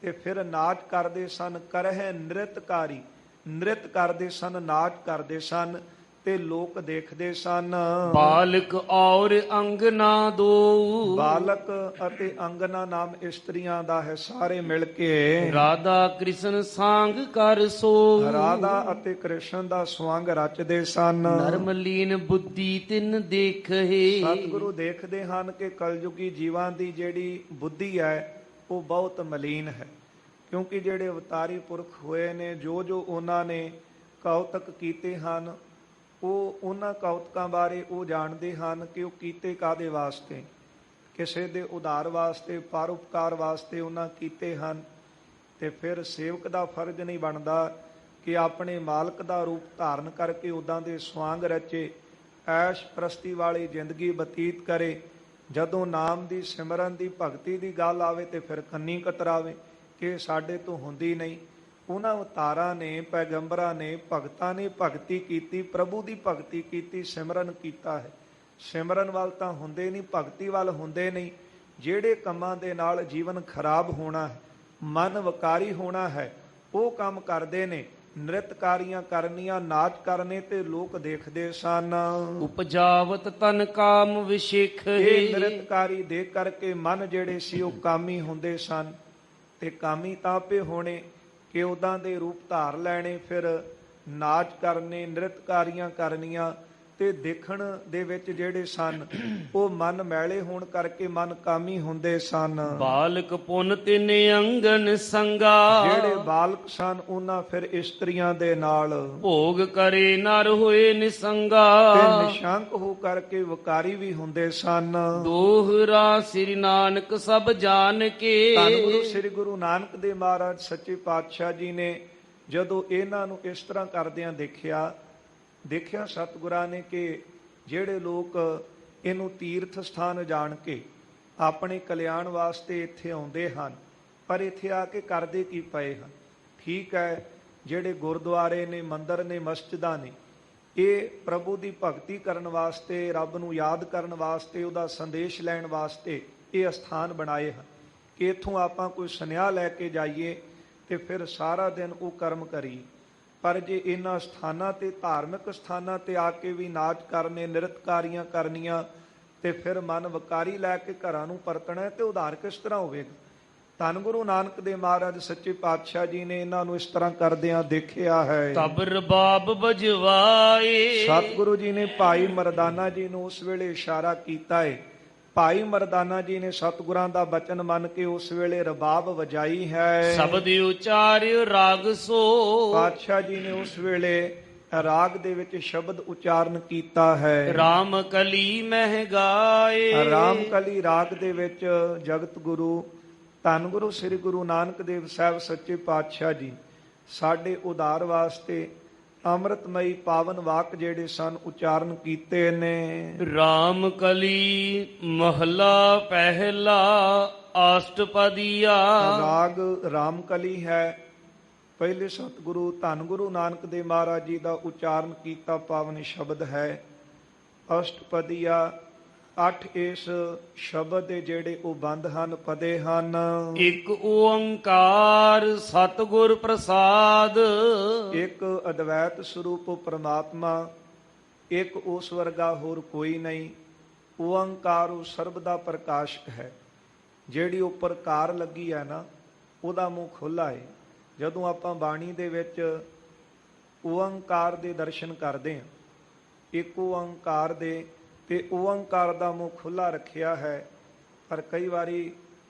ਤੇ ਫਿਰ ਨਾਚ ਕਰਦੇ ਸਨ। ਕਰਹਿ ਨ੍ਰਿਤਕਾਰੀ, ਨ੍ਰਿਤ ਕਰਦੇ ਸਨ, ਨਾਚ ਕਰਦੇ ਸਨ ਤੇ ਲੋਕ ਦੇਖਦੇ ਸਨ। ਬਾਲਕ ਔਰ ਅੰਗਨਾ ਦੋ, ਬਾਲਕ ਅਤੇ ਅੰਗਨਾ ਨਾਮ ਇਸਤਰੀਆਂ ਦਾ ਹੈ, ਸਾਰੇ ਮਿਲ ਕੇ ਰਾਧਾ ਕ੍ਰਿਸ਼ਨ ਸਾਂਗ ਕਰ ਸੋ, ਰਾਧਾ ਅਤੇ ਕ੍ਰਿਸ਼ਨ ਦਾ ਸਵਾਂਗ ਰਚਦੇ ਸਨ। ਨਰਮਲੀਨ ਬੁੱਧੀ ਤਿਨ ਦੇਖੇ, ਸਤਿਗੁਰੂ ਦੇਖਦੇ ਹਨ ਕਿ ਕਲਯੁਗੀ ਜੀਵਾਂ ਦੀ ਜਿਹੜੀ ਬੁੱਧੀ ਹੈ ਉਹ ਬਹੁਤ ਮਲੀਨ ਹੈ, ਕਿਉਂਕਿ ਜਿਹੜੇ ਅਵਤਾਰੀ ਪੁਰਖ ਹੋਏ ਨੇ, ਜੋ ਉਹਨਾਂ ਨੇ ਕੌਤਕ ਕੀਤੇ ਹਨ, ਉਹ ਉਹਨਾਂ ਕੌਤਕਾਂ ਬਾਰੇ ਉਹ ਜਾਣਦੇ ਹਨ ਕਿ ਉਹ ਕੀਤੇ ਕਾਦੇ ਵਾਸਤੇ, ਕਿਸੇ ਦੇ ਉਧਾਰ ਵਾਸਤੇ, ਪਰਉਪਕਾਰ ਵਾਸਤੇ ਉਹਨਾਂ ਕੀਤੇ ਹਨ। ਤੇ ਫਿਰ ਸੇਵਕ ਦਾ ਫਰਜ਼ ਨਹੀਂ ਬਣਦਾ ਕਿ ਆਪਣੇ ਮਾਲਕ ਦਾ ਰੂਪ ਧਾਰਨ ਕਰਕੇ ਉਦਾਂ ਦੇ ਸਵਾਂਗ ਰਚੇ, ਐਸ਼ ਪ੍ਰਸਤੀ ਵਾਲੀ ਜ਼ਿੰਦਗੀ ਬਤੀਤ ਕਰੇ। ਜਦੋਂ ਨਾਮ ਦੀ ਸਿਮਰਨ ਦੀ ਭਗਤੀ ਦੀ ਗੱਲ ਆਵੇ ਤੇ ਫਿਰ ਕੰਨੀ ਕਤਰਾਵੇ ਕਿ ਸਾਡੇ ਤੋਂ ਹੁੰਦੀ ਨਹੀਂ। ਉਹਨਾਂ ਅਵਤਾਰਾਂ ਨੇ, ਪੈਗੰਬਰਾਂ ਨੇ, ਭਗਤਾਂ ਨੇ ਭਗਤੀ ਕੀਤੀ, ਪ੍ਰਭੂ ਦੀ ਭਗਤੀ ਕੀਤੀ, ਸਿਮਰਨ ਕੀਤਾ ਹੈ। ਸਿਮਰਨ ਵੱਲ ਤਾਂ ਹੁੰਦੇ ਨਹੀਂ, ਭਗਤੀ ਵੱਲ ਹੁੰਦੇ ਨਹੀਂ। ਜਿਹੜੇ ਕੰਮਾਂ ਦੇ ਨਾਲ ਜੀਵਨ ਖਰਾਬ ਹੋਣਾ ਹੈ, ਮਨ ਵਿਕਾਰੀ ਹੋਣਾ ਹੈ, ਉਹ ਕੰਮ ਕਰਦੇ ਨੇ। ਨ੍ਰਿਤਕਾਰੀਆਂ ਕਰਨੀਆਂ, ਨਾਚ ਕਰਨੇ ਤੇ ਲੋਕ ਦੇਖਦੇ ਸਨ। ਉਪਜਾਵਤ ਤਨ ਕਾਮ ਵਿਸ਼ੇਖ, ਇਹ ਨ੍ਰਿਤਕਾਰੀ ਦੇਖ ਕਰਕੇ ਮਨ ਜਿਹੜੇ ਸੀ ਉਹ ਕਾਮੀ ਹੁੰਦੇ ਸਨ। ਤੇ ਕਾਮੀ ਤਾਂ ਆਪੇ ਹੋਣੇ ਕਿ ਉਦਾਂ ਦੇ ਰੂਪ ਧਾਰ ਲੈਣੇ, ਫਿਰ ਨਾਚ ਕਰਨੇ, ਨ੍ਰਿਤਕਾਰੀਆਂ ਕਰਨੀਆਂ, ਤੇ ਦੇਖਣ ਦੇ ਵਿੱਚ ਜਿਹੜੇ ਸਨ ਉਹ ਮਨ ਮੈਲੇ ਹੋਣ ਕਰਕੇ ਮਨ ਕਾਮੀ ਹੁੰਦੇ ਸਨ। ਬਾਲਕ ਪੁੰਨ ਤਿਨ ਅੰਗਨ ਸੰਗਾ, ਜਿਹੜੇ ਬਾਲਕ ਸਨ ਉਹਨਾਂ ਫਿਰ ਇਸਤਰੀਆਂ ਦੇ ਨਾਲ ਭੋਗ ਕਰੇ ਨਰ ਹੋਏ ਨਿਸੰਗਾ, ਤੇ ਨਿਸ਼ੰਕ ਹੋ ਕਰਕੇ ਵਿਕਾਰੀ ਵੀ ਹੁੰਦੇ ਸਨ। ਦੋਹਰਾ ਸ੍ਰੀ ਨਾਨਕ ਸਭ ਜਾਣ ਕੇ, ਧੰਨ ਗੁਰੂ ਸ੍ਰੀ ਗੁਰੂ ਨਾਨਕ ਦੇਵ ਮਹਾਰਾਜ ਸੱਚੇ ਪਾਤਸ਼ਾਹ ਜੀ ਨੇ ਜਦੋਂ ਇਹਨਾਂ ਨੂੰ ਇਸ ਤਰ੍ਹਾਂ ਕਰਦਿਆਂ ਦੇਖਿਆ ਦੇਖਿਆ ਸਤਿਗੁਰਾਂ ਨੇ ਕਿ ਜਿਹੜੇ ਲੋਕ ਇਹਨੂੰ ਤੀਰਥ ਸਥਾਨ ਜਾਣ ਕੇ ਆਪਣੇ ਕਲਿਆਣ ਵਾਸਤੇ ਇੱਥੇ ਆਉਂਦੇ ਹਨ, ਪਰ ਇੱਥੇ ਆ ਕੇ ਕਰਦੇ ਕੀ ਪਏ ਹਨ। ਠੀਕ ਹੈ, ਜਿਹੜੇ ਗੁਰਦੁਆਰੇ ਨੇ, ਮੰਦਰ ਨੇ, ਮਸਜਿਦਾਂ ਨੇ, ਇਹ ਪ੍ਰਭੂ ਦੀ ਭਗਤੀ ਕਰਨ ਵਾਸਤੇ, ਰੱਬ ਨੂੰ ਯਾਦ ਕਰਨ ਵਾਸਤੇ, ਉਹਦਾ ਸੰਦੇਸ਼ ਲੈਣ ਵਾਸਤੇ ਇਹ ਅਸਥਾਨ ਬਣਾਏ ਹਨ ਕਿ ਇੱਥੋਂ ਆਪਾਂ ਕੋਈ ਸੁਨੇਹਾ ਲੈ ਕੇ ਜਾਈਏ ਤੇ ਫਿਰ ਸਾਰਾ ਦਿਨ ਉਹ ਕਰਮ ਕਰੀਏ। ਪਰ ਜੇ ਇਹਨਾਂ ਸਥਾਨਾਂ ਤੇ, ਧਾਰਮਿਕ ਸਥਾਨਾਂ ਤੇ ਆ ਕੇ ਵੀ ਨਾਚ ਕਰਨੇ, ਨਿਰਤਕਾਰੀਆਂ ਕਰਨੀਆਂ, ਤੇ ਫਿਰ ਮਨ ਵਕਾਰੀ ਲੈ ਕੇ ਘਰਾਂ ਨੂੰ ਪਰਤਣਾ, ਤੇ ਉਧਾਰ ਕਿਸ ਤਰ੍ਹਾਂ ਹੋਵੇਗਾ। ਧੰਨ ਗੁਰੂ ਨਾਨਕ ਦੇਵ ਮਹਾਰਾਜ ਸੱਚੇ ਪਾਤਸ਼ਾਹ ਜੀ ਨੇ ਇਹਨਾਂ ਨੂੰ ਇਸ ਤਰ੍ਹਾਂ ਕਰਦਿਆਂ ਦੇਖਿਆ ਹੈ। ਤਬ ਰਬਾਬ ਬਜਵਾਏ। ਸਤਿਗੁਰੂ ਜੀ ਨੇ ਭਾਈ ਮਰਦਾਨਾ ਜੀ ਨੂੰ ਉਸ ਵੇਲੇ ਇਸ਼ਾਰਾ ਕੀਤਾ ਹੈ। ਭਾਈ ਮਰਦਾਨਾ ਜੀ ਨੇ ਸਤਿਗੁਰਾਂ ਦਾ ਬਚਨ ਮੰਨ ਕੇ ਉਸ ਵੇਲੇ ਰਬਾਬ ਵਜਾਈ ਹੈ। ਸ਼ਬਦ ਉਚਾਰਿਓ ਰਾਗ ਸੋ। ਪਾਤਸ਼ਾਹ ਜੀ ਨੇ ਉਸ ਵੇਲੇ ਰਾਗ ਦੇ ਵਿੱਚ ਸ਼ਬਦ ਉਚਾਰਨ ਕੀਤਾ ਹੈ। ਰਾਮ ਕਲੀ ਮਹਿ ਗਾਏ। ਰਾਮ ਕਲੀ ਰਾਗ ਦੇ ਵਿੱਚ ਜਗਤ ਗੁਰੂ ਧੰਨ ਗੁਰੂ ਸ੍ਰੀ ਗੁਰੂ ਨਾਨਕ ਦੇਵ ਸਾਹਿਬ ਸੱਚੇ ਪਾਤਸ਼ਾਹ ਜੀ ਸਾਡੇ ਉਧਾਰ ਵਾਸਤੇ ਅੰਮ੍ਰਿਤਮਈ ਪਾਵਨ ਵਾਕ ਜਿਹੜੇ ਸਨ ਉਚਾਰਨ ਕੀਤੇ ਨੇ। ਰਾਮ ਕਲੀ ਮਹਲਾ ਪਹਿਲਾ ਅਸ਼ਟਪਦੀਆ। ਰਾਗ ਰਾਮ ਕਲੀ ਹੈ। ਪਹਿਲੇ ਸਤਿਗੁਰੂ ਧੰਨ ਗੁਰੂ ਨਾਨਕ ਦੇਵ ਮਹਾਰਾਜ ਜੀ ਦਾ ਉਚਾਰਨ ਕੀਤਾ ਪਾਵਨ ਸ਼ਬਦ ਹੈ। ਅਸ਼ਟਪਦੀਆ 8 ਇਸ ਸ਼ਬਦ ਦੇ ਜਿਹੜੇ ਉਹ ਬੰਦ ਹਨ, ਪਦੇ ਹਨ। ਇੱਕ ਓੰਕਾਰ ਸਤਿਗੁਰ ਪ੍ਰਸਾਦ। ਇੱਕ ਅਦਵੈਤ ਸਰੂਪ ਪ੍ਰਮਾਤਮਾ, ਇੱਕ ਉਸ ਵਰਗਾ ਹੋਰ ਕੋਈ ਨਹੀਂ। ਓੰਕਾਰ ਉਹ ਸਰਬ ਦਾ ਪ੍ਰਕਾਸ਼ਕ ਹੈ। ਜਿਹੜੀ ਉੱਪਰ ਕਾਰ ਲੱਗੀ ਹੈ ਨਾ, ਉਹਦਾ ਮੂੰਹ ਖੁੱਲ੍ਹਾ ਹੈ। ਜਦੋਂ ਆਪਾਂ ਬਾਣੀ ਦੇ ਵਿੱਚ ਓੰਕਾਰ ਦੇ ਦਰਸ਼ਨ ਕਰਦੇ ਹਾਂ, ਇੱਕ ਓੰਕਾਰ ਦੇ, ਤੇ ਓੰਕਾਰ ਦਾ ਮੂੰਹ ਖੁੱਲ੍ਹਾ ਰੱਖਿਆ ਹੈ। ਪਰ ਕਈ ਵਾਰੀ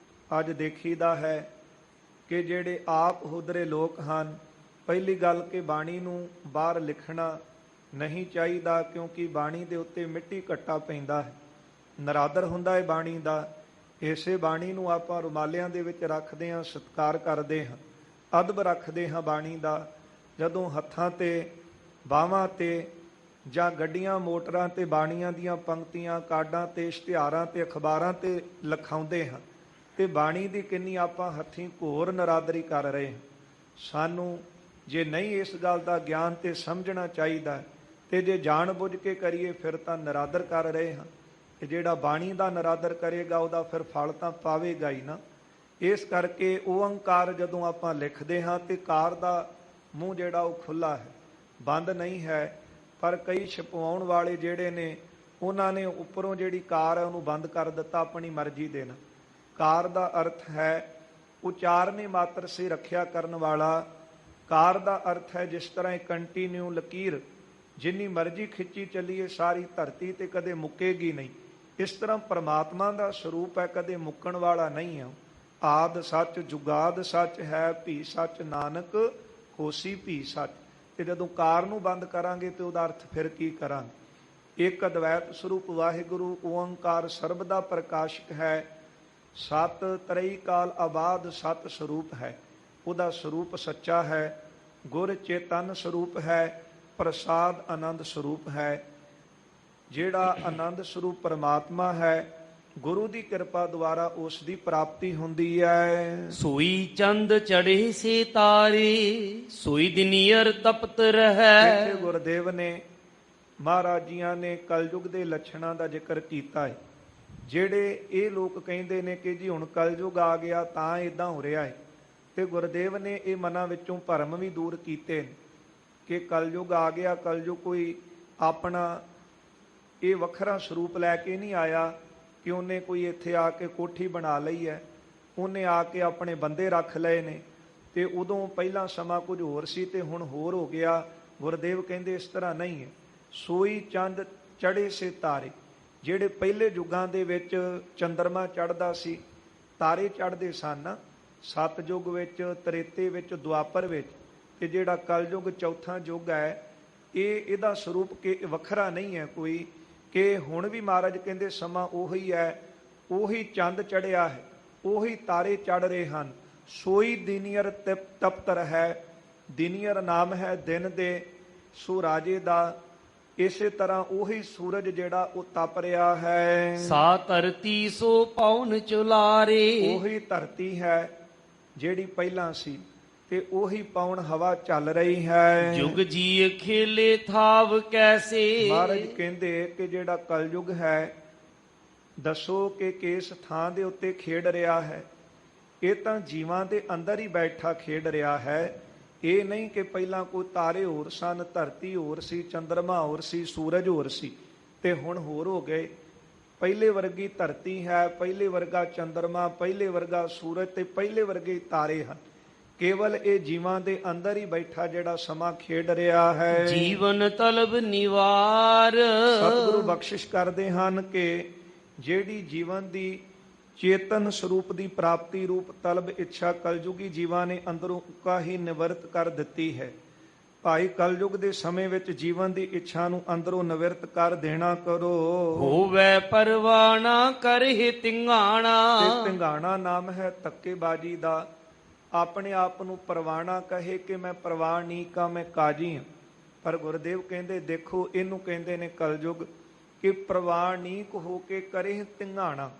ਅੱਜ ਦੇਖੀਦਾ ਹੈ ਕਿ ਜਿਹੜੇ ਆਪ ਹੁਦਰੇ ਲੋਕ ਹਨ, ਪਹਿਲੀ ਗੱਲ ਕਿ ਬਾਣੀ ਨੂੰ ਬਾਹਰ ਲਿਖਣਾ ਨਹੀਂ ਚਾਹੀਦਾ, ਕਿਉਂਕਿ ਬਾਣੀ ਦੇ ਉੱਤੇ ਮਿੱਟੀ ਘੱਟਾ ਪੈਂਦਾ ਹੈ, ਨਰਾਦਰ ਹੁੰਦਾ ਹੈ ਬਾਣੀ ਦਾ। ਇਸੇ ਬਾਣੀ ਨੂੰ ਆਪਾਂ ਰੁਮਾਲਿਆਂ ਦੇ ਵਿੱਚ ਰੱਖਦੇ ਹਾਂ, ਸਤਿਕਾਰ ਕਰਦੇ ਹਾਂ, ਅਦਬ ਰੱਖਦੇ ਹਾਂ ਬਾਣੀ ਦਾ। ਜਦੋਂ ਹੱਥਾਂ ਤੇ, ਬਾਹਾਂ ਤੇ ਜਾਂ ਗੱਡੀਆਂ ਮੋਟਰਾਂ ਤੇ ਬਾਣੀਆਂ ਦੀਆਂ ਪੰਕਤੀਆਂ, ਕਾਰਡਾਂ ਤੇ, ਇਸ਼ਤਿਹਾਰਾਂ ਤੇ, ਅਖਬਾਰਾਂ ਤੇ ਲਿਖਾਉਂਦੇ ਹਾਂ, ਤੇ ਬਾਣੀ ਦੀ ਕਿੰਨੀ ਆਪਾਂ ਹੱਥੀਂ ਘੋਰ ਨਰਾਦਰੀ ਕਰ ਰਹੇ ਹਾਂ। ਸਾਨੂੰ ਜੇ ਨਹੀਂ ਇਸ ਗੱਲ ਦਾ ਗਿਆਨ ਤੇ ਸਮਝਣਾ ਚਾਹੀਦਾ, ਤੇ ਜੇ ਜਾਣ ਬੁੱਝ ਕੇ ਕਰੀਏ ਫਿਰ ਤਾਂ ਨਰਾਦਰ ਕਰ ਰਹੇ ਹਾਂ। ਕਿ ਜਿਹੜਾ ਬਾਣੀ ਦਾ ਨਰਾਦਰ ਕਰੇਗਾ ਉਹਦਾ ਫਿਰ ਫਲ ਤਾਂ ਪਾਵੇਗਾ ਹੀ ਨਾ। ਇਸ ਕਰਕੇ ਓੰਕਾਰ ਜਦੋਂ ਆਪਾਂ ਲਿਖਦੇ ਹਾਂ ਤੇ ਕਾਰ ਦਾ ਮੂੰਹ ਜਿਹੜਾ ਉਹ ਖੁੱਲ੍ਹਾ ਹੈ, ਬੰਦ ਨਹੀਂ ਹੈ। ਪਰ ਕਈ ਛਪਵਾਉਣ ਵਾਲੇ ਜਿਹੜੇ ਨੇ, ਉਹਨਾਂ ਨੇ ਉੱਪਰੋਂ ਜਿਹੜੀ ਕਾਰ ਹੈ ਉਹਨੂੰ ਬੰਦ ਕਰ ਦਿੱਤਾ ਆਪਣੀ ਮਰਜ਼ੀ ਦੇ ਨਾਲ। ਕਾਰ ਦਾ ਅਰਥ ਹੈ ਉਚਾਰਨੇ ਮਾਤਰ ਸੇ ਰੱਖਿਆ ਕਰਨ ਵਾਲਾ। ਕਾਰ ਦਾ ਅਰਥ ਹੈ ਜਿਸ ਤਰ੍ਹਾਂ ਇੱਕ ਕੰਟੀਨਿਊ ਲਕੀਰ ਜਿੰਨੀ ਮਰਜ਼ੀ ਖਿੱਚੀ ਚੱਲੀਏ ਸਾਰੀ ਧਰਤੀ ਤੇ ਕਦੇ ਮੁੱਕੇਗੀ ਨਹੀਂ। ਇਸ ਤਰ੍ਹਾਂ ਪਰਮਾਤਮਾ ਦਾ ਸਰੂਪ ਹੈ, ਕਦੇ ਮੁੱਕਣ ਵਾਲਾ ਨਹੀਂ ਹੈ। ਆਦ ਸੱਚ ਜੁਗਾਦ ਸੱਚ ਹੈ, ਭੀ ਸੱਚ ਨਾਨਕ ਹੋਸੀ ਭੀ ਸੱਚ। ਤੇ ਜਦੋਂ ਕਾਰ ਨੂੰ ਬੰਦ ਕਰਾਂਗੇ ਤੇ ਉਹਦਾ ਅਰਥ ਫਿਰ ਕੀ ਕਰਾਂਗੇ। ਇੱਕ ਅਦਵੈਤ ਸਰੂਪ ਵਾਹਿਗੁਰੂ ਓੰਕਾਰ ਸਰਬ ਦਾ ਪ੍ਰਕਾਸ਼ਕ ਹੈ। ਸਤ ਤਰਈ ਕਾਲ ਆਬਾਦ ਸਤ ਸਰੂਪ ਹੈ। ਉਹਦਾ ਸਰੂਪ ਸੱਚਾ ਹੈ। ਗੁਰ ਚੇਤਨ ਸਰੂਪ ਹੈ। ਪ੍ਰਸਾਦ ਆਨੰਦ ਸਰੂਪ ਹੈ। ਜਿਹੜਾ ਆਨੰਦ ਸਰੂਪ ਪਰਮਾਤਮਾ ਹੈ, ਗੁਰੂ ਦੀ ਕਿਰਪਾ ਦੁਆਰਾ ਉਸ ਦੀ ਪ੍ਰਾਪਤੀ ਹੁੰਦੀ ਹੈ। ਸੋਈ ਚੰਦ ਚੜੇ ਸੇ ਤਾਰੇ, ਸੋਈ ਦਿਨੀਅਰ ਤਪਤ ਰਹਿ। ਇੱਥੇ ਗੁਰਦੇਵ ਨੇ, ਮਹਾਰਾਜ ਜੀਆਂ ਨੇ ਕਲਯੁਗ ਦੇ ਲੱਛਣਾਂ ਦਾ ਜ਼ਿਕਰ ਕੀਤਾ ਹੈ। ਜਿਹੜੇ ਇਹ ਲੋਕ ਕਹਿੰਦੇ ਨੇ ਕਿ ਜੀ ਹੁਣ ਕਲਯੁਗ ਆ ਗਿਆ ਤਾਂ ਇਦਾਂ ਹੋ ਰਿਹਾ ਹੈ, ਤੇ ਗੁਰਦੇਵ ਨੇ ਇਹ ਮਨਾਂ ਵਿੱਚੋਂ ਭਰਮ ਵੀ ਦੂਰ ਕੀਤੇ ਨੇ ਕਿ ਕਲਯੁਗ ਆ ਗਿਆ। ਕਲਯੁਗ ਕੋਈ ਆਪਣਾ ਇਹ ਵੱਖਰਾ ਸਰੂਪ ਲੈ ਕੇ ਨਹੀਂ ਆਇਆ ਕਿ ਉਹਨੇ ਕੋਈ ਇੱਥੇ ਆ ਕੇ ਕੋਠੀ ਬਣਾ ਲਈ ਹੈ, ਉਹਨੇ ਆ ਕੇ ਆਪਣੇ ਬੰਦੇ ਰੱਖ ਲਏ ਨੇ, ਤੇ ਉਦੋਂ ਪਹਿਲਾਂ ਸਮਾਂ ਕੁਝ ਹੋਰ ਸੀ ਤੇ ਹੁਣ ਹੋਰ ਹੋ ਗਿਆ। ਗੁਰਦੇਵ ਕਹਿੰਦੇ ਇਸ ਤਰ੍ਹਾਂ ਨਹੀਂ ਹੈ। ਸੋਈ ਚੰਦ ਚੜੇ ਸੇ ਤਾਰੇ, ਜਿਹੜੇ ਪਹਿਲੇ ਯੁੱਗਾਂ ਦੇ ਵਿੱਚ ਚੰਦਰਮਾ ਚੜ੍ਹਦਾ ਸੀ, ਤਾਰੇ ਚੜ੍ਹਦੇ ਸਨ। ਸਤਯੁਗ ਵਿੱਚ, ਤ੍ਰੇਤੇ ਵਿੱਚ, ਦੁਆਪਰ ਵਿੱਚ, ਤੇ ਜਿਹੜਾ ਕਲਯੁਗ ਚੌਥਾ ਯੁੱਗ ਹੈ, ਇਹਦਾ ਸਰੂਪ ਕਿ ਵੱਖਰਾ ਨਹੀਂ ਹੈ ਕੋਈ, ਕਿ ਹੁਣ ਵੀ ਮਹਾਰਾਜ ਕਹਿੰਦੇ ਸਮਾਂ ਉਹੀ ਹੈ, ਉਹੀ ਚੰਦ ਚੜਿਆ ਹੈ, ਉਹੀ ਤਾਰੇ ਚੜ ਰਹੇ ਹਨ। ਸੋਈ ਦਿਨੀਅਰ ਤਪਤ ਹੈ। ਦਿਨੀਅਰ ਨਾਮ ਹੈ ਦਿਨ ਦੇ। ਸੋ ਰਾਜੇ ਦਾ ਇਸੇ ਤਰ੍ਹਾਂ ਉਹੀ ਸੂਰਜ ਜਿਹੜਾ ਉਹ ਤਪ ਰਿਹਾ ਹੈ। ਸਾ ਧਰਤੀ ਸੋ ਪਉਨ ਚੁਲਾਰੇ। ਉਹੀ ਧਰਤੀ ਹੈ ਜਿਹੜੀ ਪਹਿਲਾਂ ਸੀ ਤੇ ਉਹੀ ਪਵਨ ਹਵਾ ਚੱਲ ਰਹੀ ਹੈ। ਜੁਗ ਜੀ ਖੇਲੇ ਥਾਵ ਕੈਸੇ। ਮਹਾਰਾਜ ਕਹਿੰਦੇ ਕਿ ਜਿਹੜਾ ਕਲਯੁਗ ਹੈ, ਦੱਸੋ ਕਿ ਕਿਸ ਥਾਂ ਦੇ ਉੱਤੇ ਖੇਡ ਰਿਹਾ ਹੈ। ਇਹ ਤਾਂ ਜੀਵਾਂ ਦੇ ਅੰਦਰ ਹੀ ਬੈਠਾ ਖੇਡ ਰਿਹਾ ਹੈ। ਇਹ ਨਹੀਂ ਕਿ ਪਹਿਲਾਂ ਕੋਈ ਤਾਰੇ ਹੋਰ ਸਨ, ਧਰਤੀ ਹੋਰ ਸੀ, ਚੰਦਰਮਾ ਹੋਰ ਸੀ, ਸੂਰਜ ਹੋਰ ਸੀ ਤੇ ਹੁਣ ਹੋਰ ਹੋ ਗਏ। ਪਹਿਲੇ ਵਰਗੀ ਧਰਤੀ ਹੈ, ਪਹਿਲੇ ਵਰਗਾ ਚੰਦਰਮਾ, ਪਹਿਲੇ ਵਰਗਾ ਸੂਰਜ ਤੇ ਪਹਿਲੇ ਵਰਗੇ ਤਾਰੇ ਹਨ। ਕੇਵਲ ਇਹ ਜੀਵਾਂ ਦੇ ਅੰਦਰ ਹੀ ਬੈਠਾ ਜਿਹੜਾ ਸਮਾਂ ਖੇਡ ਰਿਹਾ ਹੈ। ਜੀਵਨ ਤਲਬ ਨਿਵਾਰ। ਸਤਿਗੁਰੂ ਬਖਸ਼ਿਸ਼ ਕਰਦੇ ਹਨ ਕਿ ਜਿਹੜੀ ਜੀਵਨ ਦੀ ਚੇਤਨ ਸਰੂਪ ਦੀ ਪ੍ਰਾਪਤੀ ਰੂਪ ਤਲਬ ਇੱਛਾ ਕਲਯੁਗੀ ਜੀਵਾਂ ਨੇ ਅੰਦਰੋਂ ਉੱਕਾ ਹੀ ਨਿਵਰਤ ਕਰ ਦਿੱਤੀ ਹੈ। ਭਾਈ ਕਲਯੁਗ ਦੇ ਸਮੇਂ ਵਿੱਚ ਜੀਵਨ ਦੀ ਇੱਛਾ ਨੂੰ ਅੰਦਰੋਂ ਨਿਵਰਤ ਕਰ ਦੇਣਾ ਕਰੋ। ਹੋਵੇ ਪਰਵਾਣਾ ਕਰਹਿ ਤਿੰਗਾਣਾ। ਤੇ ਤਿੰਗਾਣਾ ਨਾਮ ਹੈ ਧੱਕੇਬਾਜ਼ੀ ਦਾ। ਆਪਣੇ ਆਪ ਨੂੰ ਪਰਵਾਣਾ ਕਹੇ ਕਿ ਮੈਂ ਪ੍ਰਵਾਣੀ ਕਾ ਮੈਂ ਕਾਜੀ ਹਾਂ। ਪਰ ਗੁਰਦੇਵ ਕਹਿੰਦੇ ਦੇਖੋ ਇਹਨੂੰ ਕਹਿੰਦੇ ਨੇ ਕਲਯੁਗ ਕਿ ਪ੍ਰਵਾਣੀਕ ਹੋ ਕੇ ਕਰੇ ਤਿੰਗਾਣਾ।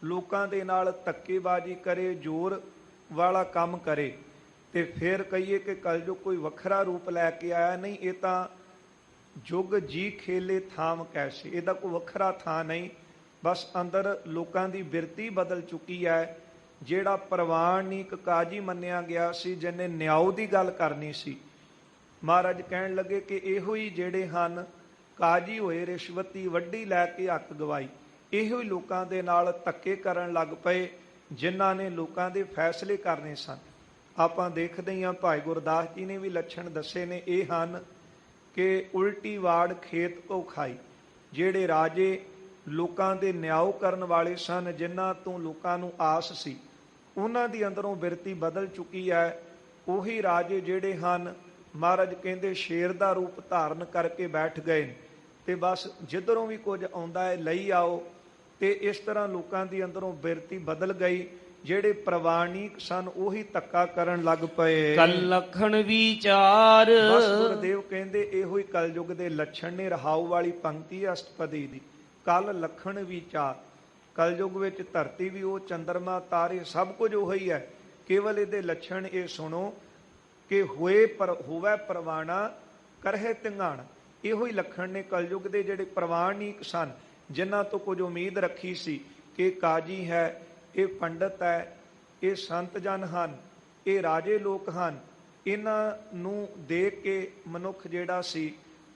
ਲੋਕਾਂ ਦੇ ਨਾਲ ਧੱਕੇਬਾਜ਼ੀ ਕਰੇ, ਜ਼ੋਰ ਵਾਲਾ ਕੰਮ ਕਰੇ ਤੇ ਫਿਰ ਕਹੀਏ ਕਿ ਕਲਯੁਗ ਕੋਈ ਵੱਖਰਾ ਰੂਪ ਲੈ ਕੇ ਆਇਆ। ਨਹੀਂ, ਇਹ ਤਾਂ ਜੁਗ ਜੀ ਖੇਲੇ ਥਾਮ ਕੈਸੇ। ਇਹਦਾ ਕੋਈ ਵੱਖਰਾ ਥਾਂ ਨਹੀਂ, ਬਸ ਅੰਦਰ ਲੋਕਾਂ ਦੀ ਬਿਰਤੀ ਬਦਲ ਚੁੱਕੀ ਹੈ। ਜਿਹੜਾ ਪ੍ਰਵਾਣਿਕ ਕਾਜੀ ਮੰਨਿਆ ਗਿਆ ਸੀ, ਜਿਹਨੇ ਨਿਆਉ ਦੀ ਗੱਲ ਕਰਨੀ ਸੀ, ਮਹਾਰਾਜ ਕਹਿਣ ਲੱਗੇ ਕਿ ਇਹੋ ਹੀ ਜਿਹੜੇ ਹਨ ਕਾਜੀ ਹੋਏ, ਰਿਸ਼ਵਤੀ ਵੱਡੀ ਲੈ ਕੇ ਹੱਕ ਗਵਾਈ, ਇਹੋ ਹੀ ਲੋਕਾਂ ਦੇ ਨਾਲ ਧੱਕੇ ਕਰਨ ਲੱਗ ਪਏ ਜਿਨ੍ਹਾਂ ਨੇ ਲੋਕਾਂ ਦੇ ਫੈਸਲੇ ਕਰਨੇ ਸਨ। ਆਪਾਂ ਦੇਖਦੇ ਹਾਂ ਭਾਈ ਗੁਰਦਾਸ ਜੀ ਨੇ ਵੀ ਲੱਛਣ ਦੱਸੇ ਨੇ, ਇਹ ਹਨ ਕਿ ਉਲਟੀ ਵਾੜ ਖੇਤ ਕੋ ਖਾਈ। ਜਿਹੜੇ ਰਾਜੇ ਲੋਕਾਂ ਦੇ ਨਿਆਉ ਕਰਨ ਵਾਲੇ ਸਨ, ਜਿਨ੍ਹਾਂ ਤੋਂ ਲੋਕਾਂ ਨੂੰ ਆਸ ਸੀ, ਉਹਨਾਂ ਦੀ ਅੰਦਰੋਂ ਬਿਰਤੀ ਬਦਲ ਚੁੱਕੀ ਹੈ। ਉਹੀ ਰਾਜੇ ਜਿਹੜੇ ਹਨ, ਮਹਾਰਾਜ ਕਹਿੰਦੇ ਸ਼ੇਰ ਦਾ ਰੂਪ ਧਾਰਨ ਕਰਕੇ ਬੈਠ ਗਏ ਤੇ ਬਸ ਜਿੱਧਰੋਂ ਵੀ ਕੁਝ ਆਉਂਦਾ ਹੈ ਲਈ ਆਓ। ਤੇ ਇਸ ਤਰ੍ਹਾਂ ਲੋਕਾਂ ਦੀ ਅੰਦਰੋਂ ਬਿਰਤੀ ਬਦਲ ਗਈ। ਜਿਹੜੇ ਪ੍ਰਵਾਣਿਕ ਸਨ ਉਹੀ ਧੱਕਾ ਕਰਨ ਲੱਗ ਪਏ। ਕਲ ਲਖਣ ਵਿਚਾਰ। ਬਸ ਗੁਰਦੇਵ ਕਹਿੰਦੇ ਇਹੋ ਹੀ ਕਲਯੁਗ ਦੇ ਲੱਛਣ ਨੇ। ਰਹਾਉ ਵਾਲੀ ਪੰਕਤੀ ਅਸ਼ਟਪਦੀ ਦੀ, ਕਲ ਲਖਣ ਵਿਚਾਰ। ਕਲਯੁਗ ਵਿੱਚ ਧਰਤੀ ਵੀ ਉਹ, ਚੰਦਰਮਾ, ਤਾਰੇ ਸਭ ਕੁਝ ਉਹੀ ਹੈ। ਕੇਵਲ ਇਹਦੇ ਲੱਛਣ ਇਹ ਸੁਣੋ ਕਿ ਹੋਵੇ ਪ੍ਰਵਾਣਾ ਕਰਹਿ ਤਿੰਗਾਣਾ। ਇਹੋ ਹੀ ਲੱਖਣ ਨੇ ਕਲਯੁਗ ਦੇ। ਜਿਹੜੇ ਪ੍ਰਵਾਣਿਕ ਸਨ, ਜਿਨ੍ਹਾਂ ਤੋਂ ਕੁਝ ਉਮੀਦ ਰੱਖੀ ਸੀ ਕਿ ਕਾਜੀ ਹੈ, ਇਹ ਪੰਡਤ ਹੈ, ਇਹ ਸੰਤ ਜਨ ਹਨ, ਇਹ ਰਾਜੇ ਲੋਕ ਹਨ, ਇਹਨਾਂ ਨੂੰ ਦੇਖ ਕੇ ਮਨੁੱਖ ਜਿਹੜਾ ਸੀ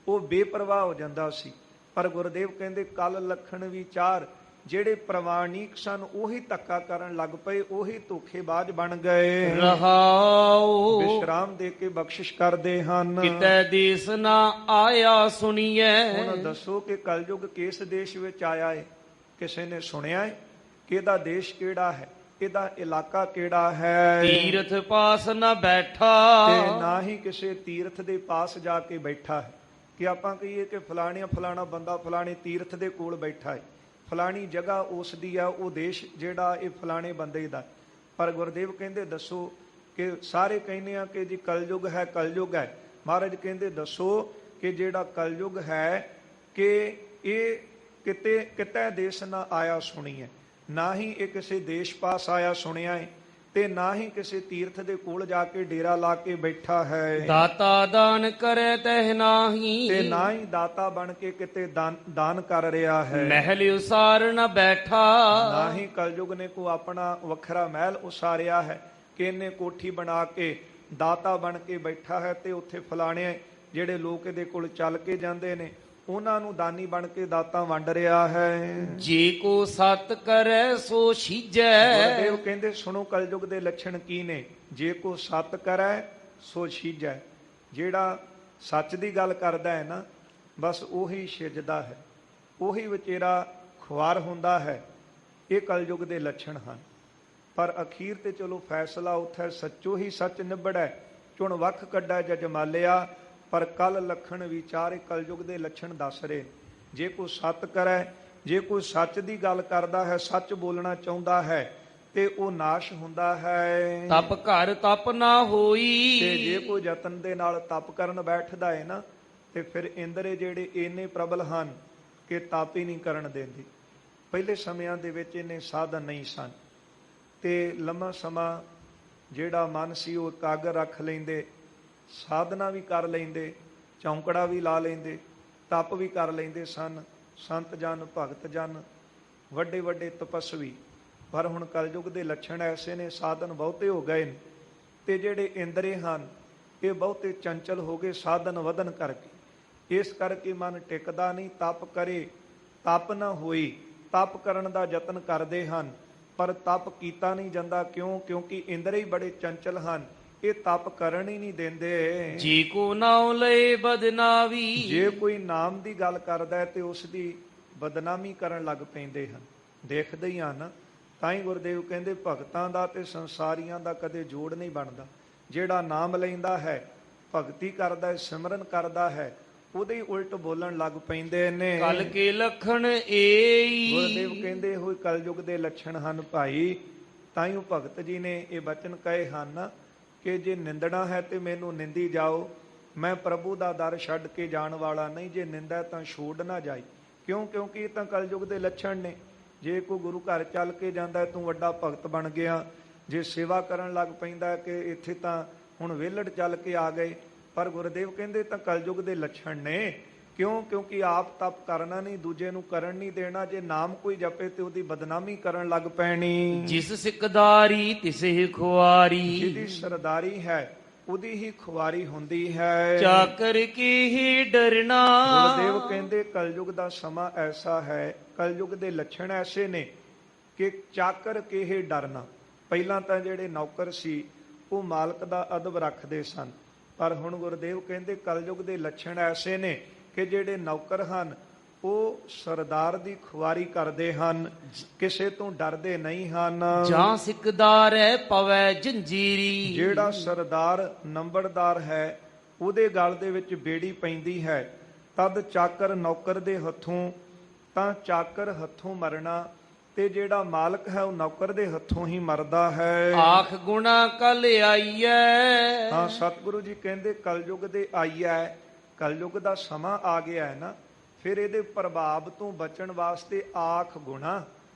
ਉਹ ਬੇਪਰਵਾਹ ਹੋ ਜਾਂਦਾ ਸੀ। ਪਰ ਗੁਰਦੇਵ ਕਹਿੰਦੇ ਕਲ ਲਖਣ ਵਿਚਾਰ। ਜਿਹੜੇ ਪ੍ਰਵਾਣਿਕ ਸਨ ਉਹੀ ਧੱਕਾ ਕਰਨ ਲੱਗ ਪਏ, ਉਹੀ ਧੋਖੇਬਾਜ਼ ਬਣ ਗਏ। ਰਹਾਉ ਵਿਸ਼ਰਾਮ ਦੇ ਕੇ ਬਖਸ਼ਿਸ਼ ਕਰਦੇ ਹਨ। ਕਿਤੈ ਦੇਸ ਨਾ ਆਇਆ ਸੁਣੀਐ। ਹੁਣ ਦੱਸੋ ਕਿ ਕਲਯੁਗ ਕਿਸ ਦੇਸ਼ ਵਿੱਚ ਆਇਆ ਹੈ? ਕਿਸੇ ਨੇ ਸੁਣਿਆ ਹੈ ਕਿ ਇਹਦਾ ਦੇਸ਼ ਕਿਹੜਾ ਹੈ, ਇਹਦਾ ਇਲਾਕਾ ਕਿਹੜਾ ਹੈ? ਤੀਰਥ ਪਾਸ ਨਾ ਬੈਠਾ। ਤੇ ਨਾ ਹੀ ਕਿਸੇ ਤੀਰਥ ਦੇ ਪਾਸ ਜਾ ਕੇ ਬੈਠਾ ਹੈ ਕਿ ਆਪਾਂ ਕਹੀਏ ਕਿ ਫਲਾਣਾ ਬੰਦਾ ਫਲਾਣੇ ਤੀਰਥ ਦੇ ਕੋਲ ਬੈਠਾ ਹੈ, ਫਲਾਣੀ ਜਗ੍ਹਾ ਉਸ ਦੀ ਆ, ਉਹ ਦੇਸ਼ ਜਿਹੜਾ ਇਹ ਫਲਾਣੇ ਬੰਦੇ ਦਾ। ਪਰ ਗੁਰਦੇਵ ਕਹਿੰਦੇ ਦੱਸੋ ਕਿ ਸਾਰੇ ਕਹਿੰਦੇ ਆ ਕਿ ਜੀ ਕਲਯੁਗ ਹੈ, ਕਲਯੁਗ ਹੈ। ਮਹਾਰਾਜ ਕਹਿੰਦੇ ਦੱਸੋ ਕਿ ਜਿਹੜਾ ਕਲਯੁਗ ਹੈ ਕਿ ਇਹ ਕਿਤੇ ਦੇਸ਼ ਨਾ ਆਇਆ ਸੁਣੀਐ। ਨਾ ਹੀ ਇਹ ਕਿਸੇ ਦੇਸ਼ ਪਾਸ ਆਇਆ ਸੁਣਿਆ ਹੈ ਤੇ ਨਾ ਹੀ ਕਿਸੇ ਤੀਰਥ ਦੇ ਕੋਲ ਜਾ ਕੇ ਡੇਰਾ ਲਾ ਕੇ ਬੈਠਾ ਹੈ। ਦਾਤਾ ਦਾਨ ਕਰੇ ਤਹਿ ਨਾਹੀ। ਤੇ ਨਾ ਹੀ ਦਾਤਾ ਬਣ ਕੇ ਕਿਤੇ ਦਾਨ ਕਰ ਰਿਹਾ ਹੈ। ਮਹਿਲ ਉਸਾਰ ਨਾ ਬੈਠਾ। ਨਾ ਹੀ ਕਲਯੁਗ ਨੇ ਕੋ ਆਪਣਾ ਵੱਖਰਾ ਮਹਿਲ ਉਸਾਰਿਆ ਹੈ ਕਿ ਇਹਨੇ ਕੋਠੀ ਬਣਾ ਕੇ ਦਾਤਾ ਬਣ ਕੇ ਬੈਠਾ ਹੈ ਤੇ ਉੱਥੇ ਫਲਾਣੇ ਜਿਹੜੇ ਲੋਕ ਇਹਦੇ ਕੋਲ ਚੱਲ ਕੇ ਜਾਂਦੇ ਨੇ ਉਹਨਾਂ ਨੂੰ ਦਾਨੀ ਬਣ ਕੇ ਦਾਤਾਂ ਵੰਡ ਰਿਹਾ ਹੈ। ਜੇ ਕੋ ਸਤ ਕਰੈ ਸੋ ਸੀਜੈ। ਗੁਰਦੇਵ ਕਹਿੰਦੇ ਸੁਣੋ ਕਲਯੁਗ ਦੇ ਲੱਛਣ ਕੀ ਨੇ। ਜੇ ਕੋ ਸਤ ਕਰੈ ਸੋ ਸੀਜੈ। ਜਿਹੜਾ ਸੱਚ ਦੀ ਗੱਲ ਕਰਦਾ ਹੈ ਨਾ, ਬਸ ਉਹੀ ਸਿਜਦਾ ਹੈ, ਉਹੀ ਵਿਚੇਰਾ ਖੁਆਰ ਹੁੰਦਾ ਹੈ। ਇਹ ਕਲਯੁਗ ਦੇ ਲੱਛਣ ਹਨ। ਪਰ ਅਖੀਰ ਤੇ ਚਲੋ ਫੈਸਲਾ ਉੱਥੇ ਸੱਚੋ ਹੀ ਸੱਚ ਨਿਬੜੈ। ਚੁਣ ਵੱਖ ਕੱਢਾ ਜਜਮਾਲਿਆ। ਪਰ ਕਲ ਲਖਣ ਵਿਚਾਰੇ ਕਲਯੁਗ ਦੇ ਲੱਛਣ ਦੱਸ ਰਹੇ। ਜੇ ਕੋਈ ਸਤ ਕਰੈ, ਜੇ ਕੋਈ ਸੱਚ ਦੀ ਗੱਲ ਕਰਦਾ ਹੈ, ਸੱਚ ਬੋਲਣਾ ਚਾਹੁੰਦਾ ਹੈ ਤੇ ਉਹ ਨਾਸ਼ ਹੁੰਦਾ ਹੈ। ਤਪ ਘਰ ਤਪ ਨਾ ਹੋਈ। ਤੇ ਜੇ ਕੋਈ ਯਤਨ ਦੇ ਨਾਲ ਤਪ ਕਰਨ ਬੈਠਦਾ ਹੈ ਨਾ, ਤੇ ਫਿਰ ਇੰਦਰੇ ਜਿਹੜੇ ਇੰਨੇ ਪ੍ਰਬਲ ਹਨ ਕਿ ਤਪ ਹੀ ਨਹੀਂ ਕਰਨ ਦਿੰਦੇ। ਪਹਿਲੇ ਸਮਿਆਂ ਦੇ ਵਿੱਚ ਇੰਨੇ ਸਾਧਨ ਨਹੀਂ ਸਨ ਤੇ ਲੰਮਾ ਸਮਾਂ ਜਿਹੜਾ ਮਨ ਸੀ ਉਹ ਇਕਾਗਰ ਰੱਖ ਲੈਂਦੇ, ਸਾਧਨਾ ਵੀ ਕਰ ਲੈਂਦੇ, ਚੌਂਕੜਾ ਵੀ ਲਾ ਲੈਂਦੇ, ਤਪ ਵੀ ਕਰ ਲੈਂਦੇ ਸਨ ਸੰਤ ਜਨ ਭਗਤ ਜਨ, ਵੱਡੇ ਵੱਡੇ ਤਪਸਵੀ। ਪਰ ਹੁਣ ਕਲਯੁਗ ਦੇ ਲੱਛਣ ਐਸੇ ਨੇ, ਸਾਧਨ ਬਹੁਤੇ ਹੋ ਗਏ ਨੇ ਤੇ ਜਿਹੜੇ ਇੰਦਰੇ ਹਨ ਇਹ ਬਹੁਤੇ ਚੰਚਲ ਹੋ ਗਏ ਸਾਧਨ ਵਧਨ ਕਰਕੇ। ਇਸ ਕਰਕੇ ਮਨ ਟਿਕਦਾ ਨਹੀਂ, ਤਪ ਕਰੇ ਤਪ ਨਾ ਹੋਈ। ਤਪ ਕਰਨ ਦਾ ਯਤਨ ਕਰਦੇ ਹਨ ਪਰ ਤਪ ਕੀਤਾ ਨਹੀਂ ਜਾਂਦਾ। ਕਿਉਂ? ਕਿਉਂਕਿ ਇੰਦਰੇ ਹੀ ਬੜੇ ਚੰਚਲ ਹਨ, ਇਹ ਤਪ ਕਰਨ ਹੀ ਨਹੀਂ ਦਿੰਦੇ। ਜੀ ਕੋ ਨਾਉ ਲਏ ਬਦਨਾਵੀ, ਜੇ ਕੋਈ ਨਾਮ ਦੀ ਗੱਲ ਕਰਦਾ ਹੈ ਤੇ ਉਸ ਦੀ ਬਦਨਾਮੀ ਕਰਨ ਲੱਗ ਪੈਂਦੇ ਹਨ। ਦੇਖਦੇ ਹੀ ਹਨ, ਤਾਂ ਹੀ ਗੁਰਦੇਵ ਕਹਿੰਦੇ ਭਗਤਾਂ ਦਾ ਤੇ ਸੰਸਾਰੀਆਂ ਦਾ ਕਦੇ ਜੋੜ ਨਹੀਂ ਬਣਦਾ। ਜਿਹੜਾ ਨਾਮ ਲੈਂਦਾ ਹੈ, ਭਗਤੀ ਕਰਦਾ ਹੈ, ਸਿਮਰਨ ਕਰਦਾ ਹੈ, ਉਹਦੇ ਹੀ ਉਲਟ ਬੋਲਣ ਲੱਗ ਪੈਂਦੇ ਨੇ। ਕਲ ਕੇ ਲਖਣ ਏਈ, ਗੁਰਦੇਵ ਕਹਿੰਦੇ ਹੋਏ ਕਲਯੁਗ ਦੇ ਲੱਛਣ ਹਨ ਭਾਈ। ਤਾਂ ਹੀ ਉਹ ਭਗਤ ਜੀ ਨੇ ਇਹ ਬਚਨ ਕਹੇ ਹਨ ਕਿ ਜੇ ਨਿੰਦਣਾ ਹੈ ਤੇ ਮੈਨੂੰ ਨਿੰਦੀ ਜਾਓ, ਮੈਂ ਪ੍ਰਭੂ ਦਾ ਦਰ ਛੱਡ ਕੇ ਜਾਣ ਵਾਲਾ ਨਹੀਂ। ਜੇ ਨਿੰਦਾ ਤਾਂ ਛੋੜ ਨਾ ਜਾਈ। ਕਿਉਂ? ਕਿਉਂਕਿ ਇਹ ਤਾਂ ਕਲਯੁਗ ਦੇ ਲੱਛਣ ਨੇ। ਜੇ ਕੋਈ ਗੁਰੂ ਘਰ ਚੱਲ ਕੇ ਜਾਂਦਾ ਤੂੰ ਵੱਡਾ ਭਗਤ ਬਣ ਗਿਆ, ਜੇ ਸੇਵਾ ਕਰਨ ਲੱਗ ਪੈਂਦਾ ਕਿ ਇੱਥੇ ਤਾਂ ਹੁਣ ਵਿਹਲੜ ਚੱਲ ਕੇ ਆ ਗਏ। ਪਰ ਗੁਰਦੇਵ ਕਹਿੰਦੇ ਤਾਂ ਕਲਯੁਗ ਦੇ ਲੱਛਣ ਨੇ। ਕਿਉਂ? ਕਿਉਂਕਿ ਆਪ ਤਪ ਕਰਨਾ ਨਹੀਂ, ਦੂਜੇ ਨੂੰ ਕਰਨ ਨਹੀਂ ਦੇਣਾ। ਜੇ ਨਾਮ ਕੋਈ ਜਪੇ ਤੇ ਉਹਦੀ ਬਦਨਾਮੀ ਕਰਨ ਲੱਗ ਪੈਣੀ। ਜਿਸ ਸਿਕਦਾਰੀ ਤਿਸੇ ਖੁਆਰੀ, ਜਿਹਦੀ ਸਰਦਾਰੀ ਹੈ ਉਹਦੀ ਹੀ ਖੁਆਰੀ ਹੁੰਦੀ ਹੈ। ਚਾਕਰ ਕੀ ਹੀ ਡਰਨਾ, ਗੁਰਦੇਵ ਕਹਿੰਦੇ ਕਲਯੁਗ ਦਾ ਸਮਾਂ ਐਸਾ ਹੈ, ਕਲਯੁਗ ਦੇ ਲੱਛਣ ਐਸੇ ਨੇ ਕਿ ਚਾਕਰ ਕੇ ਹੀ ਡਰਨਾ। ਪਹਿਲਾਂ ਤਾਂ ਜਿਹੜੇ ਨੌਕਰ ਸੀ ਉਹ ਮਾਲਕ ਦਾ ਅਦਬ ਰੱਖਦੇ ਸਨ, ਪਰ ਹੁਣ ਗੁਰਦੇਵ ਕਹਿੰਦੇ ਕਲਯੁਗ ਦੇ ਲੱਛਣ ਐਸੇ ਨੇ ਕਿ ਜਿਹੜੇ ਨੌਕਰ ਹਨ ਉਹ ਸਰਦਾਰ ਦੀ ਖੁਆਰੀ ਕਰਦੇ ਹਨ, ਕਿਸੇ ਤੋਂ ਡਰਦੇ ਨਹੀਂ ਹਨ। ਜਾਂ ਸਿਕਦਾਰ ਹੈ ਪਵੈ ਜੰਜੀਰੀ, ਜਿਹੜਾ ਸਰਦਾਰ ਨੰਬਰਦਾਰ ਹੈ ਉਹਦੇ ਗਲ ਦੇ ਵਿੱਚ ਬੇੜੀ ਪੈਂਦੀ ਹੈ, ਤਦ ਚਾਕਰ ਨੌਕਰ ਦੇ ਹੱਥੋਂ, ਤਾਂ ਚਾਕਰ ਹੱਥੋਂ ਮਰਨਾ ਤੇ ਜਿਹੜਾ ਮਾਲਕ ਹੈ ਉਹ ਨੌਕਰ ਦੇ ਹੱਥੋਂ ਹੀ ਮਰਦਾ ਹੈ। ਆਖ ਗੁਣਾ ਕਲ ਆਈਐ, ਹਾਂ, ਸਤਿਗੁਰੂ ਜੀ ਕਹਿੰਦੇ ਕਲਯੁਗ ਦੇ ਆਈਐ, ਕਲਯੁਗ ਦਾ ਸਮਾਂ ਆ ਗਿਆ ਹੈ ਨਾ, ਫਿਰ ਇਹਦੇ ਪ੍ਰਭਾਵ ਤੋਂ ਬਚਣ ਵਾਸਤੇ ਆਖ ਗੁਣਾ।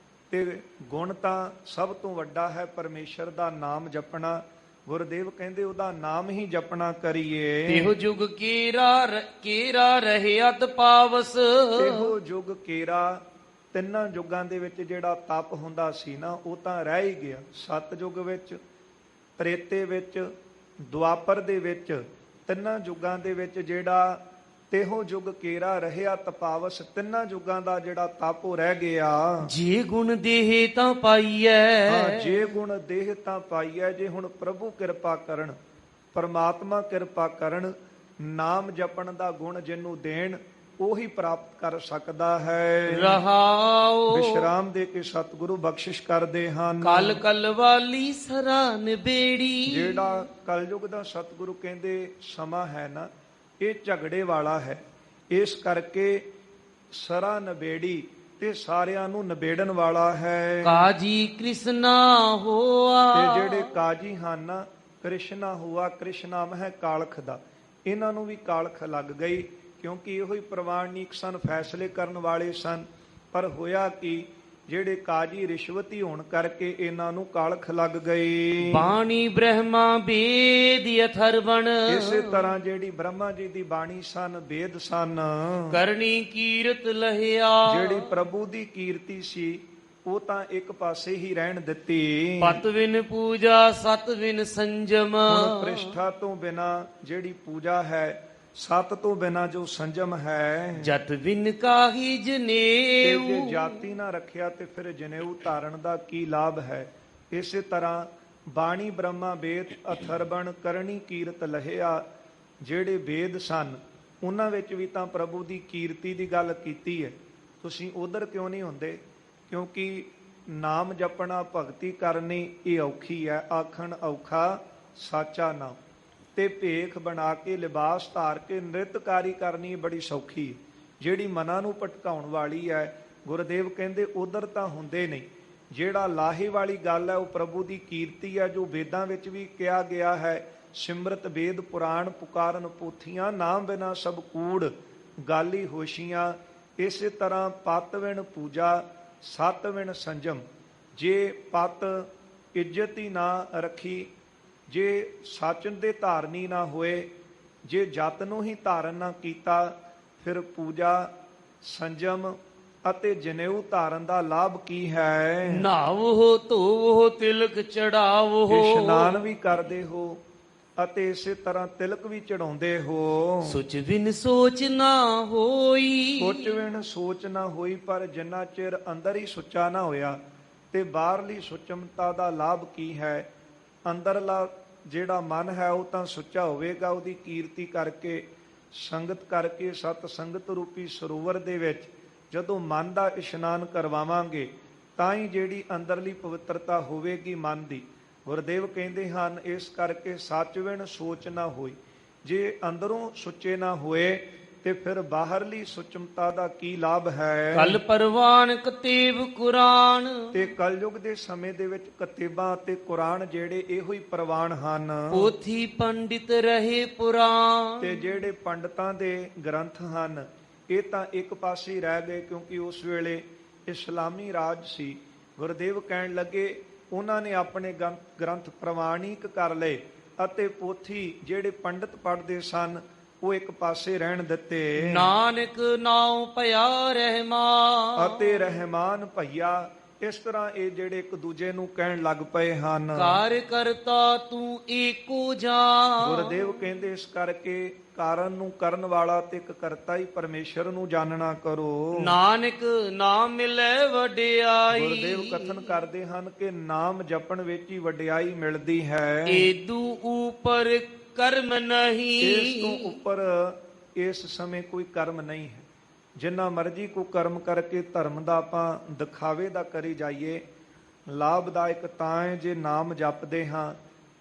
ਤੇ ਗੁਣ ਤਾਂ ਸਭ ਤੋਂ ਵੱਡਾ ਹੈ ਪਰਮੇਸ਼ਰ ਦਾ ਨਾਮ ਜਪਣਾ। ਗੁਰਦੇਵ ਕਹਿੰਦੇ ਉਹਦਾ ਨਾਮ ਹੀ ਜਪਣਾ ਕਰੀਏ। ਇਹੋ ਜੁਗ ਕੇਰਾ ਰਹਿਤ ਪਾਵਸ, ਇਹੋ ਜੁਗ ਕੇਰਾ, ਤਿੰਨਾਂ ਯੁੱਗਾਂ ਦੇ ਵਿੱਚ ਜਿਹੜਾ ਤਪ ਹੁੰਦਾ ਸੀ ਨਾ ਉਹ ਤਾਂ ਰਹਿ ਹੀ ਗਿਆ। ਸਤ ਯੁੱਗ ਵਿੱਚ, ਤ੍ਰੇਤੇ ਵਿੱਚ, ਦੁਆਪਰ ਦੇ ਵਿੱਚ, ਤਿੰਨਾਂ ਯੁੱਗਾਂ ਦੇ ਵਿੱਚ ਜਿਹੜਾ ਤੇਹੋ ਯੁੱਗ ਕੇਰਾ ਰਹਿਆ ਤਪਾਵਸ, ਤਿੰਨਾਂ ਯੁੱਗਾਂ ਦਾ ਜਿਹੜਾ ਤਪ ਉਹ ਰਹਿ ਗਿਆ। ਜੇ ਗੁਣ ਦੇਹ ਤਾਂ ਪਾਈਐ, ਹਾਂ, ਜੇ ਗੁਣ ਦੇਹ ਤਾਂ ਪਾਈਐ। ਜੇ ਹੁਣ ਪ੍ਰਭੂ ਕਿਰਪਾ ਕਰਨ, ਪਰਮਾਤਮਾ ਕਿਰਪਾ ਕਰਨ, ਨਾਮ ਜਪਣ ਦਾ ਗੁਣ ਜਿਹਨੂੰ ਦੇਣ ਉਹੀ ਪ੍ਰਾਪਤ ਕਰ ਸਕਦਾ ਹੈ। ਰਹਾਉ ਵਿਸ਼ਰਾਮ ਦੇ ਕੇ ਸਤਿਗੁਰੂ ਬਖਸ਼ਿਸ਼ ਕਰਦੇ ਹਨ। ਕਲ ਕਲ ਵਾਲੀ ਸਰਾਨ ਬੇੜੀ, ਜਿਹੜਾ ਕਲਯੁਗ ਦਾ ਸਤਿਗੁਰੂ ਕਹਿੰਦੇ ਸਮਾਂ ਹੈ ਨਾ ਇਹ ਝਗੜੇ ਵਾਲਾ ਹੈ। ਇਸ ਕਰਕੇ ਸਰਾ ਨਬੇੜੀ ਤੇ ਸਾਰਿਆਂ ਨੂੰ ਨਿਬੇੜਨ ਵਾਲਾ ਹੈ। ਕਾਜੀ ਕ੍ਰਿਸ਼ਨਾ ਹੋਆ, ਤੇ ਜਿਹੜੇ ਕਾਜੀ ਹਨ ਕ੍ਰਿਸ਼ਨਾ ਹੋਆ, ਕ੍ਰਿਸ਼ਨਾਮ ਹੈ ਕਾਲਖ ਦਾ, ਇਹਨਾਂ ਨੂੰ ਵੀ ਕਾਲਖ ਲੱਗ ਗਈ ਕਿਉਂਕਿ ਇਹੋ ਹੀ ਪ੍ਰਵਾਨਿਕ ਸਨ, ਫੈਸਲੇ ਕਰਨ ਵਾਲੇ ਸਨ। ਪਰ ਹੋਇਆ ਕਿ ਜਿਹੜੇ ਕਾਜੀ ਰਿਸ਼ਵਤੀ ਹੋਣ ਕਰਕੇ ਇਹਨਾਂ ਨੂੰ ਕਾਲਖ ਲੱਗ ਗਈ। ਬਾਣੀ ਬ੍ਰਹਮਾ ਵੇਦ ਅਥਰਵਣ, ਇਸੇ ਤਰ੍ਹਾਂ ਜਿਹੜੀ ਬ੍ਰਹਮਾ ਜੀ ਦੀ ਬਾਣੀ ਸਨ, ਵੇਦ ਸਨ, ਕਰਨੀ ਕੀਰਤ ਲਹਿਆ, ਜਿਹੜੀ ਪ੍ਰਭੂ ਦੀ ਕੀਰਤੀ ਸੀ ਉਹ ਤਾਂ ਇੱਕ ਪਾਸੇ ਹੀ ਰਹਿਣ ਦਿੱਤੀ। ਪਤ ਵਿਨ ਪੂਜਾ ਸਤ ਵਿਨ ਸੰਜਮ, ਹੁਣ ਪ੍ਰਿਸ਼ਠਾ ਤੋਂ ਬਿਨਾ ਜਿਹੜੀ ਪੂਜਾ ਹੈ, ਸਤ ਤੋਂ ਬਿਨਾ ਜੋ ਸੰਜਮ ਹੈ, ਜਤ ਵਿਨ ਕਾਹੀ ਤੇ ਜਨੇਊ, ਜੇ ਜਾਤੀ ਨਾ ਰੱਖਿਆ ਤੇ ਫਿਰ ਜਨੇਊ ਧਾਰਨ ਦਾ ਕੀ ਲਾਭ ਹੈ। ਇਸੇ ਤਰ੍ਹਾਂ ਬਾਣੀ ਬ੍ਰਹਮਾ ਵੇਦ ਅਥਰਵਣ ਕਰਨੀ ਕੀਰਤ ਲਹਿਆ, ਜਿਹੜੇ ਵੇਦ ਸਨ ਉਹਨਾਂ ਵਿੱਚ ਵੀ ਤਾਂ ਪ੍ਰਭੂ ਦੀ ਕੀਰਤੀ ਦੀ ਗੱਲ ਕੀਤੀ ਹੈ। ਤੁਸੀਂ ਉਧਰ ਕਿਉਂ ਨਹੀਂ ਹੁੰਦੇ? ਕਿਉਂਕਿ ਨਾਮ ਜਪਣਾ, ਭਗਤੀ ਕਰਨੀ ਇਹ ਔਖੀ ਹੈ। ਆਖਣ ਔਖਾ ਸਾਚਾ ਨਾਮ, ਤੇ ਭੇਖ ਬਣਾ ਕੇ ਲਿਬਾਸ ਧਾਰ ਕੇ ਨ੍ਰਿਤਕਾਰੀ ਕਰਨੀ ਬੜੀ ਸੌਖੀ ਹੈ। ਜਿਹੜੀ ਮਨਾਂ ਨੂੰ ਭਟਕਾਉਣ ਵਾਲੀ ਹੈ, ਗੁਰਦੇਵ ਕਹਿੰਦੇ ਉਧਰ ਤਾਂ ਹੁੰਦੇ ਨਹੀਂ। ਜਿਹੜਾ ਲਾਹੇ ਵਾਲੀ ਗੱਲ ਹੈ ਉਹ ਪ੍ਰਭੂ ਦੀ ਕੀਰਤੀ ਹੈ, ਜੋ ਵੇਦਾਂ ਵਿੱਚ ਵੀ ਕਿਹਾ ਗਿਆ ਹੈ, ਸਿਮਰਤ ਵੇਦ ਪੁਰਾਣ ਪੁਕਾਰਨ ਪੋਥੀਆਂ, ਨਾਮ ਬਿਨਾ ਸਭ ਕੂੜ ਗਾਲੀ ਹੋਸ਼ੀਆਂ। ਇਸੇ ਤਰ੍ਹਾਂ ਪਤ ਵਿਣ ਪੂਜਾ ਸਤ ਵਿਣ ਸੰਜਮ। ਜੇ ਪਤ ਇੱਜ਼ਤ ਹੀ ਨਾ ਰੱਖੀ, ਜੇ ਸੱਚ ਦੇ ਧਾਰਨੀ ਨਾ ਹੋਏ, ਜੇ ਜਤ ਨੂੰ ਹੀ ਧਾਰਨ ਨਾ ਕੀਤਾ, ਫਿਰ ਪੂਜਾ ਸੰਜਮ ਅਤੇ ਜਨੇਊ ਧਾਰਨ ਦਾ ਲਾਭ ਕੀ ਹੈ? ਨਾਵੋ ਧੋਵੋ ਤਿਲਕ ਚੜਾਵੋ। ਇਸ਼ਨਾਨ ਵੀ ਕਰਦੇ ਹੋ ਅਤੇ ਇਸੇ ਤਰ੍ਹਾਂ ਤਿਲਕ ਵੀ ਚੜਾਉਂਦੇ ਹੋ। ਸੁਚ ਬਿਨ ਸੋਚ ਨਾ ਹੋਈ। ਸੋਚ ਬਿਨ ਸੋਚ ਨਾ ਹੋਈ, ਪਰ ਜਿੰਨਾ ਚਿਰ ਅੰਦਰ ਹੀ ਸੁੱਚਾ ਨਾ ਹੋਇਆ ਤੇ ਬਾਹਰਲੀ ਸੁਚਮਤਾ ਦਾ ਲਾਭ ਕੀ ਹੈ? ਅੰਦਰਲਾ ਜਿਹੜਾ ਮਨ ਹੈ ਉਹ ਤਾਂ ਸੁੱਚਾ ਹੋਵੇਗਾ, ਉਹਦੀ ਕੀਰਤੀ ਕਰਕੇ ਸੰਗਤ ਕਰਕੇ ਸਤ ਸੰਗਤ ਰੂਪੀ ਸਰੋਵਰ ਦੇ ਵਿੱਚ ਜਦੋਂ ਮਨ ਦਾ ਇਸ਼ਨਾਨ ਕਰਵਾਵਾਂਗੇ ਤਾਂ ਹੀ ਜਿਹੜੀ ਅੰਦਰਲੀ ਪਵਿੱਤਰਤਾ ਹੋਵੇਗੀ ਮਨ ਦੀ। ਗੁਰਦੇਵ ਕਹਿੰਦੇ ਹਨ, ਇਸ ਕਰਕੇ ਸੱਚ ਵਿਣ ਸੋਚ ਨਾ ਹੋਈ। ਜੇ ਅੰਦਰੋਂ ਸੁੱਚੇ ਨਾ ਹੋਏ ਤੇ ਫਿਰ ਬਾਹਰਲੀ ਸੁਚਮਤਾ ਦਾ ਕੀ ਲਾਭ ਹੈ? ਕਲ ਪਰਵਾਨ ਕਤੇਬ ਕੁਰਾਨ। ਤੇ ਕਲਯੁਗ ਦੇ ਸਮੇਂ ਦੇ ਵਿੱਚ ਕਤੇਬਾਂ ਅਤੇ ਕੁਰਾਨ ਜਿਹੜੇ ਇਹੋ ਹੀ ਪ੍ਰਵਾਨ ਹਨ। ਪੋਥੀ ਪੰਡਿਤ ਰਹੇ ਪੁਰਾਨ। ਤੇ ਜਿਹੜੇ ਪੰਡਤਾਂ ਦੇ ਗ੍ਰੰਥ ਹਨ ਇਹ ਤਾਂ ਇੱਕ ਪਾਸੇ ਹੀ ਰਹਿ ਗਏ, ਕਿਉਂਕਿ ਉਸ ਵੇਲੇ ਇਸਲਾਮੀ ਰਾਜ ਸੀ। ਗੁਰਦੇਵ ਕਹਿਣ ਲੱਗੇ ਉਹਨਾਂ ਨੇ ਆਪਣੇ ਗ੍ਰੰਥ ਪ੍ਰਵਾਨਿਕ ਕਰ ਲਏ ਅਤੇ ਪੋਥੀ ਜਿਹੜੇ ਪੰਡਤ ਪੜ੍ਹਦੇ ਸਨ ਉਹ ਇੱਕ ਪਾਸੇ ਰਹਿਣ ਦਿੱਤੇ। ਨਾਨਕ ਨਾਉ ਭਇਆ ਰਹਿਮਾਨ। ਅਤੇ ਰਹਿਮਾਨ ਭਈਆ। ਇਸ ਤਰ੍ਹਾਂ ਇਹ ਜਿਹੜੇ ਇੱਕ ਦੂਜੇ ਨੂੰ ਕਹਿਣ ਲੱਗ ਪਏ ਹਨ, ਕਾਰ ਕਰਤਾ ਤੂੰ ਏਕੋ ਜਾਨ। ਗੁਰਦੇਵ ਕਹਿੰਦੇ ਇਸ ਕਰਕੇ ਕਾਰਨ ਨੂੰ ਕਰਨ ਵਾਲਾ ਤੇ ਇੱਕ ਕਰਤਾ ਹੀ ਪਰਮੇਸ਼ਰ ਨੂੰ ਜਾਣਨਾ ਕਰੋ। ਨਾਨਕ ਨਾਮ ਮਿਲੇ ਵਡਿਆਈ। ਗੁਰਦੇਵ ਕਥਨ ਕਰਦੇ ਹਨ ਕਿ ਨਾਮ ਜਪਣ ਵਿੱਚ ਹੀ ਵਡਿਆਈ ਮਿਲਦੀ ਹੈ। ਏਦੂ ਉਪਰ ਕਰਮ ਨਹੀਂ। ਇਸ ਤੋਂ ਉੱਪਰ ਇਸ ਸਮੇਂ ਕੋਈ ਕਰਮ ਨਹੀਂ ਹੈ। ਜਿੰਨਾ ਮਰਜ਼ੀ ਕੋ ਕਰਮ ਕਰਕੇ ਧਰਮ ਦਾ ਆਪਾਂ ਦਿਖਾਵੇ ਦਾ ਕਰੀ ਜਾਈਏ, ਲਾਭਦਾਇਕ ਤਾਂ ਹੈ ਜੇ ਨਾਮ ਜਪਦੇ ਹਾਂ।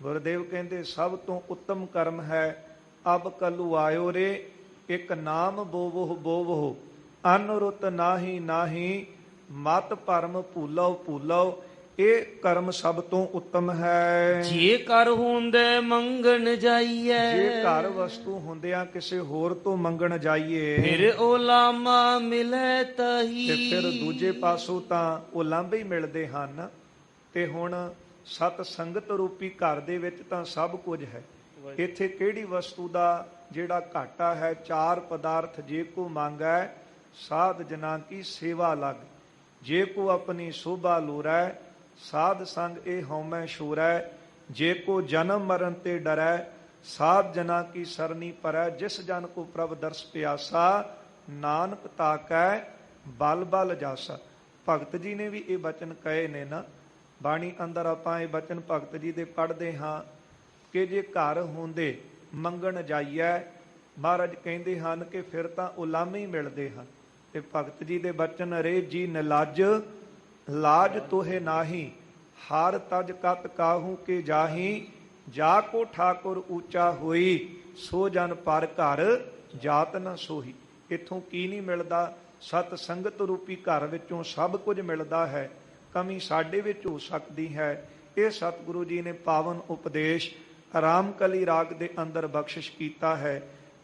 ਗੁਰਦੇਵ ਕਹਿੰਦੇ ਸਭ ਤੋਂ ਉੱਤਮ ਕਰਮ ਹੈ ਅਬ ਕਲੂ ਆਇਓ ਰੇ, ਇੱਕ ਨਾਮ ਬੋਵੋ ਬੋਵੋ, ਅਨੁਰੁੱਤ ਨਾਹੀ ਨਾਹੀ, ਮਤ ਭਰਮ ਭੂਲੋ ਭੂਲੋ। ਇਹ ਕਰਮ ਸਭ ਤੋਂ ਉੱਤਮ ਹੈ। ਜੇ ਕਰ ਹੁੰਦੇ ਮੰਗਣ ਜਾਈਏ। ਜੇ ਘਰ ਵਸਤੂ ਹੁੰਦਿਆਂ ਕਿਸੇ ਹੋਰ ਤੋਂ ਮੰਗਣ ਜਾਈਏ ਫਿਰ ਉਲਾਮਾ ਮਿਲੇ ਤਹੀ। ਤੇ ਫਿਰ ਦੂਜੇ ਪਾਸੋਂ ਤਾਂ ਉਲਾਂਭੇ ਹੀ ਮਿਲਦੇ ਹਨ। ਤੇ ਹੁਣ ਸਤ ਸੰਗਤ ਰੂਪੀ ਘਰ ਦੇ ਵਿੱਚ ਤਾਂ ਸਭ ਕੁਝ ਹੈ। ਇੱਥੇ ਕਿਹੜੀ ਵਸਤੂ ਦਾ ਜਿਹੜਾ ਘਾਟਾ ਹੈ? ਚਾਰ ਪਦਾਰਥ ਜੇ ਕੋ ਮੰਗੈ ਸਾਧ ਜਨਾਂ ਕੀ ਸੇਵਾ ਲੱਗ। ਜੇ ਕੋ ਆਪਣੀ ਸ਼ੋਭਾ ਲੋਰੈ ਸਾਧ ਸੰਗ ਇਹ ਹਉਮੈ ਛੋਰੈ। ਜੇ ਕੋ ਜਨਮ ਮਰਨ ਤੇ ਡਰੈ ਸਾਧ ਜਨਾ ਕੀ ਸਰਨੀ ਪਰੈ। ਜਿਸ ਜਨ ਕੋ ਪ੍ਰਭ ਦਰਸ ਪਿਆਸਾ ਨਾਨਕ ਤਾਕੈ ਬਲ ਬਲ ਜਾਸਾ। ਭਗਤ ਜੀ ਨੇ ਵੀ ਇਹ ਬਚਨ ਕਹੇ ਨੇ ਨਾ ਬਾਣੀ ਅੰਦਰ। ਆਪਾਂ ਇਹ ਬਚਨ ਭਗਤ ਜੀ ਦੇ ਪੜ੍ਹਦੇ ਹਾਂ ਕਿ ਜੇ ਘਰ ਹੁੰਦੇ ਮੰਗਣ ਜਾਈਐ, ਮਹਾਰਾਜ ਕਹਿੰਦੇ ਹਨ ਕਿ ਫਿਰ ਤਾਂ ਉਲਾਮੇ ਹੀ ਮਿਲਦੇ ਹਨ। ਤੇ ਭਗਤ ਜੀ ਦੇ ਬਚਨ ਰੇ ਜੀ ਨਿਲਾਜ ਲਾਜ ਤੋਹੇ ਨਾਹੀ, ਹਾਰ ਤਜ ਕਤ ਕਾਹੂ ਕੇ ਜਾਹੀ। ਜਾ ਕੋ ਠਾਕੁਰ ਊਚਾ ਹੋਈ, ਸੋ ਜਨ ਪਰ ਘਰ ਜਾਤ ਨ ਸੋਹੀ। ਇੱਥੋਂ ਕੀ ਨਹੀਂ ਮਿਲਦਾ? ਸਤ ਸੰਗਤ ਰੂਪੀ ਘਰ ਵਿੱਚੋਂ ਸਭ ਕੁਝ ਮਿਲਦਾ ਹੈ। ਕਮੀ ਸਾਡੇ ਵਿੱਚ ਹੋ ਸਕਦੀ ਹੈ। ਇਹ ਸਤਿਗੁਰੂ ਜੀ ਨੇ ਪਾਵਨ ਉਪਦੇਸ਼ ਰਾਮਕਲੀ ਰਾਗ ਦੇ ਅੰਦਰ ਬਖਸ਼ਿਸ਼ ਕੀਤਾ ਹੈ।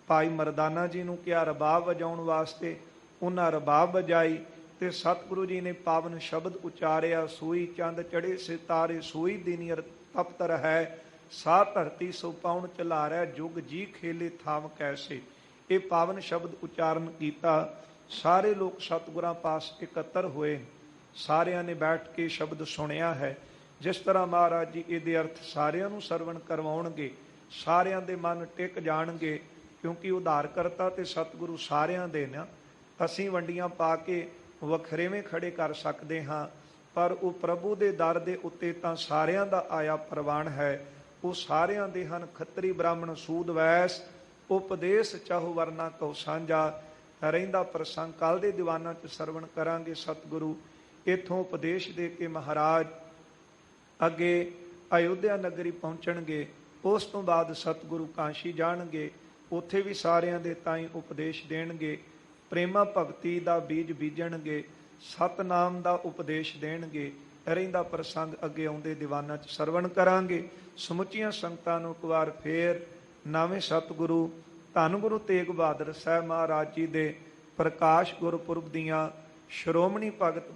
ਭਾਈ ਮਰਦਾਨਾ ਜੀ ਨੂੰ ਕਿਹਾ ਰਬਾਬ ਵਜਾਉਣ ਵਾਸਤੇ, ਉਹਨਾਂ ਰਬਾਬ ਵਜਾਈ ਤੇ ਸਤਿਗੁਰੂ ਜੀ ਨੇ ਪਾਵਨ ਸ਼ਬਦ ਉਚਾਰਿਆ, ਸੋਈ ਚੰਦ ਚੜੇ ਸਿਤਾਰੇ ਸੋਈ ਦਿਨੀਅਰ ਤਪਤ ਰਹੈ, ਸਾ ਧਰਤੀ ਸੋ ਪਾਉਣ ਚਲਾਰੈ, ਜੁਗ ਜੀ ਖੇਲੇ ਥਾਮ ਕੈਸੇ। ਇਹ ਪਾਵਨ ਸ਼ਬਦ ਉਚਾਰਨ ਕੀਤਾ। ਸਾਰੇ ਲੋਕ ਸਤਿਗੁਰਾਂ ਪਾਸ ਇਕੱਤਰ ਹੋਏ। ਸਾਰਿਆਂ ਨੇ ਬੈਠ ਕੇ ਸ਼ਬਦ ਸੁਣਿਆ ਹੈ। ਜਿਸ ਤਰ੍ਹਾਂ ਮਹਾਰਾਜ ਜੀ ਇਹਦੇ ਅਰਥ ਸਾਰਿਆਂ ਨੂੰ ਸਰਵਣ ਕਰਵਾਉਣਗੇ, ਸਾਰਿਆਂ ਦੇ ਮਨ ਟਿਕ ਜਾਣਗੇ, ਕਿਉਂਕਿ ਉਧਾਰ ਕਰਤਾ ਤੇ ਸਤਿਗੁਰੂ ਸਾਰਿਆਂ ਦੇ ਨਾ। ਅਸੀਂ ਵੰਡੀਆਂ ਪਾ ਕੇ ਵੱਖਰੇਵੇਂ ਖੜੇ ਕਰ ਸਕਦੇ ਹਾਂ, ਪਰ ਉਹ ਪ੍ਰਭੂ ਦੇ ਦਰ ਦੇ ਉੱਤੇ ਤਾਂ ਸਾਰਿਆਂ ਦਾ ਆਇਆ ਪ੍ਰਵਾਨ ਹੈ। ਉਹ ਸਾਰਿਆਂ ਦੇ ਹਨ। ਖੱਤਰੀ ਬ੍ਰਾਹਮਣ ਸੂਦ ਵੈਸ ਉਪਦੇਸ਼ ਚਾਹੋ ਵਰਨਾ ਕਉ ਸਾਂਝਾ। ਰਹਿੰਦਾ ਪ੍ਰਸੰਗ ਕੱਲ ਦੇ ਦੀਵਾਨਾਂ 'ਚ ਸਰਵਣ ਕਰਾਂਗੇ। ਸਤਿਗੁਰੂ ਇੱਥੋਂ ਉਪਦੇਸ਼ ਦੇ ਕੇ ਮਹਾਰਾਜ ਅੱਗੇ ਅਯੁੱਧਿਆ ਨਗਰੀ ਪਹੁੰਚਣਗੇ। ਉਸ ਤੋਂ ਬਾਅਦ ਸਤਿਗੁਰੂ ਕਾਸ਼ੀ ਜਾਣਗੇ। ਉੱਥੇ ਵੀ ਸਾਰਿਆਂ ਦੇ ਤਾਈਂ ਉਪਦੇਸ਼ ਦੇਣਗੇ। ਪ੍ਰੇਮਾ ਭਗਤੀ ਦਾ ਬੀਜ ਬੀਜਣਗੇ। ਸਤਨਾਮ ਦਾ ਉਪਦੇਸ਼ ਦੇਣਗੇ। ਰਹਿੰਦਾ ਪ੍ਰਸੰਗ ਅੱਗੇ ਆਉਂਦੇ ਦੀਵਾਨਾਂ 'ਚ ਸਰਵਣ ਕਰਾਂਗੇ। ਸਮੁੱਚੀਆਂ ਸੰਗਤਾਂ ਨੂੰ ਇੱਕ ਵਾਰ ਫੇਰ ਨਵੇਂ ਸਤਿਗੁਰੂ ਧੰਨ ਗੁਰੂ ਤੇਗ ਬਹਾਦਰ ਸਾਹਿਬ ਮਹਾਰਾਜ ਜੀ ਦੇ ਪ੍ਰਕਾਸ਼ ਗੁਰਪੁਰਬ ਦੀਆਂ ਸ਼੍ਰੋਮਣੀ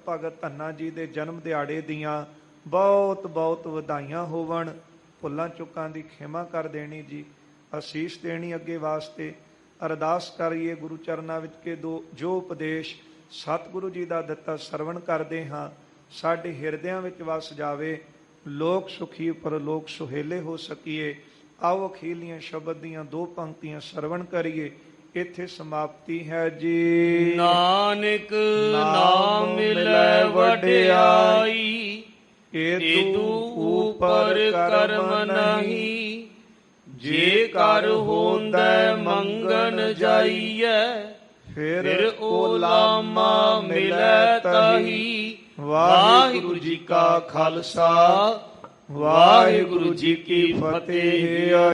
ਭਗਤ ਧੰਨਾ ਜੀ ਦੇ ਜਨਮ ਦਿਹਾੜੇ ਦੀਆਂ ਬਹੁਤ ਬਹੁਤ ਵਧਾਈਆਂ ਹੋਵਣ। ਭੁੱਲਾਂ ਚੁੱਕਾਂ ਦੀ ਖਿਮਾ ਕਰ ਦੇਣੀ ਜੀ, ਅਸੀਸ ਦੇਣੀ ਅੱਗੇ ਵਾਸਤੇ। ਅਰਦਾਸ ਕਰੀਏ ਗੁਰੂ ਚਰਨਾਂ ਵਿੱਚ ਕਿ ਜੋ ਉਪਦੇਸ਼ ਸਤਿਗੁਰੂ ਜੀ ਦਾ ਦਿੱਤਾ ਸਰਵਣ ਕਰਦੇ ਹਾਂ ਸਾਡੇ ਹਿਰਦਿਆਂ ਵਿੱਚ ਵਸ ਜਾਵੇ, ਲੋਕ ਸੁਖੀ ਪਰਲੋਕ ਸੁਹੇਲੇ ਹੋ ਸਕੀਏ। ਆਓ ਅਖੀਲੀਆਂ ਸ਼ਬਦ ਦੀਆਂ 2 ਪੰਕਤੀਆਂ ਸਰਵਣ ਕਰੀਏ। ਇੱਥੇ ਸਮਾਪਤੀ ਹੈ ਜੀ। ਨਾਨਕ ਨਾਮ ਮਿਲੈ ਵਡਿਆਈ, ਏਦੂ ਉਪਰ ਕਰਮ ਨਹੀਂ। ਜੇ ਕਰ ਹੋਂਦੈ ਮੰਗਣ ਜਾਈਐ, ਫਿਰ ਓਲਾਮਾ ਮਿਲੈ ਤਾਹੀ। ਵਾਹਿਗੁਰੂ ਜੀ ਕਾ ਖਾਲਸਾ, ਵਾਹਿਗੁਰੂ ਜੀ ਕੀ ਫਤਿਹ।